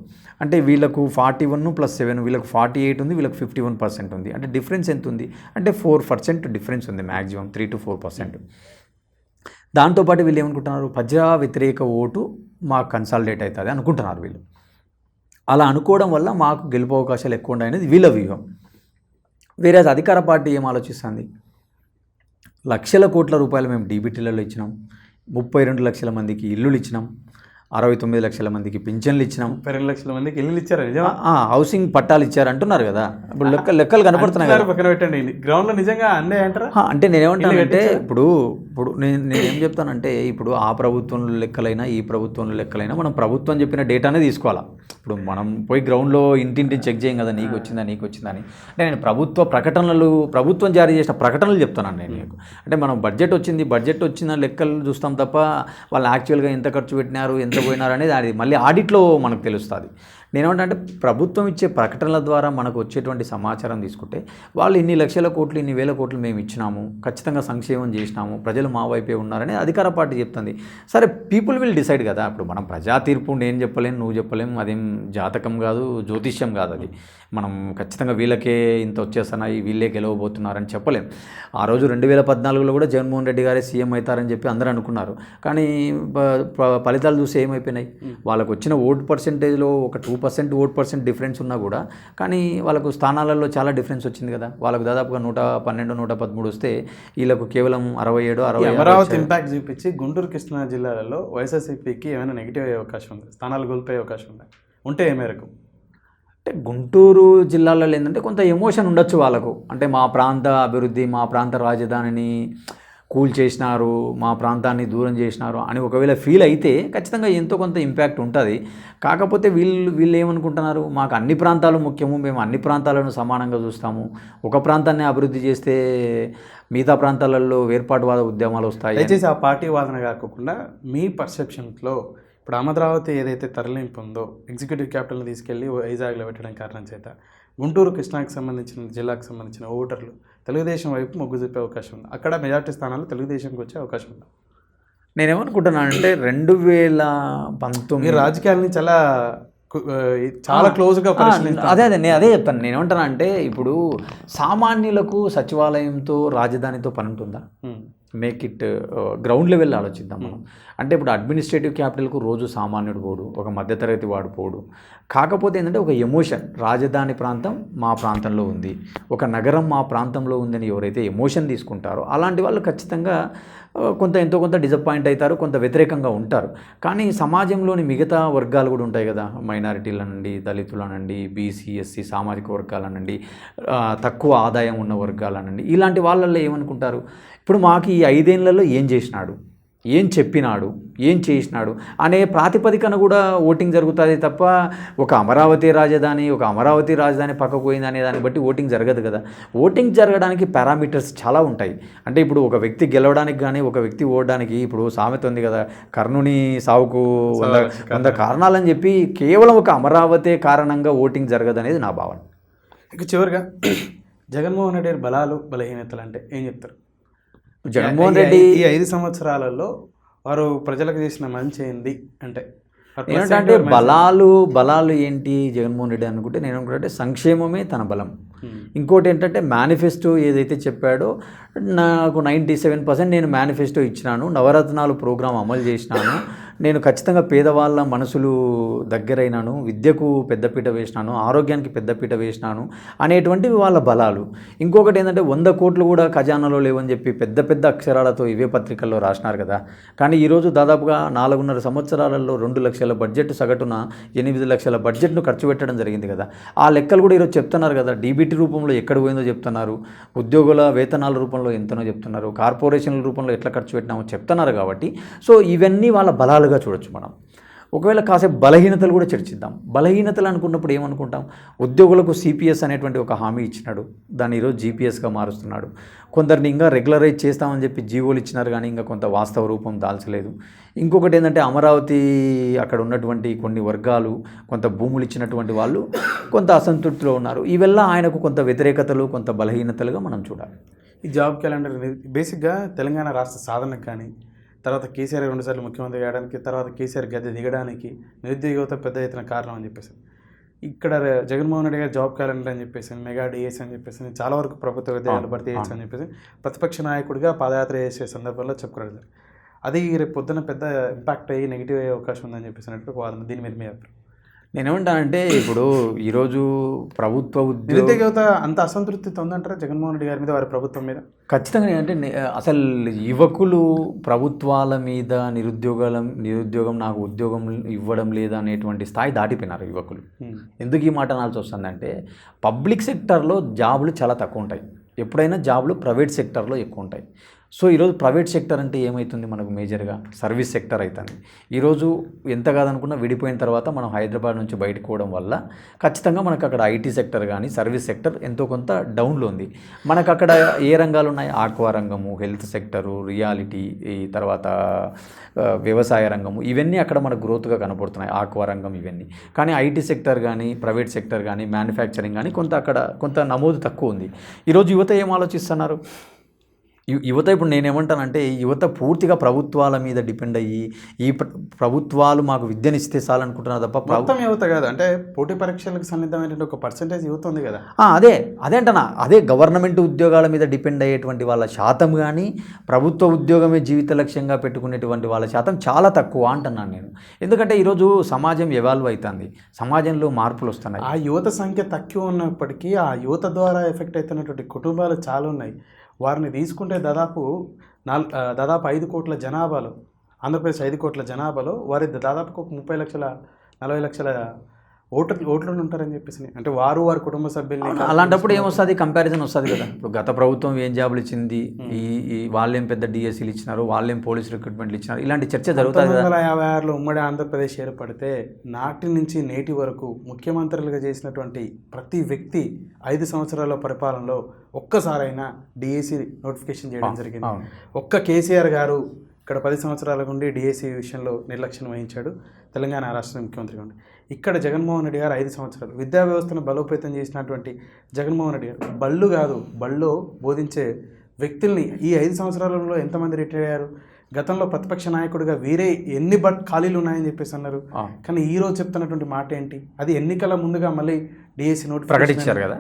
అంటే వీళ్ళకు 41+7 వీళ్ళకు 48 ఉంది, వీళ్ళకి 51% ఉంది. అంటే డిఫరెన్స్ ఎంత ఉంది అంటే 4% డిఫరెన్స్ ఉంది, మ్యాక్సిమం 3 to 4%. దాంతోపాటు వీళ్ళు ఏమనుకుంటున్నారు, ప్రజా వ్యతిరేక ఓటు మాకు కన్సాలిడేట్ అవుతుంది అనుకుంటున్నారు వీళ్ళు. అలా అనుకోవడం వల్ల మాకు గెలుపు అవకాశాలు ఎక్కువ ఉన్నాయనేది వీళ్ళ వ్యూహం. వేరే అధికార పార్టీ ఏం ఆలోచిస్తుంది, లక్షల కోట్ల రూపాయలు మేము డీబీటీలలో ఇచ్చినాం, 32 లక్షల మందికి ఇల్లులు ఇచ్చినాం, 69 లక్షల మందికి పింఛన్లు ఇచ్చినాం, 2 లక్షల మందికి ఇల్లు ఇచ్చారు, హౌసింగ్ పట్టాలు ఇచ్చారు అంటున్నారు కదా. ఇప్పుడు లెక్కలు కనపడుతున్నాయి కదా. పక్కన పెట్టండి, గ్రౌండ్లో నిజంగా అందే అంటారా? అంటే నేనేమంటానంటే ఇప్పుడు నేనేం చెప్తానంటే ఇప్పుడు ఆ ప్రభుత్వంలో లెక్కలైనా ఈ ప్రభుత్వంలో లెక్కలైనా మనం ప్రభుత్వం చెప్పిన డేటానే తీసుకోవాలా. ఇప్పుడు మనం పోయి గ్రౌండ్లో ఇంటింటిని చెక్ చేయం కదా, నీకు వచ్చిందా అని. అంటే నేను ప్రభుత్వం జారీ చేసిన ప్రకటనలు చెప్తున్నాను నేను నీకు. అంటే మనం బడ్జెట్ వచ్చిన లెక్కలు చూస్తాం తప్ప వాళ్ళు యాక్చువల్గా ఎంత ఖర్చు పెట్టినారు, ఎంత పోయినారు అనేది అది మళ్ళీ ఆడిట్లో మనకు తెలుస్తుంది. నేనేమంటే ప్రభుత్వం ఇచ్చే ప్రకటనల ద్వారా మనకు వచ్చేటువంటి సమాచారం తీసుకుంటే వాళ్ళు ఇన్ని లక్షల కోట్లు, ఇన్ని వేల కోట్లు మేము ఇచ్చినాము, ఖచ్చితంగా సంక్షేమం చేసినాము, ప్రజలు మా వైపే ఉన్నారని అధికార పార్టీ చెప్తుంది. సరే, పీపుల్ విల్ డిసైడ్ కదా. ఇప్పుడు మనం ప్రజా తీర్పు నేను చెప్పలేను, నువ్వు చెప్పలేము, అదేం జాతకం కాదు, జ్యోతిష్యం కాదు. అది మనం ఖచ్చితంగా వీళ్ళకే ఇంత వచ్చేస్తున్నాయి, వీళ్ళే గెలవబోతున్నారని చెప్పలేం. ఆ రోజు 2014లో కూడా జగన్మోహన్ రెడ్డి గారే సీఎం అవుతారని చెప్పి అందరూ అనుకున్నారు. కానీ ఫలితాలు చూసి ఏమైపోయినాయి, వాళ్ళకు వచ్చిన ఓటు పర్సెంటేజ్లో ఒక 2% ఓట్ పర్సెంట్ డిఫరెన్స్ ఉన్నా కూడా కానీ వాళ్ళకు స్థానాలలో చాలా డిఫరెన్స్ వచ్చింది కదా. వాళ్ళకు దాదాపుగా 112, 113 వస్తే వీళ్ళకు కేవలం 67. అమరావతి ఇంపాక్ట్ చూపించి గుంటూరు కృష్ణా జిల్లాలలో వైఎస్ఆర్సీపీకి ఏమైనా నెగిటివ్ అయ్యే అవకాశం ఉంది, స్థానాలు కోల్పోయే అవకాశం ఉంది ఉంటే ఏ మేరకు? అంటే గుంటూరు జిల్లాలో ఏంటంటే కొంత ఎమోషన్ ఉండొచ్చు వాళ్ళకు. అంటే మా ప్రాంత అభివృద్ధి, మా ప్రాంత రాజధానిని కూల్ చేసినారు, మా ప్రాంతాన్ని దూరం చేసినారు అని ఒకవేళ ఫీల్ అయితే ఖచ్చితంగా ఎంతో కొంత ఇంపాక్ట్ ఉంటుంది. కాకపోతే వీళ్ళు ఏమనుకుంటున్నారు, మాకు అన్ని ప్రాంతాలు ముఖ్యము, మేము అన్ని ప్రాంతాలను సమానంగా చూస్తాము, ఒక ప్రాంతాన్ని అభివృద్ధి చేస్తే మిగతా ప్రాంతాలలో వేర్పాటువాద ఉద్యమాలు వస్తాయి. దయచేసి ఆ పార్టీ వాదన కాకుండా మీ పర్సెప్షన్స్లో ఇప్పుడు అమరావతి ఏదైతే తరలింపు ఉందో ఎగ్జిక్యూటివ్ క్యాపిటల్ని తీసుకెళ్ళి వైజాగ్లో పెట్టడం కారణం చేత గుంటూరు కృష్ణాకి సంబంధించిన జిల్లాకు సంబంధించిన ఓటర్లు తెలుగుదేశం వైపు మొగ్గు చూపే అవకాశం ఉంది, అక్కడ మెజార్టీ స్థానాలు తెలుగుదేశంకి వచ్చే అవకాశం ఉంది. నేనేమనుకుంటున్నానంటే 2019 రాజకీయాలని చాలా క్లోజ్గా అదే చెప్తాను. నేనేమంటాను అంటే ఇప్పుడు సామాన్యులకు సచివాలయంతో రాజధానితో పని ఉంటుందా? మేక్ ఇట్ గ్రౌండ్ లెవెల్ ఆలోచిద్దాం మనం. అంటే ఇప్పుడు అడ్మినిస్ట్రేటివ్ క్యాపిటల్కు రోజు సామాన్యుడు పోడు, ఒక మధ్యతరగతి వాడు పోడు. కాకపోతే ఏంటంటే ఒక ఎమోషన్, రాజధాని ప్రాంతం మా ప్రాంతంలో ఉంది, ఒక నగరం మా ప్రాంతంలో ఉందని ఎవరైతే ఎమోషన్ తీసుకుంటారో అలాంటి వాళ్ళు ఖచ్చితంగా ఎంతో కొంత డిసప్పాయింట్ అవుతారు, కొంత వ్యతిరేకంగా ఉంటారు. కానీ సమాజంలోని మిగతా వర్గాలు కూడా ఉంటాయి కదా, మైనారిటీలనండి, దళితులనండి, బీసీ ఎస్సీ సామాజిక వర్గాలనండి, తక్కువ ఆదాయం ఉన్న వర్గాలనండి, ఇలాంటి వాళ్ళల్లో ఏమనుకుంటారు, ఇప్పుడు మాకు ఈ 5 ఏళ్లలో ఏం చేసినాడు, ఏం చెప్పినాడు, ఏం చేసినాడు అనే ప్రాతిపదికన కూడా ఓటింగ్ జరుగుతుంది తప్ప ఒక అమరావతి రాజధాని పక్కకు పోయింది అనే దాన్ని బట్టి ఓటింగ్ జరగదు కదా. ఓటింగ్ జరగడానికి పారామీటర్స్ చాలా ఉంటాయి. అంటే ఇప్పుడు ఒక వ్యక్తి గెలవడానికి కానీ ఒక వ్యక్తి ఓడడానికి ఇప్పుడు సామెత ఉంది కదా, కర్ణుని సావుకు 100 కారణాలని చెప్పి కేవలం ఒక అమరావతి కారణంగా ఓటింగ్ జరగదు అనేది నా భావన. ఇక చివరిగా జగన్మోహన్ రెడ్డి బలాలు బలహీనతలు అంటే ఏం చెప్తారు? జగన్మోహన్ రెడ్డి ఈ 5 సంవత్సరాలలో వారు ప్రజలకు చేసిన మంచి ఏంది అంటే ఏంటంటే బలాలు ఏంటి జగన్మోహన్ రెడ్డి అనుకుంటే నేను అనుకుంటే సంక్షేమమే తన బలం. ఇంకోటి ఏంటంటే మేనిఫెస్టో ఏదైతే చెప్పాడో నాకు 97% నేను మేనిఫెస్టో ఇచ్చినాను, నవరత్నాలు ప్రోగ్రాం అమలు చేసినాను, నేను ఖచ్చితంగా పేదవాళ్ళ మనసులు దగ్గరైనాను, విద్యకు పెద్దపీట వేసినాను, ఆరోగ్యానికి పెద్దపీట వేసినాను అనేటువంటివి వాళ్ళ బలాలు. ఇంకొకటి ఏంటంటే 100 కోట్లు కూడా ఖజానాలో లేవని చెప్పి పెద్ద పెద్ద అక్షరాలతో ఇవే పత్రికల్లో రాసినారు కదా. కానీ ఈరోజు దాదాపుగా 4.5 సంవత్సరాలలో 2 లక్షల బడ్జెట్ సగటున 8 లక్షల బడ్జెట్ను ఖర్చు పెట్టడం జరిగింది కదా. ఆ లెక్కలు కూడా ఈరోజు చెప్తున్నారు కదా, డీబీటీ రూపంలో ఎక్కడ పోయిందో చెప్తున్నారు, ఉద్యోగుల వేతనాల రూపంలో ఎంతనో చెప్తున్నారు, కార్పొరేషన్ల రూపంలో ఎట్లా ఖర్చు పెట్టినామో చెప్తున్నారు. కాబట్టి సో ఇవన్నీ వాళ్ళ బలాలుగా చూడొచ్చు మనం. ఒకవేళ కాసేపు బలహీనతలు కూడా చర్చిద్దాం. బలహీనతలు అనుకున్నప్పుడు ఏమనుకుంటాం, ఉద్యోగులకు సిపిఎస్ అనేటువంటి ఒక హామీ ఇచ్చినాడు, దాన్ని ఈరోజు జీపీఎస్గా మారుస్తున్నాడు. కొందరిని ఇంకా రెగ్యులరైజ్ చేస్తామని చెప్పి జీవోలు ఇచ్చినారు, కానీ ఇంకా కొంత వాస్తవ రూపం దాల్చలేదు. ఇంకొకటి ఏంటంటే అమరావతి అక్కడ ఉన్నటువంటి కొన్ని వర్గాలు, కొంత భూములు ఇచ్చినటువంటి వాళ్ళు కొంత అసంతృప్తిలో ఉన్నారు. ఇవల్ల ఆయనకు కొంత వ్యతిరేకతలు, కొంత బలహీనతలుగా మనం చూడాలి. ఈ జాబ్ క్యాలెండర్ బేసిక్గా తెలంగాణ రాష్ట్ర సాధనకు కానీ, తర్వాత కేసీఆర్ 2 సార్లు ముఖ్యమంత్రి కావడానికి, తర్వాత కేసీఆర్ గద్దె దిగడానికి నిరుద్యోగ యువత పెద్ద ఎత్తున కారణం అని చెప్పేసి, ఇక్కడ జగన్మోహన్ రెడ్డి గారు జాబ్ క్యాలెండర్ అని చెప్పేసి, మెగా డిఎస్ అని చెప్పేసి, చాలా వరకు ప్రభుత్వ విద్యాలయాలు భర్తీ చేయొచ్చు అని చెప్పేసి ప్రతిపక్ష నాయకుడిగా పాదయాత్ర చేసే సందర్భంలో చెప్పుకోవడం, అది రేపు పొద్దున పెద్ద ఇంపాక్ట్ అయ్యి నెగిటివ్ అయ్యే అవకాశం ఉందని చెప్పేసి అన్నట్టు వాదన. దీని మీద మీ అభిప్రాయం? నేనేమంటానంటే ఇప్పుడు ఈరోజు ప్రభుత్వ నిరుద్యోగ యువత అంత అసంతృప్తితో ఉందంటారా జగన్మోహన్ రెడ్డి గారి మీద, వారి ప్రభుత్వం మీద? ఖచ్చితంగా. ఏంటంటే అసలు యువకులు ప్రభుత్వాల మీద నిరుద్యోగం నాకు ఉద్యోగం ఇవ్వడం లేదా అనేటువంటి స్థాయి దాటిపోయినారు యువకులు. ఎందుకు ఈ మాట అనాల్సి వస్తుందంటే పబ్లిక్ సెక్టర్లో జాబులు చాలా తక్కువ ఉంటాయి, ఎప్పుడైనా జాబులు ప్రైవేట్ సెక్టర్లో ఎక్కువ ఉంటాయి. సో ఈరోజు ప్రైవేట్ సెక్టర్ అంటే ఏమవుతుంది, మనకు మేజర్గా సర్వీస్ సెక్టర్ అవుతుంది. ఈరోజు ఎంత కాదనుకున్నా విడిపోయిన తర్వాత మనం హైదరాబాద్ నుంచి బయటకు పోవడం వల్ల ఖచ్చితంగా మనకు అక్కడ ఐటీ సెక్టర్ కానీ సర్వీస్ సెక్టర్ ఎంతో కొంత డౌన్లో ఉంది. మనకు అక్కడ ఏ రంగాలు ఉన్నాయి, ఆక్వా రంగము, హెల్త్ సెక్టరు, రియాలిటీ, ఈ తర్వాత వ్యవసాయ రంగము, ఇవన్నీ అక్కడ మనకు గ్రోత్గా కనపడుతున్నాయి, ఆక్వా రంగం ఇవన్నీ. కానీ ఐటీ సెక్టర్ కానీ ప్రైవేట్ సెక్టర్ కానీ మ్యానుఫ్యాక్చరింగ్ కానీ అక్కడ కొంత నమోదు తక్కువ ఉంది. ఈరోజు యువత ఏం ఆలోచిస్తున్నారు, యువత ఇప్పుడు నేనేమంటానంటే యువత పూర్తిగా ప్రభుత్వాల మీద డిపెండ్ అయ్యి ఈ ప్రభుత్వాలు మాకు విద్యనిస్తే చాలనుకుంటున్నారు తప్ప మొత్తం యువత కాదు. అంటే పోటీ పరీక్షలకు సన్నిధమైనటువంటి ఒక పర్సెంటేజ్ యువత ఉంది కదా. అదే గవర్నమెంట్ ఉద్యోగాల మీద డిపెండ్ అయ్యేటువంటి వాళ్ళ శాతం కానీ ప్రభుత్వ ఉద్యోగమే జీవిత లక్ష్యంగా పెట్టుకునేటువంటి వాళ్ళ శాతం చాలా తక్కువ అంటున్నాను నేను. ఎందుకంటే ఈరోజు సమాజం ఎవాల్వ్ అవుతుంది, సమాజంలో మార్పులు వస్తున్నాయి. ఆ యువత సంఖ్య తక్కువ ఉన్నప్పటికీ ఆ యువత ద్వారా ఎఫెక్ట్ అవుతున్నటువంటి కుటుంబాలు చాలా ఉన్నాయి. వారిని తీసుకుంటే దాదాపు 5 కోట్ల జనాభాలో, ఆంధ్రప్రదేశ్ 5 కోట్ల జనాభాలో వారి దాదాపు ఒక 30 లక్షల 40 లక్షల ఓట్లు ఉంటారని చెప్పేసి, అంటే వారి కుటుంబ సభ్యుల్ని. అలాంటప్పుడు ఏమొస్తుంది, కంపారిజన్ వస్తుంది కదా. ఇప్పుడు గత ప్రభుత్వం ఏం జాబులు ఇచ్చింది, ఈ వాళ్ళేం పెద్ద డిఎస్సీలు ఇచ్చినారు, వాళ్ళేం పోలీస్ రిక్రూట్మెంట్లు ఇచ్చినారు, ఇలాంటి చర్చ జరుగుతుంది. 1956లో ఉమ్మడి ఆంధ్రప్రదేశ్ ఏర్పడితే నాటి నుంచి నేటి వరకు ముఖ్యమంత్రులుగా చేసినటువంటి ప్రతి వ్యక్తి 5 సంవత్సరాల పరిపాలనలో ఒక్కసారైనా డిఎస్సీ నోటిఫికేషన్ చేయడం జరిగింది. ఒక్క కేసీఆర్ గారు ఇక్కడ 10 సంవత్సరాల నుండి డిఎస్సీ విషయంలో నిర్లక్ష్యం వహించాడు తెలంగాణ రాష్ట్ర ముఖ్యమంత్రిగా ఉండి. ఇక్కడ జగన్మోహన్ రెడ్డి గారు 5 సంవత్సరాలు విద్యా వ్యవస్థను బలోపేతం చేసినటువంటి జగన్మోహన్ రెడ్డి గారు బళ్ళో బోధించే వ్యక్తుల్ని ఈ 5 సంవత్సరాలలో ఎంతమంది రిటైర్ అయ్యారు? గతంలో ప్రతిపక్ష నాయకుడిగా వీరే ఎన్ని ఖాళీలు ఉన్నాయని చెప్పేసి అన్నారు. కానీ ఈ రోజు చెప్తున్నటువంటి మాట ఏంటి, అది ఎన్నికల ముందుగా మళ్ళీ డిఎస్సీ నోటిఫికేషన్ ప్రకటించారు కదా.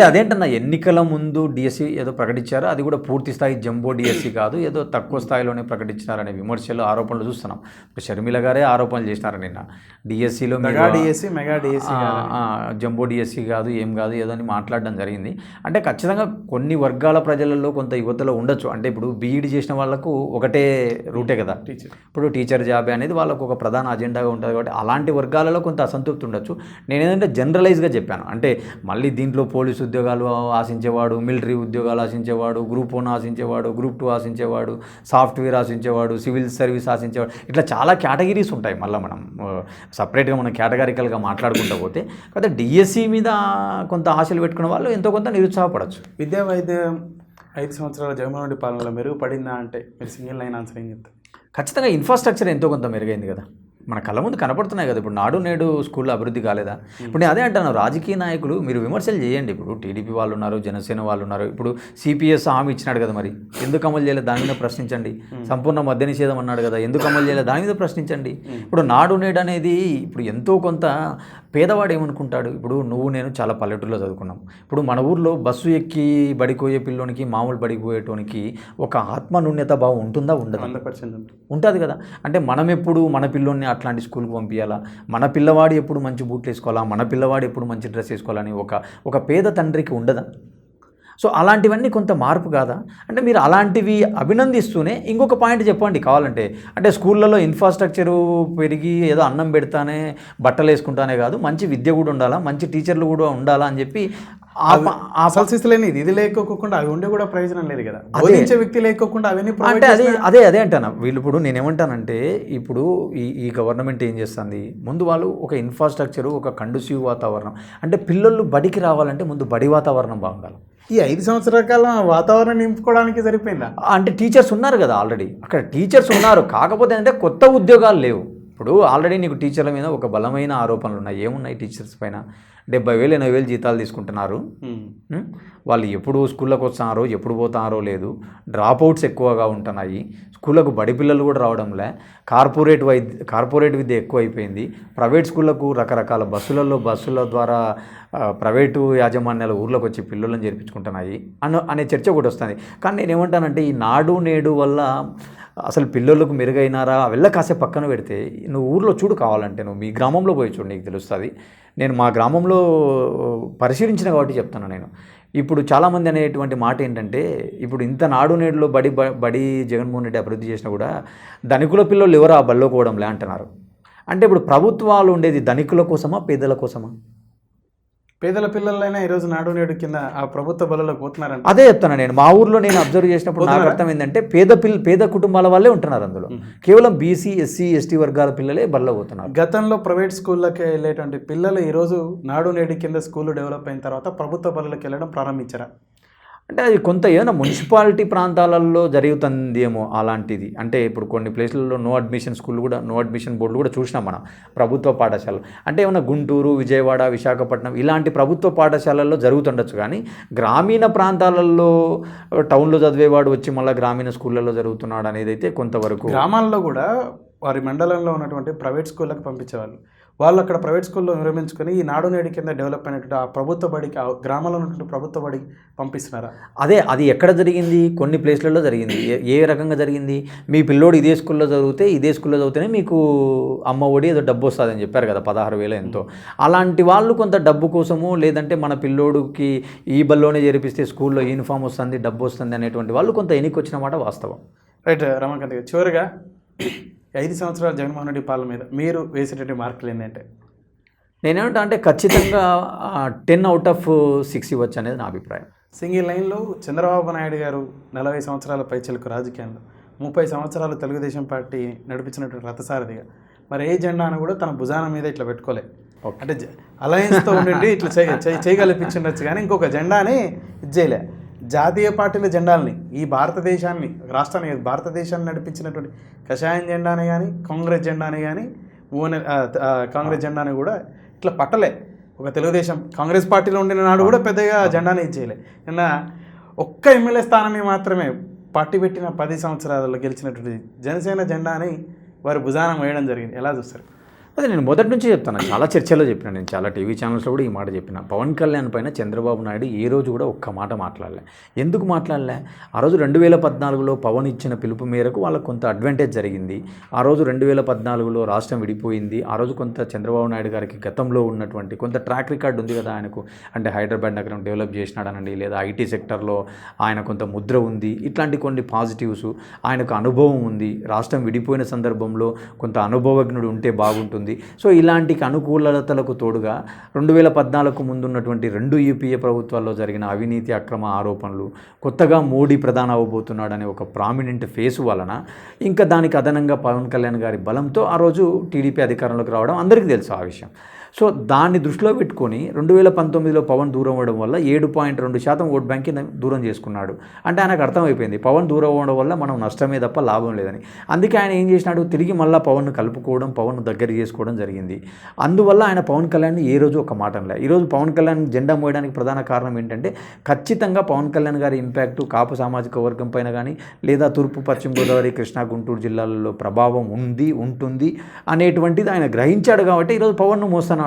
అదేంటన్నా ఎన్నికల ముందు డిఎస్సి ఏదో ప్రకటించారు, అది కూడా పూర్తి స్థాయి జంబో డిఎస్సి కాదు, ఏదో తక్కువ స్థాయిలోనే ప్రకటించారనే విమర్శలు, ఆరోపణలు చూస్తున్నాం. ఇప్పుడు షర్మిల గారే ఆరోపణలు చేసినారు నిన్న, డిఎస్సిలో మెగా డిఎస్సి జంబో డిఎస్సి కాదు, ఏం కాదు, ఏదో అని మాట్లాడడం జరిగింది. అంటే ఖచ్చితంగా కొన్ని వర్గాల ప్రజలలో కొంత యువతలో ఉండొచ్చు. అంటే ఇప్పుడు బీఈడి చేసిన వాళ్ళకు ఒకటే రూటే కదా, ఇప్పుడు టీచర్ జాబ్ అనేది వాళ్ళకు ఒక ప్రధాన అజెండాగా ఉంటుంది. కాబట్టి అలాంటి వర్గాలలో కొంత అసంతృప్తి ఉండొచ్చు. నేనేంటంటే జనరలైజ్గా చెప్పాను. అంటే మళ్ళీ దీంట్లో పోలీసు ఉద్యోగాలు ఆశించేవాడు, మిలిటరీ ఉద్యోగాలు ఆశించేవాడు, గ్రూప్ 1 ఆశించేవాడు, గ్రూప్ 2 ఆశించేవాడు, సాఫ్ట్వేర్ ఆశించేవాడు, సివిల్ సర్వీస్ ఆశించేవాడు, ఇట్లా చాలా కేటగిరీస్ ఉంటాయి. మళ్ళీ మనం సపరేట్గా మనం కేటగారికల్గా మాట్లాడుకుంటూ పోతే కదా డిఎస్సి మీద కొంత ఆశలు పెట్టుకున్న వాళ్ళు ఎంతో కొంత నిరుత్సాహపడవచ్చు. విద్యా వైద్యం 5 సంవత్సరాల జగన్మోహన్ రెడ్డి పాలనలో మెరుగుపడిందా అంటే మీరు సింగిల్ లైన్ ఆన్సర్ ఏం చెప్తారు? ఖచ్చితంగా ఇన్ఫ్రాస్ట్రక్చర్ ఎంతో కొంత మెరుగైంది కదా, మన కళ్ళ ముందు కనపడుతున్నాయి కదా. ఇప్పుడు నాడు నేడు స్కూల్లో అభివృద్ధి కాలేదా? ఇప్పుడు నేను అదే అంటాను, రాజకీయ నాయకులు మీరు విమర్శలు చేయండి. ఇప్పుడు టీడీపీ వాళ్ళు ఉన్నారు, జనసేన వాళ్ళు ఉన్నారు. ఇప్పుడు సిపిఎస్ హామీ ఇచ్చినాడు కదా, మరి ఎందుకు అమలు చేయలేదు దాని మీద ప్రశ్నించండి. సంపూర్ణ మద్య నిషేధం అన్నాడు కదా, ఎందుకు అమలు చేయలేదు దాని మీద ప్రశ్నించండి. ఇప్పుడు నాడు నేడు అనేది ఇప్పుడు ఎంతో కొంత పేదవాడు ఏమనుకుంటాడు, ఇప్పుడు నువ్వు నేను చాలా పల్లెటూరులో చదువుకున్నాం. ఇప్పుడు మన ఊర్లో బస్సు ఎక్కి బడిపోయే పిల్లోనికి మామూలు బడిపోయేటోనికి ఒక ఆత్మన్యూన్యత భావం ఉంటుందా? ఉండదు. 100% ఉంటుంది కదా. అంటే మనం ఎప్పుడు మన పిల్లోని అట్లాంటి స్కూల్కి పంపించాలా, మన పిల్లవాడు ఎప్పుడు మంచి బూట్లు వేసుకోవాలా, మన పిల్లవాడు ఎప్పుడు మంచి డ్రెస్ వేసుకోవాలని ఒక పేద తండ్రికి ఉండదా? సో అలాంటివన్నీ కొంత మార్పు కాదా? అంటే మీరు అలాంటివి అభినందిస్తూనే ఇంకొక పాయింట్ చెప్పండి కావాలంటే, అంటే స్కూళ్ళలో ఇన్ఫ్రాస్ట్రక్చరు పెరిగి ఏదో అన్నం పెడతానే బట్టలు వేసుకుంటానే కాదు, మంచి విద్య కూడా ఉండాలా, మంచి టీచర్లు కూడా ఉండాలా అని చెప్పి అసలు శిస్తులేని ఇది లేకోకుండా అవి ఉండే కూడా ప్రయోజనం లేదు కదా, బోధించే వ్యక్తి లేకోకుండా అవన్నీ అంటే అదే అంటాను. వీళ్ళు ఇప్పుడు నేనేమంటానంటే ఇప్పుడు ఈ గవర్నమెంట్ ఏం చేస్తుంది, ముందు వాళ్ళు ఒక ఇన్ఫ్రాస్ట్రక్చరు, ఒక కండుసివ్ వాతావరణం, అంటే పిల్లలు బడికి రావాలంటే ముందు బడి వాతావరణం బాగుండాలి. ఈ 5 సంవత్సరాల కాలం వాతావరణం నింపుకోవడానికి సరిపోయిందా? అంటే టీచర్స్ ఉన్నారు కదా ఆల్రెడీ, అక్కడ టీచర్స్ ఉన్నారు, కాకపోతే అంటే కొత్త ఉద్యోగాలు లేవు. ఇప్పుడు ఆల్రెడీ నీకు టీచర్ల మీద ఒక బలమైన ఆరోపణలు ఉన్నాయి. ఏమున్నాయి? టీచర్స్ పైన 70,000 80,000 జీతాలు తీసుకుంటున్నారు. వాళ్ళు ఎప్పుడు స్కూళ్ళకి వస్తున్నారో ఎప్పుడు పోతున్నారో లేదు. డ్రాప్అవుట్స్ ఎక్కువగా ఉంటున్నాయి. స్కూళ్ళకు బడి పిల్లలు కూడా రావడంలే. కార్పొరేట్ విద్య ఎక్కువైపోయింది. ప్రైవేట్ స్కూళ్ళకు రకరకాల బస్సుల ద్వారా ప్రైవేటు యాజమాన్యాల ఊర్లోకి వచ్చి పిల్లలను చేర్పించుకుంటున్నాయి అనే చర్చ కూడా వస్తుంది. కానీ నేను ఏమంటానంటే ఈ నాడు నేడు వల్ల అసలు పిల్లలకు మెరుగైనారా అవెల్లా కాసేపు పక్కన పెడితే నువ్వు ఊర్లో చూడు, కావాలంటే నువ్వు మీ గ్రామంలో పోయి చూడు, నీకు తెలుస్తుంది. నేను మా గ్రామంలో పరిశీలించిన కాబట్టి చెప్తాను నేను. ఇప్పుడు చాలామంది అనేటువంటి మాట ఏంటంటే, ఇప్పుడు ఇంత నాడు నేడులో బడి జగన్మోహన్ రెడ్డి అభివృద్ధి చేసినా కూడా ధనికుల పిల్లలు ఎవరు ఆ బల్లో పోవడంలే అంటున్నారు. అంటే ఇప్పుడు ప్రభుత్వాలు ఉండేది ధనికుల కోసమా పేదల కోసమా? పేదల పిల్లలైనా ఈరోజు నాడు నేడు కింద ఆ ప్రభుత్వ బలలో పోతున్నారంట. అదే చెప్తాను నేను. మా ఊర్లో నేను అబ్జర్వ్ చేసినప్పుడు నాకు అర్థం ఏంటంటే పేద కుటుంబాల వాళ్ళే ఉంటున్నారు అందులో. కేవలం బీసీ ఎస్సీ ఎస్టీ వర్గాల పిల్లలే బడిలో పోతున్నారు. గతంలో ప్రైవేట్ స్కూళ్ళకి వెళ్ళేటువంటి పిల్లలు ఈరోజు నాడు నేడు కింద స్కూళ్ళు డెవలప్ అయిన తర్వాత ప్రభుత్వ బడులకు వెళ్ళడం ప్రారంభించారా? అంటే అది కొంత ఏదైనా మున్సిపాలిటీ ప్రాంతాలలో జరుగుతుందేమో అలాంటిది. అంటే ఇప్పుడు కొన్ని ప్లేస్లలో నో అడ్మిషన్ బోర్డులు కూడా చూసినాం మనం, ప్రభుత్వ పాఠశాలలు. అంటే ఏమన్నా గుంటూరు, విజయవాడ, విశాఖపట్నం ఇలాంటి ప్రభుత్వ పాఠశాలల్లో జరుగుతుండొచ్చు. కానీ గ్రామీణ ప్రాంతాలలో టౌన్లో చదివేవాడు వచ్చి మళ్ళీ గ్రామీణ స్కూళ్ళల్లో జరుగుతున్నాడు అనేది అయితే కొంతవరకు. గ్రామాల్లో కూడా వారి మండలంలో ఉన్నటువంటి ప్రైవేట్ స్కూళ్ళకి పంపించేవాళ్ళు. వాళ్ళు అక్కడ ప్రైవేట్ స్కూల్లో నిర్మించుకొని ఈ నాడు నేడు కింద డెవలప్ అయినటువంటి ఆ ప్రభుత్వ బడికి, ఆ గ్రామంలో ఉన్నటువంటి ప్రభుత్వ బడికి పంపిస్తున్నారా? అది ఎక్కడ జరిగింది? కొన్ని ప్లేస్లలో జరిగింది. ఏ రకంగా జరిగింది? మీ పిల్లోడు ఇదే స్కూల్లో చదివితేనే మీకు అమ్మ ఒడి ఏదో డబ్బు వస్తుందని చెప్పారు కదా, 16,000 ఎంతో. అలాంటి వాళ్ళు కొంత డబ్బు కోసము, లేదంటే మన పిల్లోడికి ఈ బల్లోనే చేర్పిస్తే స్కూల్లో యూనిఫామ్ వస్తుంది, డబ్బు వస్తుంది అనేటువంటి వాళ్ళు కొంత ఎన్నిక వచ్చిన మాట వాస్తవం. రైట్ రమాకాంత్ గారు, చివరిగా 5 సంవత్సరాల జగన్మోహన్ రెడ్డి పాలన మీద మీరు వేసేటువంటి మార్కులు ఏంటంటే? నేనేమంటా అంటే ఖచ్చితంగా 10 out of 6 ఇవ్వచ్చు అనేది నా అభిప్రాయం. సింగిల్ లైన్లో చంద్రబాబు నాయుడు గారు 40 సంవత్సరాల పైచిలకు రాజకీయంలో 30 సంవత్సరాలు తెలుగుదేశం పార్టీ నడిపించినటువంటి రథసారథిగా మరి ఏ జెండాను కూడా తన భుజాన మీద ఇట్లా పెట్టుకోలే. అంటే అలయన్స్తో ఉండి ఇట్లా చేయగలిపించవచ్చు, కానీ ఇంకొక జెండాని ఇచ్చేయలే. జాతీయ పార్టీల జెండాలని ఈ భారతదేశాన్ని నడిపించినటువంటి కషాయం జెండాని కానీ, కాంగ్రెస్ జెండాని కానీ, కాంగ్రెస్ జెండాని కూడా ఇట్లా పట్టలే. ఒక తెలుగుదేశం కాంగ్రెస్ పార్టీలో ఉండిన నాడు కూడా పెద్దగా జెండాని ఇచ్చేయలే. నిన్న ఒక్క ఎమ్మెల్యే స్థానాన్ని మాత్రమే పార్టీ పెట్టిన 10 సంవత్సరాలలో గెలిచినటువంటి జనసేన జెండాని వారి భుజానం వేయడం జరిగింది. ఎలా చూస్తారు? అదే నేను మొదటి నుంచి చెప్తాను, చాలా చర్చలో చెప్పిన, నేను చాలా టీవీ ఛానల్స్లో కూడా ఈ మాట చెప్పిన. పవన్ కళ్యాణ్ పైన చంద్రబాబు నాయుడు ఏ రోజు కూడా ఒక్క మాట మాట్లాడలే. ఎందుకు మాట్లాడలే? ఆ రోజు 2014లో పవన్ ఇచ్చిన పిలుపు మేరకు వాళ్ళకు కొంత అడ్వాంటేజ్ జరిగింది. ఆ రోజు 2014లో రాష్ట్రం విడిపోయింది. ఆ రోజు కొంత చంద్రబాబు నాయుడు గారికి గతంలో ఉన్నటువంటి కొంత ట్రాక్ రికార్డ్ ఉంది కదా ఆయనకు. అంటే హైదరాబాద్ నగరం డెవలప్ చేసినాడనండి, లేదా ఐటీ సెక్టర్లో ఆయన కొంత ముద్ర ఉంది. ఇట్లాంటి కొన్ని పాజిటివ్స్, ఆయనకు అనుభవం ఉంది. రాష్ట్రం విడిపోయిన సందర్భంలో కొంత అనుభవజ్ఞుడు ఉంటే బాగుంటుంది. సో ఇలాంటి అనుకూలతలకు తోడుగా 2014 ముందున్నటువంటి 2 యూపీఏ ప్రభుత్వాల్లో జరిగిన అవినీతి అక్రమ ఆరోపణలు, కొత్తగా మోడీ ప్రధాని అవ్వబోతున్నాడనే ఒక ప్రామినెంట్ ఫేసు వలన, ఇంకా దానికి అదనంగా పవన్ కళ్యాణ్ గారి బలంతో ఆ రోజు టీడీపీ అధికారంలోకి రావడం అందరికీ తెలుసు ఆ విషయం. సో దాన్ని దృష్టిలో పెట్టుకొని 2019లో పవన్ దూరం అవ్వడం వల్ల 7.2% ఓట్ బ్యాంక్కి దూరం చేసుకున్నాడు. అంటే ఆయనకు అర్థమైపోయింది పవన్ దూరం అవ్వడం వల్ల మనం నష్టమే తప్ప లాభం లేదని. అందుకే ఆయన ఏం చేసినాడు, తిరిగి మళ్ళీ పవన్ను కలుపుకోవడం, పవన్ దగ్గర చేసుకోవడం జరిగింది. అందువల్ల ఆయన పవన్ కళ్యాణ్ ఏ రోజు ఒక మాట అనలే. ఈరోజు పవన్ కళ్యాణ్ జెండా మోయడానికి ప్రధాన కారణం ఏంటంటే, ఖచ్చితంగా పవన్ కళ్యాణ్ గారి ఇంపాక్టు కాపు సామాజిక వర్గం పైన కానీ, లేదా తూర్పు పశ్చిమ గోదావరి, కృష్ణా, గుంటూరు జిల్లాలలో ప్రభావం ఉంటుంది అనేటువంటిది ఆయన గ్రహించాడు. కాబట్టి ఈరోజు పవన్ను మోస్తున్నాడు.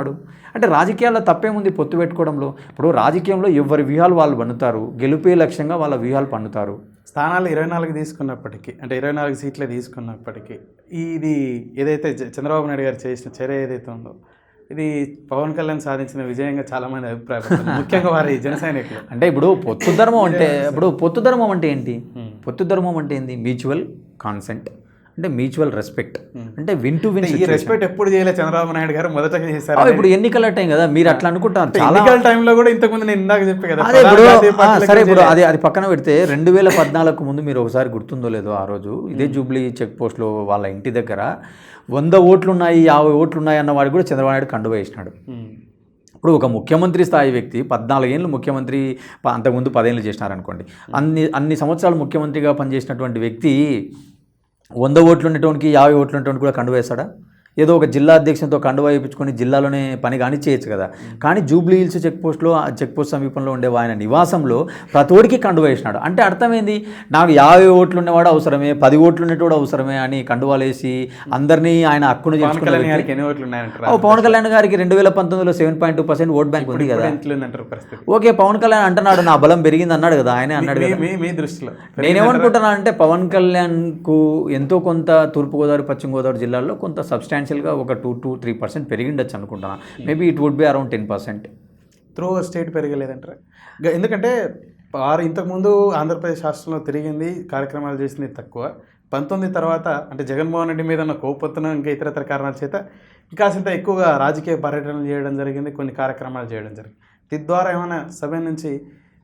అంటే రాజకీయాల్లో తప్పేముంది పొత్తు పెట్టుకోవడంలో? ఇప్పుడు రాజకీయంలో ఎవరి వ్యూహాలు వాళ్ళు పన్నుతారు, గెలుపే లక్ష్యంగా వాళ్ళ వ్యూహాలు పన్నుతారు. స్థానాలు 24 తీసుకున్నప్పటికీ, అంటే 24 సీట్లే తీసుకున్నప్పటికీ, ఇది ఏదైతే చంద్రబాబు నాయుడు గారు చేసిన చర్య ఏదైతే ఉందో, ఇది పవన్ కళ్యాణ్ సాధించిన విజయంగా చాలామంది అభిప్రాయపడతారు, ముఖ్యంగా వారి జన సైనికులు. అంటే ఇప్పుడు పొత్తు ధర్మం అంటే ఏంటి? పొత్తు ధర్మం అంటే ఏంది? మ్యూచువల్ కాన్సెంట్, అంటే మ్యూచువల్ రెస్పెక్ట్, అంటే విన్ టు విన్. ఈ రెస్పెక్ట్ ఎప్పుడు చేయలేదు చంద్రబాబు నాయుడు గారు, మొదటగా చేశారు. ఇప్పుడు ఎన్నికల టైం కదా, మీరు అట్లా అనుకుంటారు. చాలా ఎన్నికల టైంలో కూడా ఇంతకుముందు నేను ఇందాక చెప్పే కదా, అదే ఇప్పుడు సరే, ఇప్పుడు అది పక్కన పెడితే 2014 ముందు మీరు ఒకసారి గుర్తుందో లేదో, ఆ రోజు ఇదే జూబ్లీ చెక్ పోస్ట్లో వాళ్ళ ఇంటి దగ్గర 100 ఓట్లు ఉన్నాయి, 50 ఓట్లు ఉన్నాయి అన్న వాడు కూడా చంద్రబాబు నాయుడు కండువ వేసినాడు. ఇప్పుడు ఒక ముఖ్యమంత్రి స్థాయి వ్యక్తి 14 ఏళ్ళు ముఖ్యమంత్రి, అంతకుముందు 10 ఏళ్ళు చేసినారనుకోండి, అన్ని సంవత్సరాలు ముఖ్యమంత్రిగా పనిచేసినటువంటి వ్యక్తి 100 ఓట్లు ఉన్నటువంటి 50 ఓట్లు ఉన్నటువంటి కూడా కండువ వేస్తాడా? ఏదో ఒక జిల్లా అధ్యక్షునితో కండువా వేయించుకొని జిల్లాలోనే పని కానీ చేయొచ్చు కదా. కానీ జూబ్లీ హిల్స్ చెక్ పోస్ట్ సమీపంలో ఉండే ఆయన నివాసంలో ప్రతోడికి కండువా వేసినాడు. అంటే అర్థమైంది, నాకు 50 ఓట్లు ఉన్నవాడు అవసరమే, 10 ఓట్లు ఉన్నవాడు అవసరమే అని కండువాలు వేసి అందరినీ ఆయన హక్కును చేసుకున్నారు. పవన్ కళ్యాణ్ గారికి 2019లో 7.2% ఓట్ బ్యాంక్ ఉంది కదా. ఓకే, పవన్ కళ్యాణ్ అంటున్నాడు నా బలం పెరిగింది అన్నాడు కదా, ఆయనే అన్నాడు కదా. మీ దృష్టిలో నేనేమనుకుంటున్నా అంటే పవన్ కళ్యాణ్కు ఎంతో కొంత తూర్పుగోదావరి పశ్చిమ గోదావరి జిల్లాల్లో కొంత సబ్స్టాన్షియల్గా ఒక 2-3% పెరిగిండొచ్చు అనుకుంటున్నాను. Maybe it would be around 10%. Through state పెరగలేదంటారా? ఎందుకంటే ఇంతకుముందు ఆంధ్రప్రదేశ్ రాష్ట్రంలో తిరిగింది, కార్యక్రమాలు చేసింది తక్కువ. 19 తర్వాత అంటే జగన్మోహన్ రెడ్డి మీద ఉన్న కోపత్తున ఇంకా ఇతరతర కారణాల చేత ఇంకాసింత ఎక్కువగా రాజకీయ పర్యటనలు చేయడం జరిగింది, కొన్ని కార్యక్రమాలు చేయడం జరిగింది. తద్వారా ఏమైనా 7 నుంచి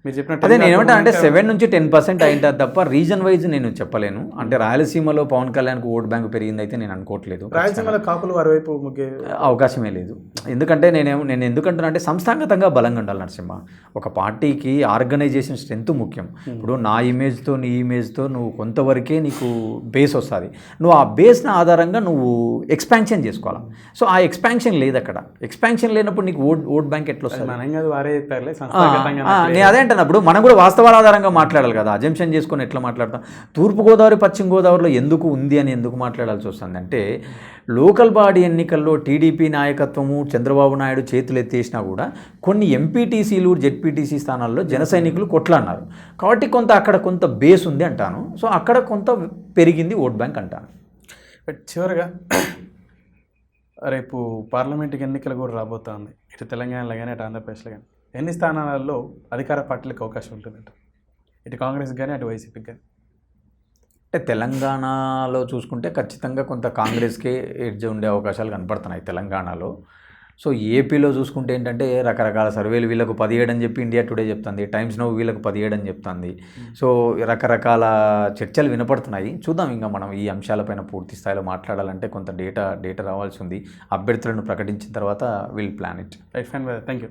మీరు చెప్పినట్టు అదే నేను ఏమంటా అంటే 7 నుంచి 10% అయిందా తప్ప రీజన్ వైజ్ నేను చెప్పలేను. అంటే రాయలసీమలో పవన్ కళ్యాణ్కి ఓట్ బ్యాంక్ పెరిగింది అయితే నేను అనుకోవట్లేదు. రాయలసీమలో కాపులు వారి వైపు ముగ్గే అవకాశమే లేదు. ఎందుకంటే నేను ఎందుకంటున్నా అంటే సంస్థాగతంగా బలంగా ఉండాలి నరసింహ. ఒక పార్టీకి ఆర్గనైజేషన్ స్ట్రెంత్ ముఖ్యం. ఇప్పుడు నా ఇమేజ్తో నీ ఇమేజ్తో నువ్వు కొంతవరకే నీకు బేస్ వస్తుంది. నువ్వు ఆ బేస్ని ఆధారంగా నువ్వు ఎక్స్పాన్షన్ చేసుకోవాలి. సో ఆ ఎక్స్పాన్షన్ లేదు అక్కడ. ఎక్స్పాన్షన్ లేనప్పుడు నీకు ఓట్ బ్యాంక్ ఎట్లా వస్తుంది? నేను అదే అంటున్నప్పుడు మనం కూడా వాస్తవాల ఆధారంగా మాట్లాడాలి కదా. అజంప్షన్ చేసుకొని ఎట్లా మాట్లాడతాం? తూర్పుగోదావరి పశ్చిమ గోదావరిలో ఎందుకు ఉంది అని ఎందుకు మాట్లాడాల్సి వస్తుంది అంటే, లోకల్ బాడీ ఎన్నికల్లో టీడీపీ నాయకత్వము చంద్రబాబు నాయుడు చేతులు ఎత్తేసినా కూడా కొన్ని ఎంపీటీసీలు జెడ్పీటీసీ స్థానాల్లో జన సైనికులు కొట్లాడినారు కాబట్టి అక్కడ కొంత బేస్ ఉంది అంటాను. సో అక్కడ కొంత పెరిగింది ఓట్ బ్యాంక్ అంటాను. బట్ చివరిగా రేపు పార్లమెంట్కి ఎన్నికలు కూడా రాబోతోంది, ఇటు తెలంగాణలో కానీ అటు ఆంధ్రప్రదేశ్లో కానీ. ఎన్ని స్థానాలలో అధికార పార్టీలకు అవకాశం ఉంటుందంట, ఇటు కాంగ్రెస్కి కానీ అటు వైసీపీకి కానీ? అంటే తెలంగాణలో చూసుకుంటే ఖచ్చితంగా కొంత కాంగ్రెస్కే ఎడ్జ్ ఉండే అవకాశాలు కనపడుతున్నాయి తెలంగాణలో. సో ఏపీలో చూసుకుంటే ఏంటంటే రకరకాల సర్వేలు వీళ్ళకు 17 అని చెప్పి ఇండియా టుడే చెప్తుంది, టైమ్స్ నౌ వీళ్ళకు 17 అని చెప్తుంది. సో రకరకాల చర్చలు వినపడుతున్నాయి. చూద్దాం, ఇంకా మనం ఈ అంశాలపైన పూర్తి స్థాయిలో మాట్లాడాలంటే కొంత డేటా రావాల్సి ఉంది. అభ్యర్థులను ప్రకటించిన తర్వాత will plan it. Right, fine, thank you.